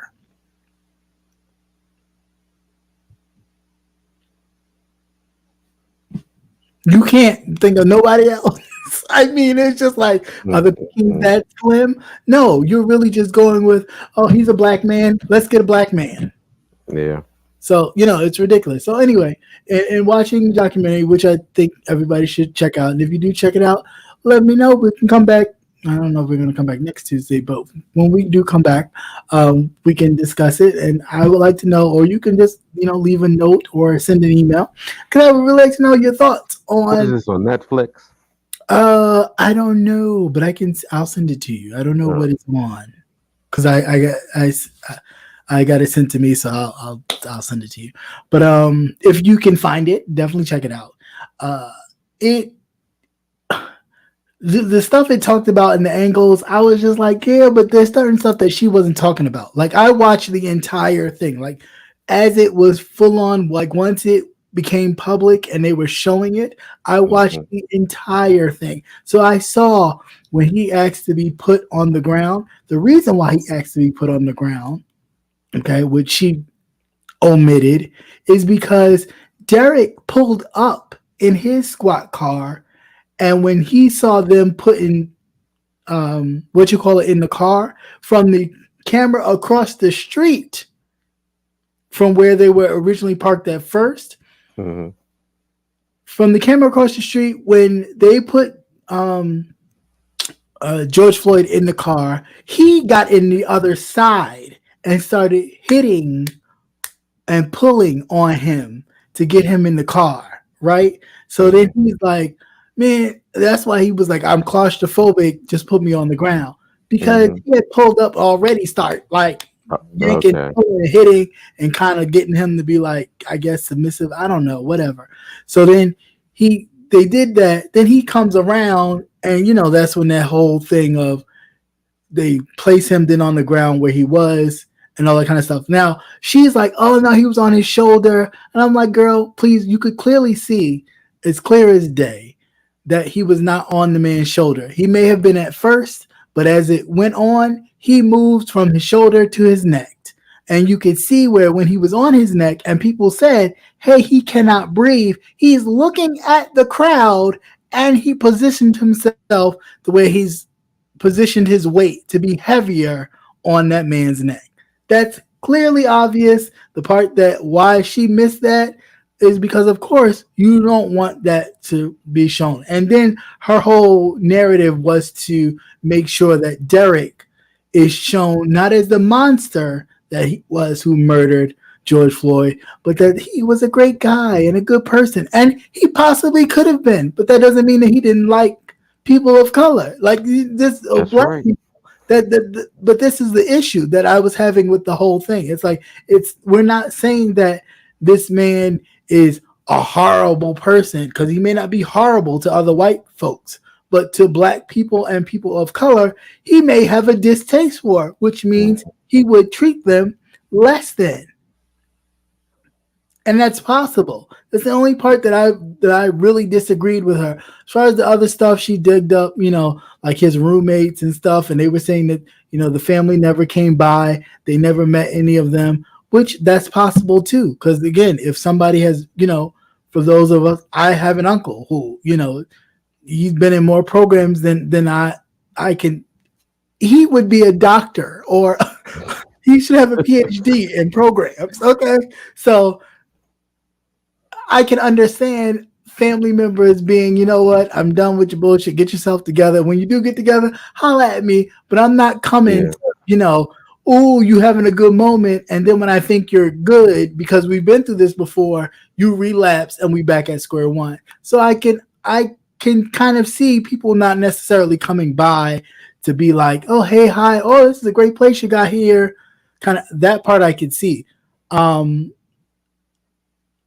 Speaker 1: You can't think of nobody else. I mean, it's just like, are the pickings that slim? No, you're really just going with, oh, he's a black man. Let's get a black man.
Speaker 2: Yeah.
Speaker 1: So, it's ridiculous. So anyway, and watching the documentary, which I think everybody should check out. And if you do check it out, let me know. We can come back. I don't know if we're going to come back next Tuesday, but when we do come back, we can discuss it. And I would like to know, or you can just, leave a note or send an email. Because I would really like to know your thoughts on.
Speaker 2: What is this on Netflix?
Speaker 1: I don't know, but I'll send it to you. I don't know what it's on. Because I got it sent to me, so I'll send it to you. But if you can find it, definitely check it out. The stuff it talked about and the angles, I was just like, yeah, but there's certain stuff that she wasn't talking about. Like, I watched the entire thing, like as it was full on. Like, once it became public and they were showing it, I watched the entire thing. So I saw when he asked to be put on the ground, the reason why he asked to be put on the ground, okay, which she omitted, is because Derek pulled up in his squad car, and when he saw them putting in the car, from the camera across the street from where they were originally parked at first, from the camera across the street, when they put George Floyd in the car, he got in the other side and started hitting and pulling on him to get him in the car, right? So then he's like, man, that's why he was like, I'm claustrophobic, just put me on the ground. Because he had pulled up already, start like yanking, pulling, and hitting, and kind of getting him to be like, I guess, submissive. I don't know, whatever. So then they did that. Then he comes around, and that's when that whole thing of they place him then on the ground where he was and all that kind of stuff. Now she's like, oh no, he was on his shoulder. And I'm like, girl, please, you could clearly see, it's clear as day, that he was not on the man's shoulder. He may have been at first, but as it went on, he moved from his shoulder to his neck. And you could see where when he was on his neck and people said, hey, he cannot breathe, he's looking at the crowd, and he positioned himself the way he's positioned his weight to be heavier on that man's neck. That's clearly obvious. The part that why she missed that is because, of course, you don't want that to be shown. And then her whole narrative was to make sure that Derek is shown not as the monster that he was who murdered George Floyd, but that he was a great guy and a good person. And he possibly could have been, but that doesn't mean that he didn't like people of color. Like this, black people. But this is the issue that I was having with the whole thing. It's like, we're not saying that this man is a horrible person, because he may not be horrible to other white folks, but to black people and people of color, he may have a distaste for, which means he would treat them less than. And that's possible. That's the only part that I really disagreed with her. As far as the other stuff she digged up, like his roommates and stuff, and they were saying that, the family never came by, they never met any of them, which that's possible too. Because again, if somebody has, for those of us, I have an uncle who, he's been in more programs than I can. He would be a doctor, or he should have a PhD in programs. Okay, so I can understand family members being, you know what, I'm done with your bullshit. Get yourself together. When you do get together, holla at me. But I'm not coming, oh, you having a good moment. And then when I think you're good, because we've been through this before, you relapse and we back at square one. So I can kind of see people not necessarily coming by to be like, oh, hey, hi. Oh, this is a great place you got here. Kind of that part I could see.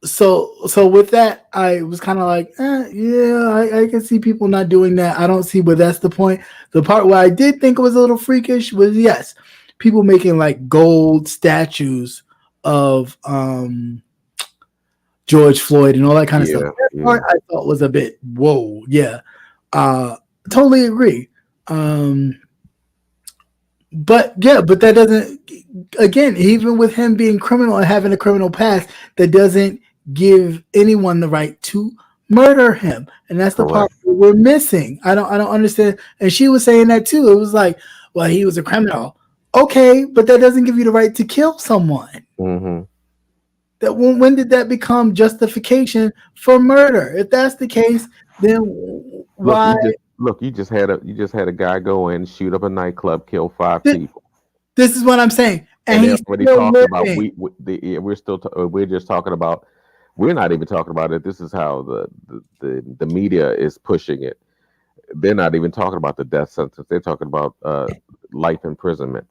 Speaker 1: So with that, I was kind of like, I can see people not doing that. I don't see where that's the point. The part where I did think it was a little freakish was, yes, people making like gold statues of George Floyd and all that kind of stuff. That part I thought was a bit, whoa, yeah. Totally agree. But that doesn't, again, even with him being criminal and having a criminal past, that doesn't give anyone the right to murder him. And that's the part we're missing. I don't understand. And she was saying that too. It was like, well, he was a criminal. Okay, but that doesn't give you the right to kill someone.
Speaker 2: Mm-hmm.
Speaker 1: That when did that become justification for murder? If that's the case, then why?
Speaker 2: You just had a guy go in, shoot up a nightclub, kill 5 people.
Speaker 1: This is what I'm saying. And he's
Speaker 2: what he talked about. We're just talking about. We're not even talking about it. This is how the media is pushing it. They're not even talking about the death sentence. They're talking about life imprisonment.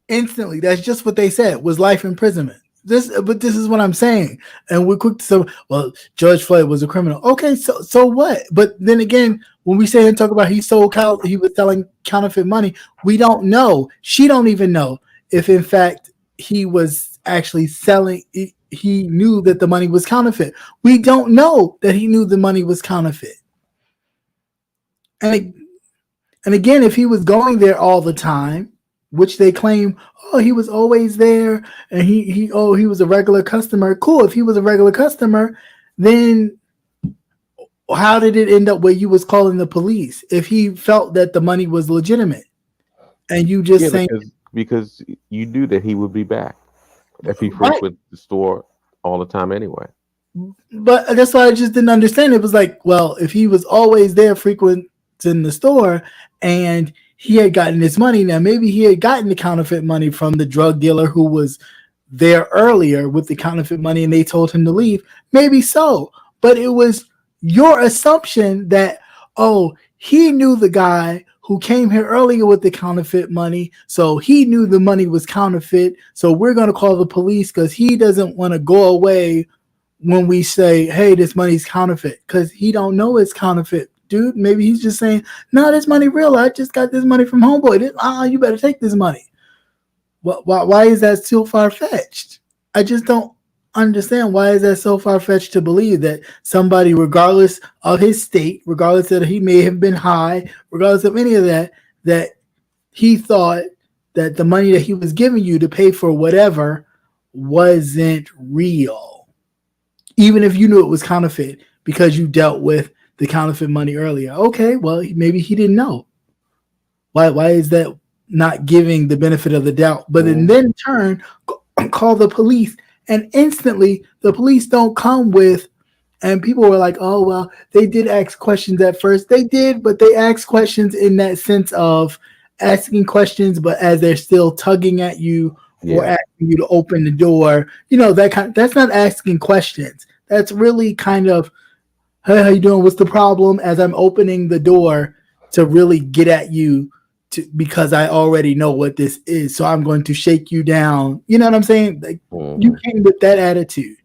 Speaker 1: Instantly, that's just what they said was life imprisonment. This is what I'm saying. And we're quick to say, well, George Floyd was a criminal. Okay, so what? But then again, when we say and talk about he was selling counterfeit money, we don't know. She don't even know if in fact he was actually selling. He knew that the money was counterfeit. We don't know that he knew the money was counterfeit. And again, if he was going there all the time, which they claim, oh, he was always there, and he was a regular customer. Cool. If he was a regular customer, then how did it end up where you was calling the police if he felt that the money was legitimate? And you just saying
Speaker 2: because you knew that he would be back if he frequented the store all the time anyway.
Speaker 1: But that's why I just didn't understand. It was like, well, if he was always there frequenting the store and he had gotten his money, now maybe he had gotten the counterfeit money from the drug dealer who was there earlier with the counterfeit money and they told him to leave. Maybe so. But it was your assumption that, oh, he knew the guy who came here earlier with the counterfeit money, so he knew the money was counterfeit, so we're going to call the police because he doesn't want to go away when we say, hey, this money's counterfeit, because he don't know it's counterfeit. Dude, maybe he's just saying, no, this money real. I just got this money from homeboy. You better take this money. Why is that still far-fetched? I just don't understand. Why is that so far-fetched to believe that somebody, regardless of his state, regardless that he may have been high, regardless of any of that, that he thought that the money that he was giving you to pay for whatever wasn't real, even if you knew it was counterfeit because you dealt with the counterfeit money earlier. Okay, well, maybe he didn't know. Why is that not giving the benefit of the doubt? But then turn, call the police, and instantly the police don't come with, and people were like, oh, well, they did ask questions at first. They did, but they asked questions in that sense of asking questions, but as they're still tugging at you or asking you to open the door, that's not asking questions. That's really kind of, hey, how you doing? What's the problem? As I'm opening the door to really get at you because I already know what this is. So I'm going to shake you down. You know what I'm saying? Like, you came with that attitude.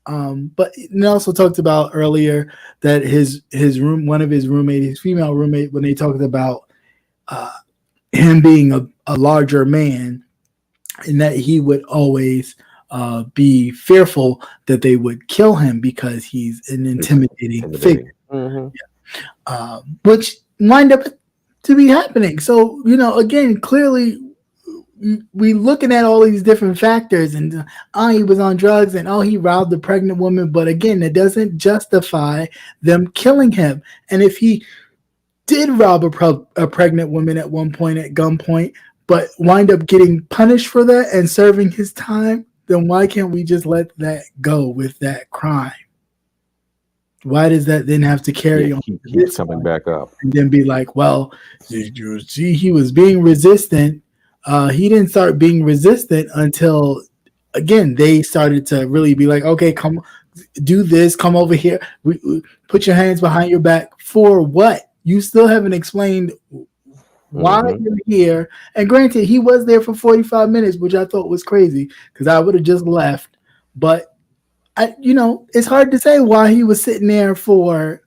Speaker 1: But it also talked about earlier that his one of his roommates, his female roommate, when they talked about him being a larger man, and that he would always be fearful that they would kill him because he's an intimidating figure, which wind up to be happening. So, again, clearly, we looking at all these different factors, and he was on drugs, and he robbed a pregnant woman. But again, it doesn't justify them killing him. And if he did rob a pregnant woman at one point at gunpoint, but wind up getting punished for that and serving his time, then why can't we just let that go with that crime? Why does that then have to carry on?
Speaker 2: Keeps coming back up.
Speaker 1: And then be like, well, you see, he was being resistant. He didn't start being resistant until, again, they started to really be like, okay, come do this. Come over here. Put your hands behind your back. For what? You still haven't explained why you're here. And granted, he was there for 45 minutes, which I thought was crazy because I would have just left. But it's hard to say why he was sitting there for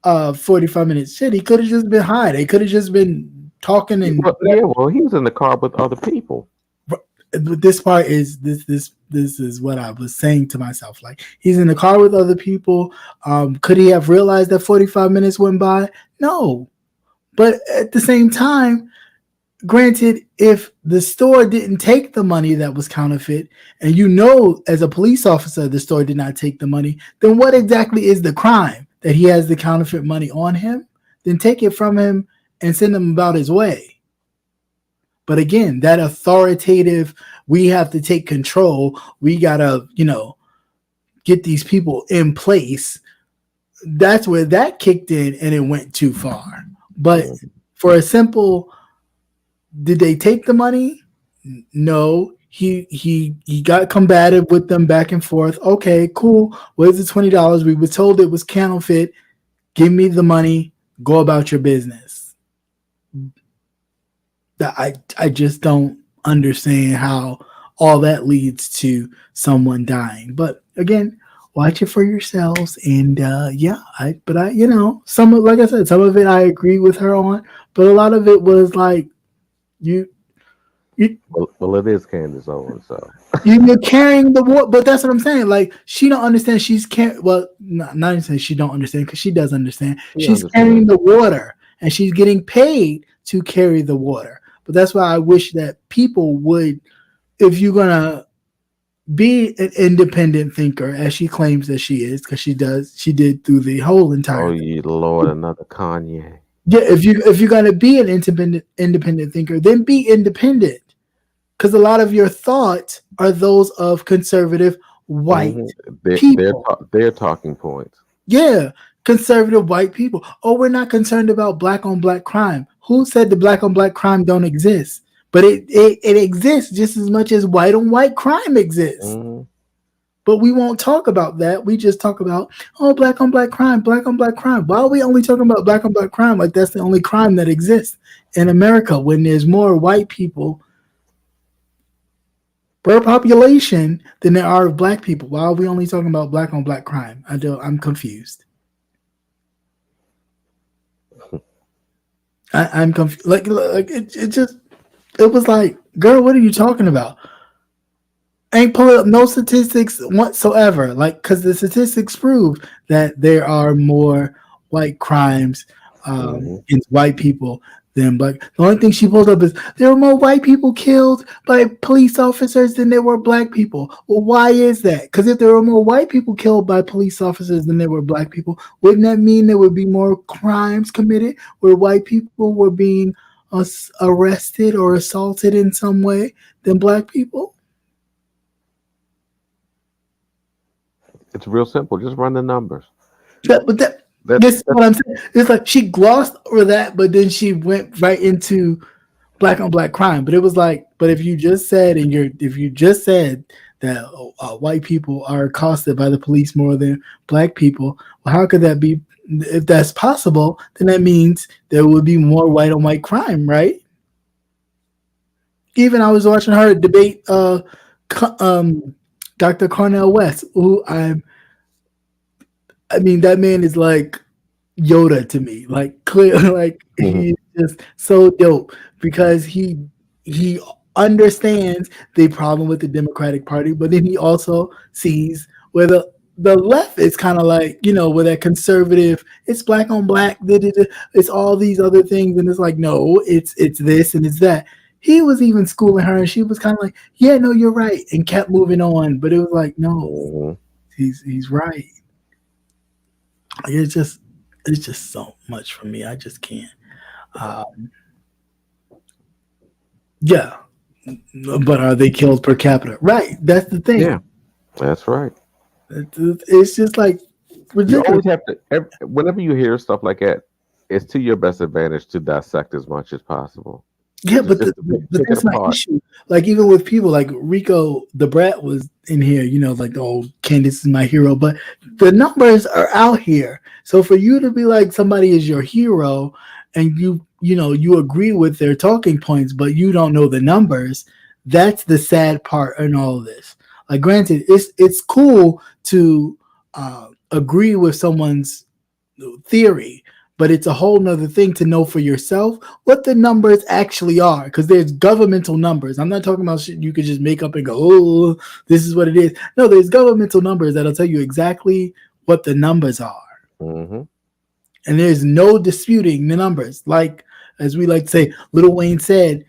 Speaker 1: 45 minutes. Shit, he could have just been high. They could have just been talking and
Speaker 2: well, he was in the car with other people.
Speaker 1: But this part is this is what I was saying to myself. Like, he's in the car with other people. Could he have realized that 45 minutes went by? No. But at the same time, granted, if the store didn't take the money that was counterfeit, and as a police officer, the store did not take the money, then what exactly is the crime? That he has the counterfeit money on him? Then take it from him and send him about his way. But again, that authoritative, we have to take control. We got to, get these people in place. That's where that kicked in and it went too far. But for a simple, did they take the money? No. He got combative with them back and forth. Okay, cool. Where's the $20? We were told it was counterfeit. Give me the money. Go about your business. I just don't understand how all that leads to someone dying. But again, watch it for yourselves. And some of, like I said, some of it I agree with her on, but a lot of it was like
Speaker 2: well, it is Candace Owens, so
Speaker 1: you're carrying the water. But that's what I'm saying. Like, she don't understand. She's not saying she don't understand, because she does understand. She's carrying the water, and she's getting paid to carry the water. But that's why I wish that people would, if you're gonna be an independent thinker, as she claims that she is, because she did through the whole entire.
Speaker 2: Oh, you Lord, another Kanye.
Speaker 1: Yeah, if you're gonna be an independent thinker, then be independent, because a lot of your thoughts are those of conservative white people.
Speaker 2: They're talking points.
Speaker 1: Yeah, conservative white people. Oh, we're not concerned about black on black crime. Who said the black on black crime don't exist? But it exists just as much as white on white crime exists. But we won't talk about that. We just talk about, black on black crime, black on black crime. Why are we only talking about black on black crime? Like, that's the only crime that exists in America, when there's more white people per population than there are black people. Why are we only talking about black on black crime? I'm confused. I'm confused. Like it was like, girl, what are you talking about? Ain't pulling up no statistics whatsoever. Like, because the statistics prove that there are more white crimes against white people than black. The only thing she pulled up is there were more white people killed by police officers than there were black people. Well, why is that? Because if there were more white people killed by police officers than there were black people, wouldn't that mean there would be more crimes committed where white people were being arrested or assaulted in some way than black people?
Speaker 2: It's real simple. Just run the numbers.
Speaker 1: Yeah, but this is what I'm saying. It's like she glossed over that, but then she went right into black on black crime. But it was like, but if you just said that white people are accosted by the police more than black people, well, how could that be? If that's possible, then that means there would be more white on white crime, right? Even I was watching her debate Dr. Cornel West, who I mean, that man is like Yoda to me. Like, clear, like he's just so dope, because he understands the problem with the Democratic Party, but then he also sees where the left is kind of like, where that conservative, it's black on black, it's all these other things, and it's like, no, it's this and it's that. he was even schooling her, and she was kind of like, "Yeah, no, you're right," and kept moving on. But it was like, no,
Speaker 2: Mhm.
Speaker 1: he's right. It's just so much for me. I just can't. Um, yeah, but are they killed per capita? Right. That's the
Speaker 2: Yeah,
Speaker 1: thing.
Speaker 2: that's right.
Speaker 1: It's just like
Speaker 2: You
Speaker 1: ridiculous.
Speaker 2: always have to. Whenever you hear stuff like that, it's to your best advantage to dissect as much as possible.
Speaker 1: Yeah,
Speaker 2: Just,
Speaker 1: but
Speaker 2: just to pick it
Speaker 1: that's my
Speaker 2: apart.
Speaker 1: issue. Like even with people like Rico the Brat was in here, like the old Candace is my hero, but the numbers are out here. So for you to be like somebody is your hero and you agree with their talking points, but you don't know the numbers, that's the sad part in all of this. Like granted, it's cool to agree with someone's theory, but it's a whole nother thing to know for yourself what the numbers actually are. Because there's governmental numbers. I'm not talking about shit you could just make up and go, oh, this is what it is. No, there's governmental numbers that'll tell you exactly what the numbers are.
Speaker 2: Hmm.
Speaker 1: And there's no disputing the numbers. Like, as we like to say, Little Wayne said,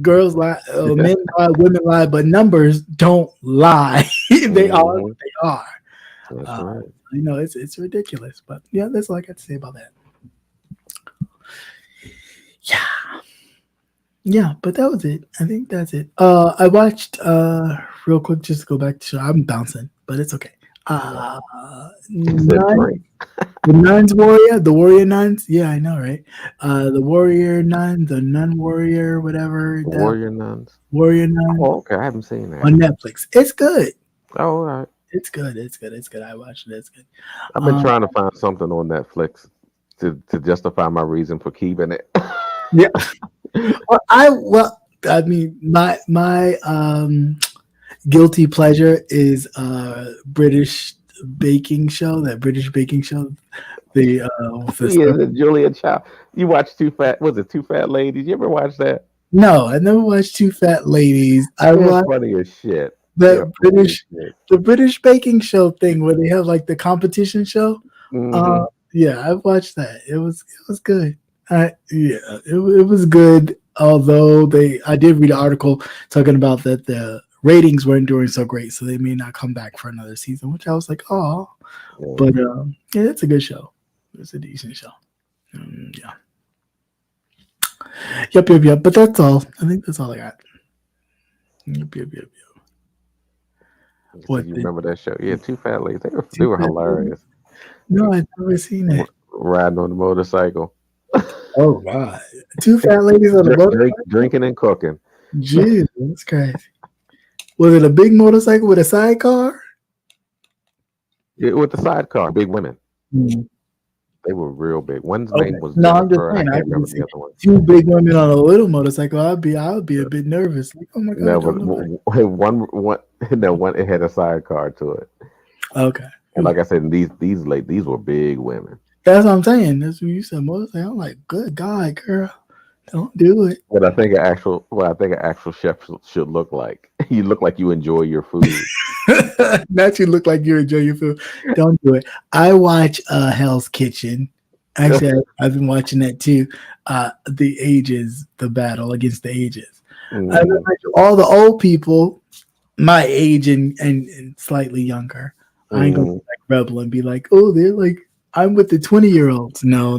Speaker 1: girls lie, men lie, women lie, but numbers don't lie. They are what
Speaker 2: Hmm.
Speaker 1: they are.
Speaker 2: That's
Speaker 1: Uh,
Speaker 2: right.
Speaker 1: it's ridiculous. But yeah, that's all I got to say about that. Yeah. Yeah, but that was it. I think that's it. I watched real quick just to go back to I'm bouncing, but it's okay.
Speaker 2: Yeah. He said
Speaker 1: Nun,
Speaker 2: drink.
Speaker 1: the Nuns Warrior, the Warrior Nuns. Yeah, I know, right? The Warrior Nun, the Nun Warrior, whatever that
Speaker 2: Warrior nuns.
Speaker 1: Warrior Nun
Speaker 2: Oh, okay. I haven't seen that.
Speaker 1: on Netflix. It's good.
Speaker 2: Oh, all right.
Speaker 1: It's good. It's good. It's good. I watched it. It's good.
Speaker 2: I've been
Speaker 1: Um,
Speaker 2: trying to find something on Netflix to justify my reason for keeping it.
Speaker 1: yeah. I mean, my guilty pleasure is British baking show. That British baking show. The
Speaker 2: Yeah, the Julia Child. You watch Two Fat? Was it Two Fat Ladies? You ever watch that?
Speaker 1: no, I never watched Two Fat Ladies. I
Speaker 2: They're
Speaker 1: watched
Speaker 2: funny as shit. They're
Speaker 1: the
Speaker 2: funny as
Speaker 1: British
Speaker 2: shit.
Speaker 1: the British baking show thing where they have like the competition show.
Speaker 2: Hmm.
Speaker 1: Yeah, I watched that. It was good. It was good. Although I did read an article talking about that the ratings weren't doing so great, so they may not come back for another season. Which I was like, oh, but yeah, it's a good show. It's a decent show. Yeah. Yep. But that's all. I think that's all I got. Yep.
Speaker 2: So
Speaker 1: What?
Speaker 2: you remember that show? Yeah, Two Fat Ladies. They were, they
Speaker 1: Two
Speaker 2: were
Speaker 1: Fat Ladies?
Speaker 2: hilarious.
Speaker 1: No, I've never seen that.
Speaker 2: Riding on the motorcycle,
Speaker 1: Oh God, Two Fat Ladies on a motorcycle.
Speaker 2: drinking and cooking.
Speaker 1: Jeez, that's crazy. Was it a big motorcycle with a sidecar?
Speaker 2: Yeah, with the sidecar, big women.
Speaker 1: Hmm.
Speaker 2: They were real big. One's
Speaker 1: Okay.
Speaker 2: name was
Speaker 1: No, I'm just
Speaker 2: Jennifer, and I
Speaker 1: saying. I
Speaker 2: can't
Speaker 1: can
Speaker 2: remember
Speaker 1: see
Speaker 2: the other one.
Speaker 1: two big women on a little motorcycle. I would be a bit nervous. Like, oh my
Speaker 2: No,
Speaker 1: God,
Speaker 2: but
Speaker 1: don't look like.
Speaker 2: one, no, one. It had a sidecar to it,
Speaker 1: Okay,
Speaker 2: and like I said, these were big women.
Speaker 1: that's what I'm saying. That's what you said motorcycle. I'm like, good God, girl, don't do it.
Speaker 2: What I think an actual chef should look like. You look like you enjoy your food.
Speaker 1: Not you look like you enjoy your food. Don't do it. I watch Hell's Kitchen. Actually, I've been watching that too. The ages, the battle against the ages. I
Speaker 2: Mhm.
Speaker 1: like all the old people, my age and slightly younger. I ain't gonna be
Speaker 2: Mhm.
Speaker 1: like rebel and be like, oh, they're like I'm with the 20-year-olds. No.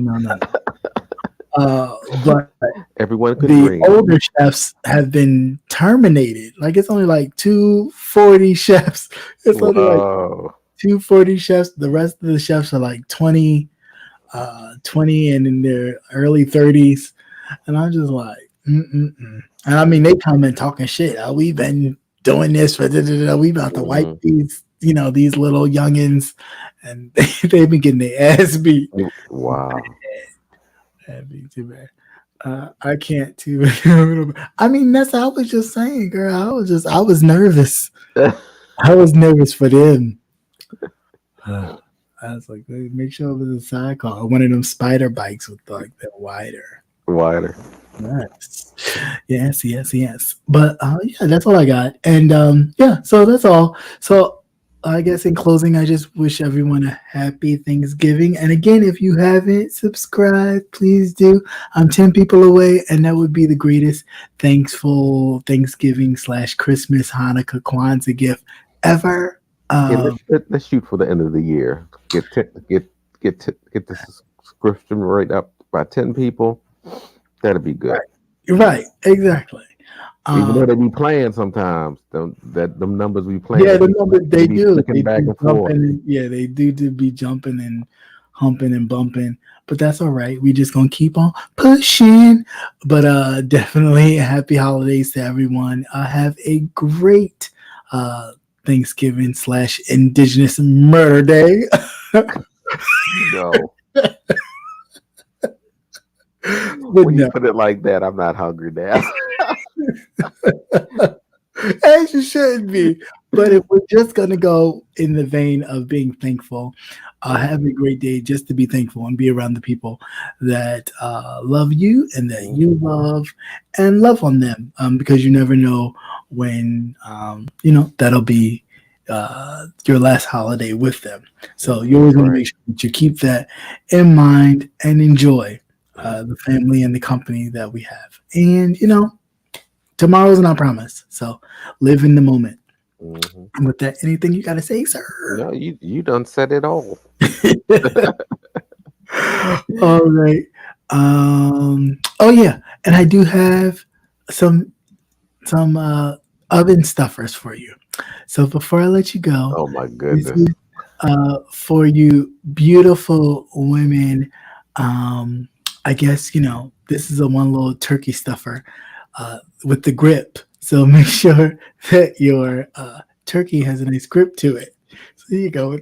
Speaker 1: But
Speaker 2: Everyone could
Speaker 1: the
Speaker 2: dream.
Speaker 1: older chefs have been terminated. Like it's only like 240 chefs. It's only like
Speaker 2: Whoa.
Speaker 1: 240 chefs. The rest of the chefs are like 20 and in their early 30s. And I'm just like, mm-mm-mm. And I mean, they come in talking shit. Oh, we've been doing this for we about to wipe
Speaker 2: Mhm.
Speaker 1: these little youngins, and they've been getting their ass beat.
Speaker 2: Wow.
Speaker 1: That'd be too bad. I can't too. I mean, that's I was just saying, girl. I was nervous. I was nervous for them. I was like, "Hey, make sure it was a sidecar, one of them spider bikes with like the wider.
Speaker 2: Wider.
Speaker 1: Nice. Yes. But yeah, that's all I got. And yeah, so that's all. So I guess in closing, I just wish everyone a happy Thanksgiving. And again, if you haven't subscribed, please do. I'm 10 people away, and that would be the greatest thankful Thanksgiving / Christmas, Hanukkah, Kwanzaa gift ever.
Speaker 2: Yeah, let's shoot for the end of the year. Get the subscription rate up by 10 people. That'd be good.
Speaker 1: Right, exactly.
Speaker 2: Even though they be playing sometimes, them numbers we playing.
Speaker 1: Yeah, the numbers they
Speaker 2: be
Speaker 1: do.
Speaker 2: clicking
Speaker 1: They
Speaker 2: back
Speaker 1: do
Speaker 2: and forth.
Speaker 1: yeah, they do be jumping and humping and bumping. But that's all right. We just gonna keep on pushing. But definitely happy holidays to everyone. Have a great Thanksgiving / Indigenous Murder Day.
Speaker 2: No.
Speaker 1: But
Speaker 2: When
Speaker 1: no.
Speaker 2: you put it like that, I'm not hungry now.
Speaker 1: As you shouldn't be. But if we're just going to go in the vein of being thankful, have a great day just to be thankful and be around the people that love you and that you love and love on them, because you never know when, that'll be your last holiday with them. So you always want to make sure that you keep that in mind and enjoy the family and the company that we have. And, tomorrow's not promised. So live in the moment.
Speaker 2: Mm-hmm.
Speaker 1: And with that, anything you got to say, sir?
Speaker 2: No, you done said it all.
Speaker 1: All right. Oh yeah, and I do have some oven stuffers for you. So before I let you go,
Speaker 2: Oh my
Speaker 1: this
Speaker 2: goodness.
Speaker 1: is for you beautiful women. I guess this is a one little turkey stuffer with the grip. So make sure that your turkey has a nice grip to it. So there you go.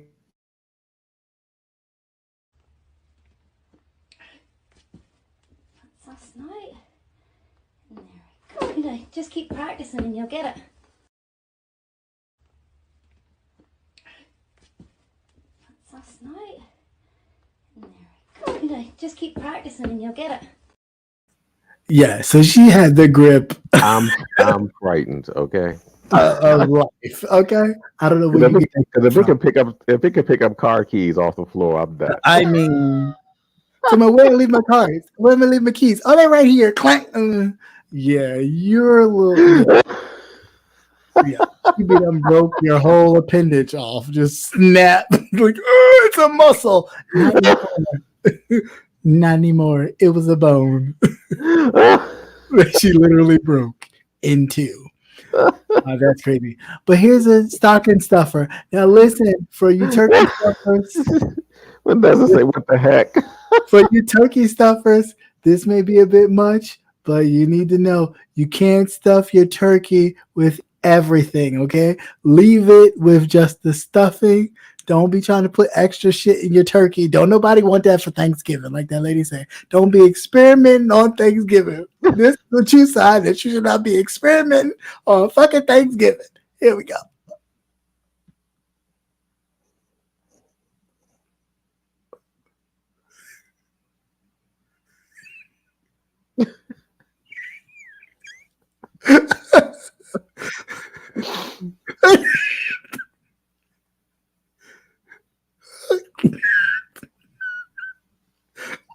Speaker 4: Last night. There we go. Just keep practicing and you'll get it. Last night. There we go. Just keep practicing and you'll get it.
Speaker 1: Yeah, so she had the grip
Speaker 2: I'm frightened. Okay.
Speaker 1: of life. Okay, I don't know what you get.
Speaker 2: Because if it can pick up car keys off the floor, I'm done.
Speaker 1: I mean, where do I leave my cards? Where am I leave my keys? Oh, they're right here. Clank. Yeah, you're a little. Yeah, you be done broke your whole appendage off. Just snap. Like, oh, it's a muscle. Not anymore. Not anymore. It was a bone that she literally broke in two. That's crazy. But here's a stocking stuffer. Now listen, for you turkey stuffers.
Speaker 2: When does it say what the heck?
Speaker 1: For you turkey stuffers, this may be a bit much, but you need to know you can't stuff your turkey with everything, okay? Leave it with just the stuffing. Don't be trying to put extra shit in your turkey. Don't nobody want that for Thanksgiving, like that lady said. Don't be experimenting on Thanksgiving. This is what you sign that you should not be experimenting on fucking Thanksgiving. Here we go.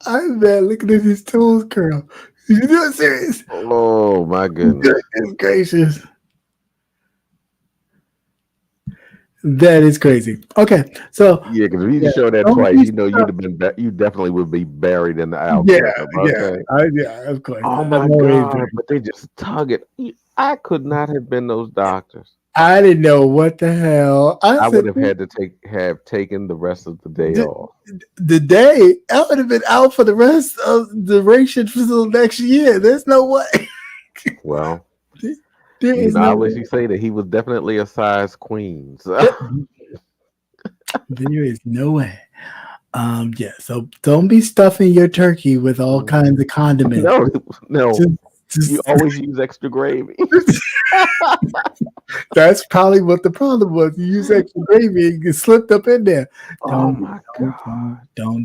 Speaker 1: I'm mad looking at these toes curl. You doing serious?
Speaker 2: Oh my goodness.
Speaker 1: Goodness gracious. That is crazy. Okay, so
Speaker 2: Yeah, because if you show that twice, you definitely would be buried in the algorithm.
Speaker 1: yeah, of course.
Speaker 2: Oh my God! But they just tug it. I could not have been those doctors.
Speaker 1: I didn't know what the hell.
Speaker 2: I would have had to have taken the rest of the day off.
Speaker 1: The day I would have been out for the rest of the duration for the next year. There's no way.
Speaker 2: Well,
Speaker 1: there is no
Speaker 2: I wish you say that he was definitely a size queen. So.
Speaker 1: There is no way. Yeah. So don't be stuffing your turkey with all kinds of condiments.
Speaker 2: No. You always use extra gravy.
Speaker 1: That's probably what the problem was. You use extra gravy and get slipped up in there. Don't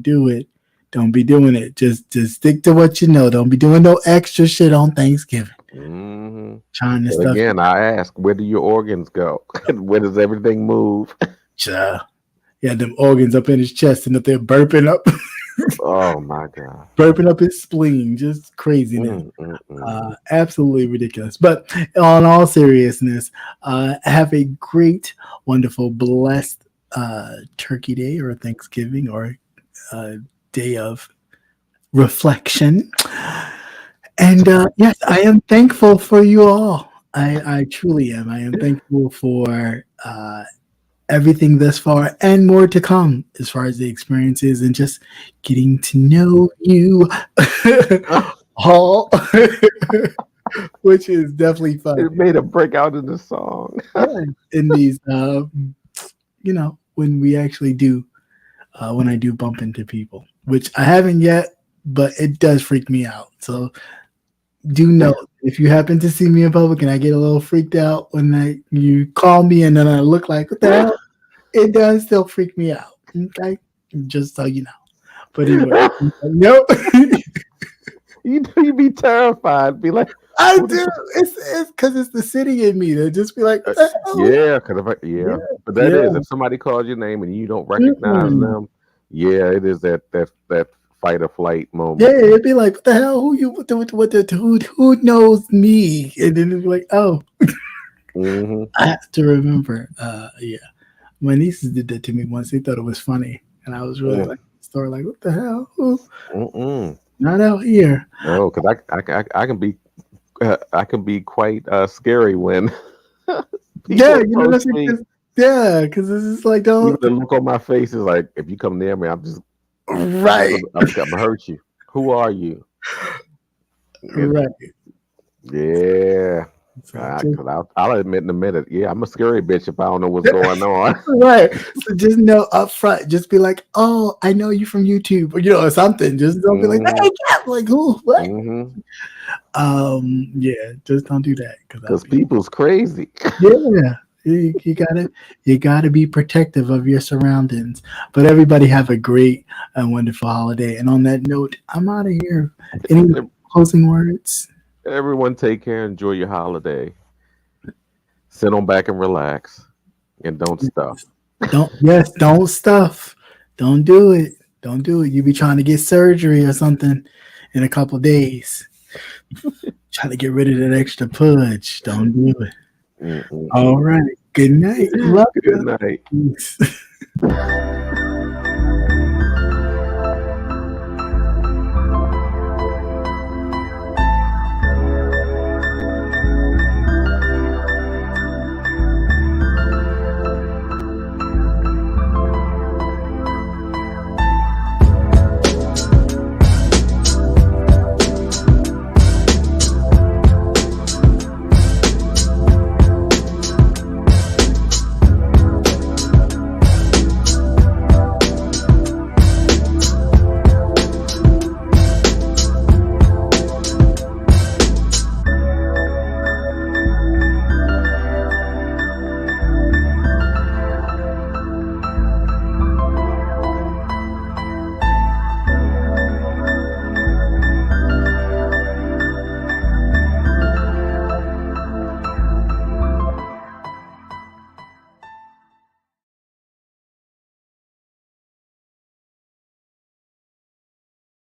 Speaker 1: do it. Don't be doing it. Just stick to what you know. Don't be doing no extra shit on Thanksgiving.
Speaker 2: Mm-hmm.
Speaker 1: Trying to stuff.
Speaker 2: Again, I ask, where do your organs go? Where does everything move?
Speaker 1: He had them organs up in his chest and up there burping up,
Speaker 2: Oh my God.
Speaker 1: burping up his spleen. Just craziness. Absolutely ridiculous. But on all seriousness, have a great, wonderful, blessed Turkey Day or Thanksgiving or day of reflection. And yes, I am thankful for you all. I truly am. I am thankful for everything thus far and more to come as far as the experiences and just getting to know you all, which is definitely fun.
Speaker 2: It made a breakout in the song.
Speaker 1: In these, when we actually do, when I do bump into people, which I haven't yet, but it does freak me out. So do know if you happen to see me in public and I get a little freaked out when you call me and then I look like, what the hell? It does still freak me out. Okay, just so you know. But anyway, no.
Speaker 2: You be terrified. Be like,
Speaker 1: I do. It's because it's the city in me to just be like, what the hell?
Speaker 2: yeah, But that is if somebody calls your name and you don't recognize them. Yeah, it is that fight or flight moment.
Speaker 1: Yeah, it'd be like, what the hell? Who knows me? And then it'd be like, oh, I have to remember. Yeah, my nieces did that to me once. They thought it was funny, and I was really like, what the hell? Not out here.
Speaker 2: No, because I can be quite scary when.
Speaker 1: Because it's just like, don't.
Speaker 2: The look on my face is like, if you come near me, I'm just.
Speaker 1: Right.
Speaker 2: I'm gonna hurt you. Who are you?
Speaker 1: Right.
Speaker 2: Yeah. I'll admit in a minute. Yeah, I'm a scary bitch if I don't know what's going on.
Speaker 1: Right. So just know up front. Just be like, oh, I know you from YouTube, or something. Just don't be like, hey, like who? What? Yeah. Just don't do that
Speaker 2: because people's crazy.
Speaker 1: Yeah. You gotta be protective of your surroundings. But everybody have a great and wonderful holiday. And on that note, I'm out of here. Any closing words?
Speaker 2: Everyone take care. Enjoy your holiday. Sit on back and relax. And don't stuff.
Speaker 1: Don't stuff. Don't do it. Don't do it. You be trying to get surgery or something in a couple days. Trying to get rid of that extra pudge. Don't do it. All right. Good night. Love
Speaker 2: Good night.
Speaker 1: you.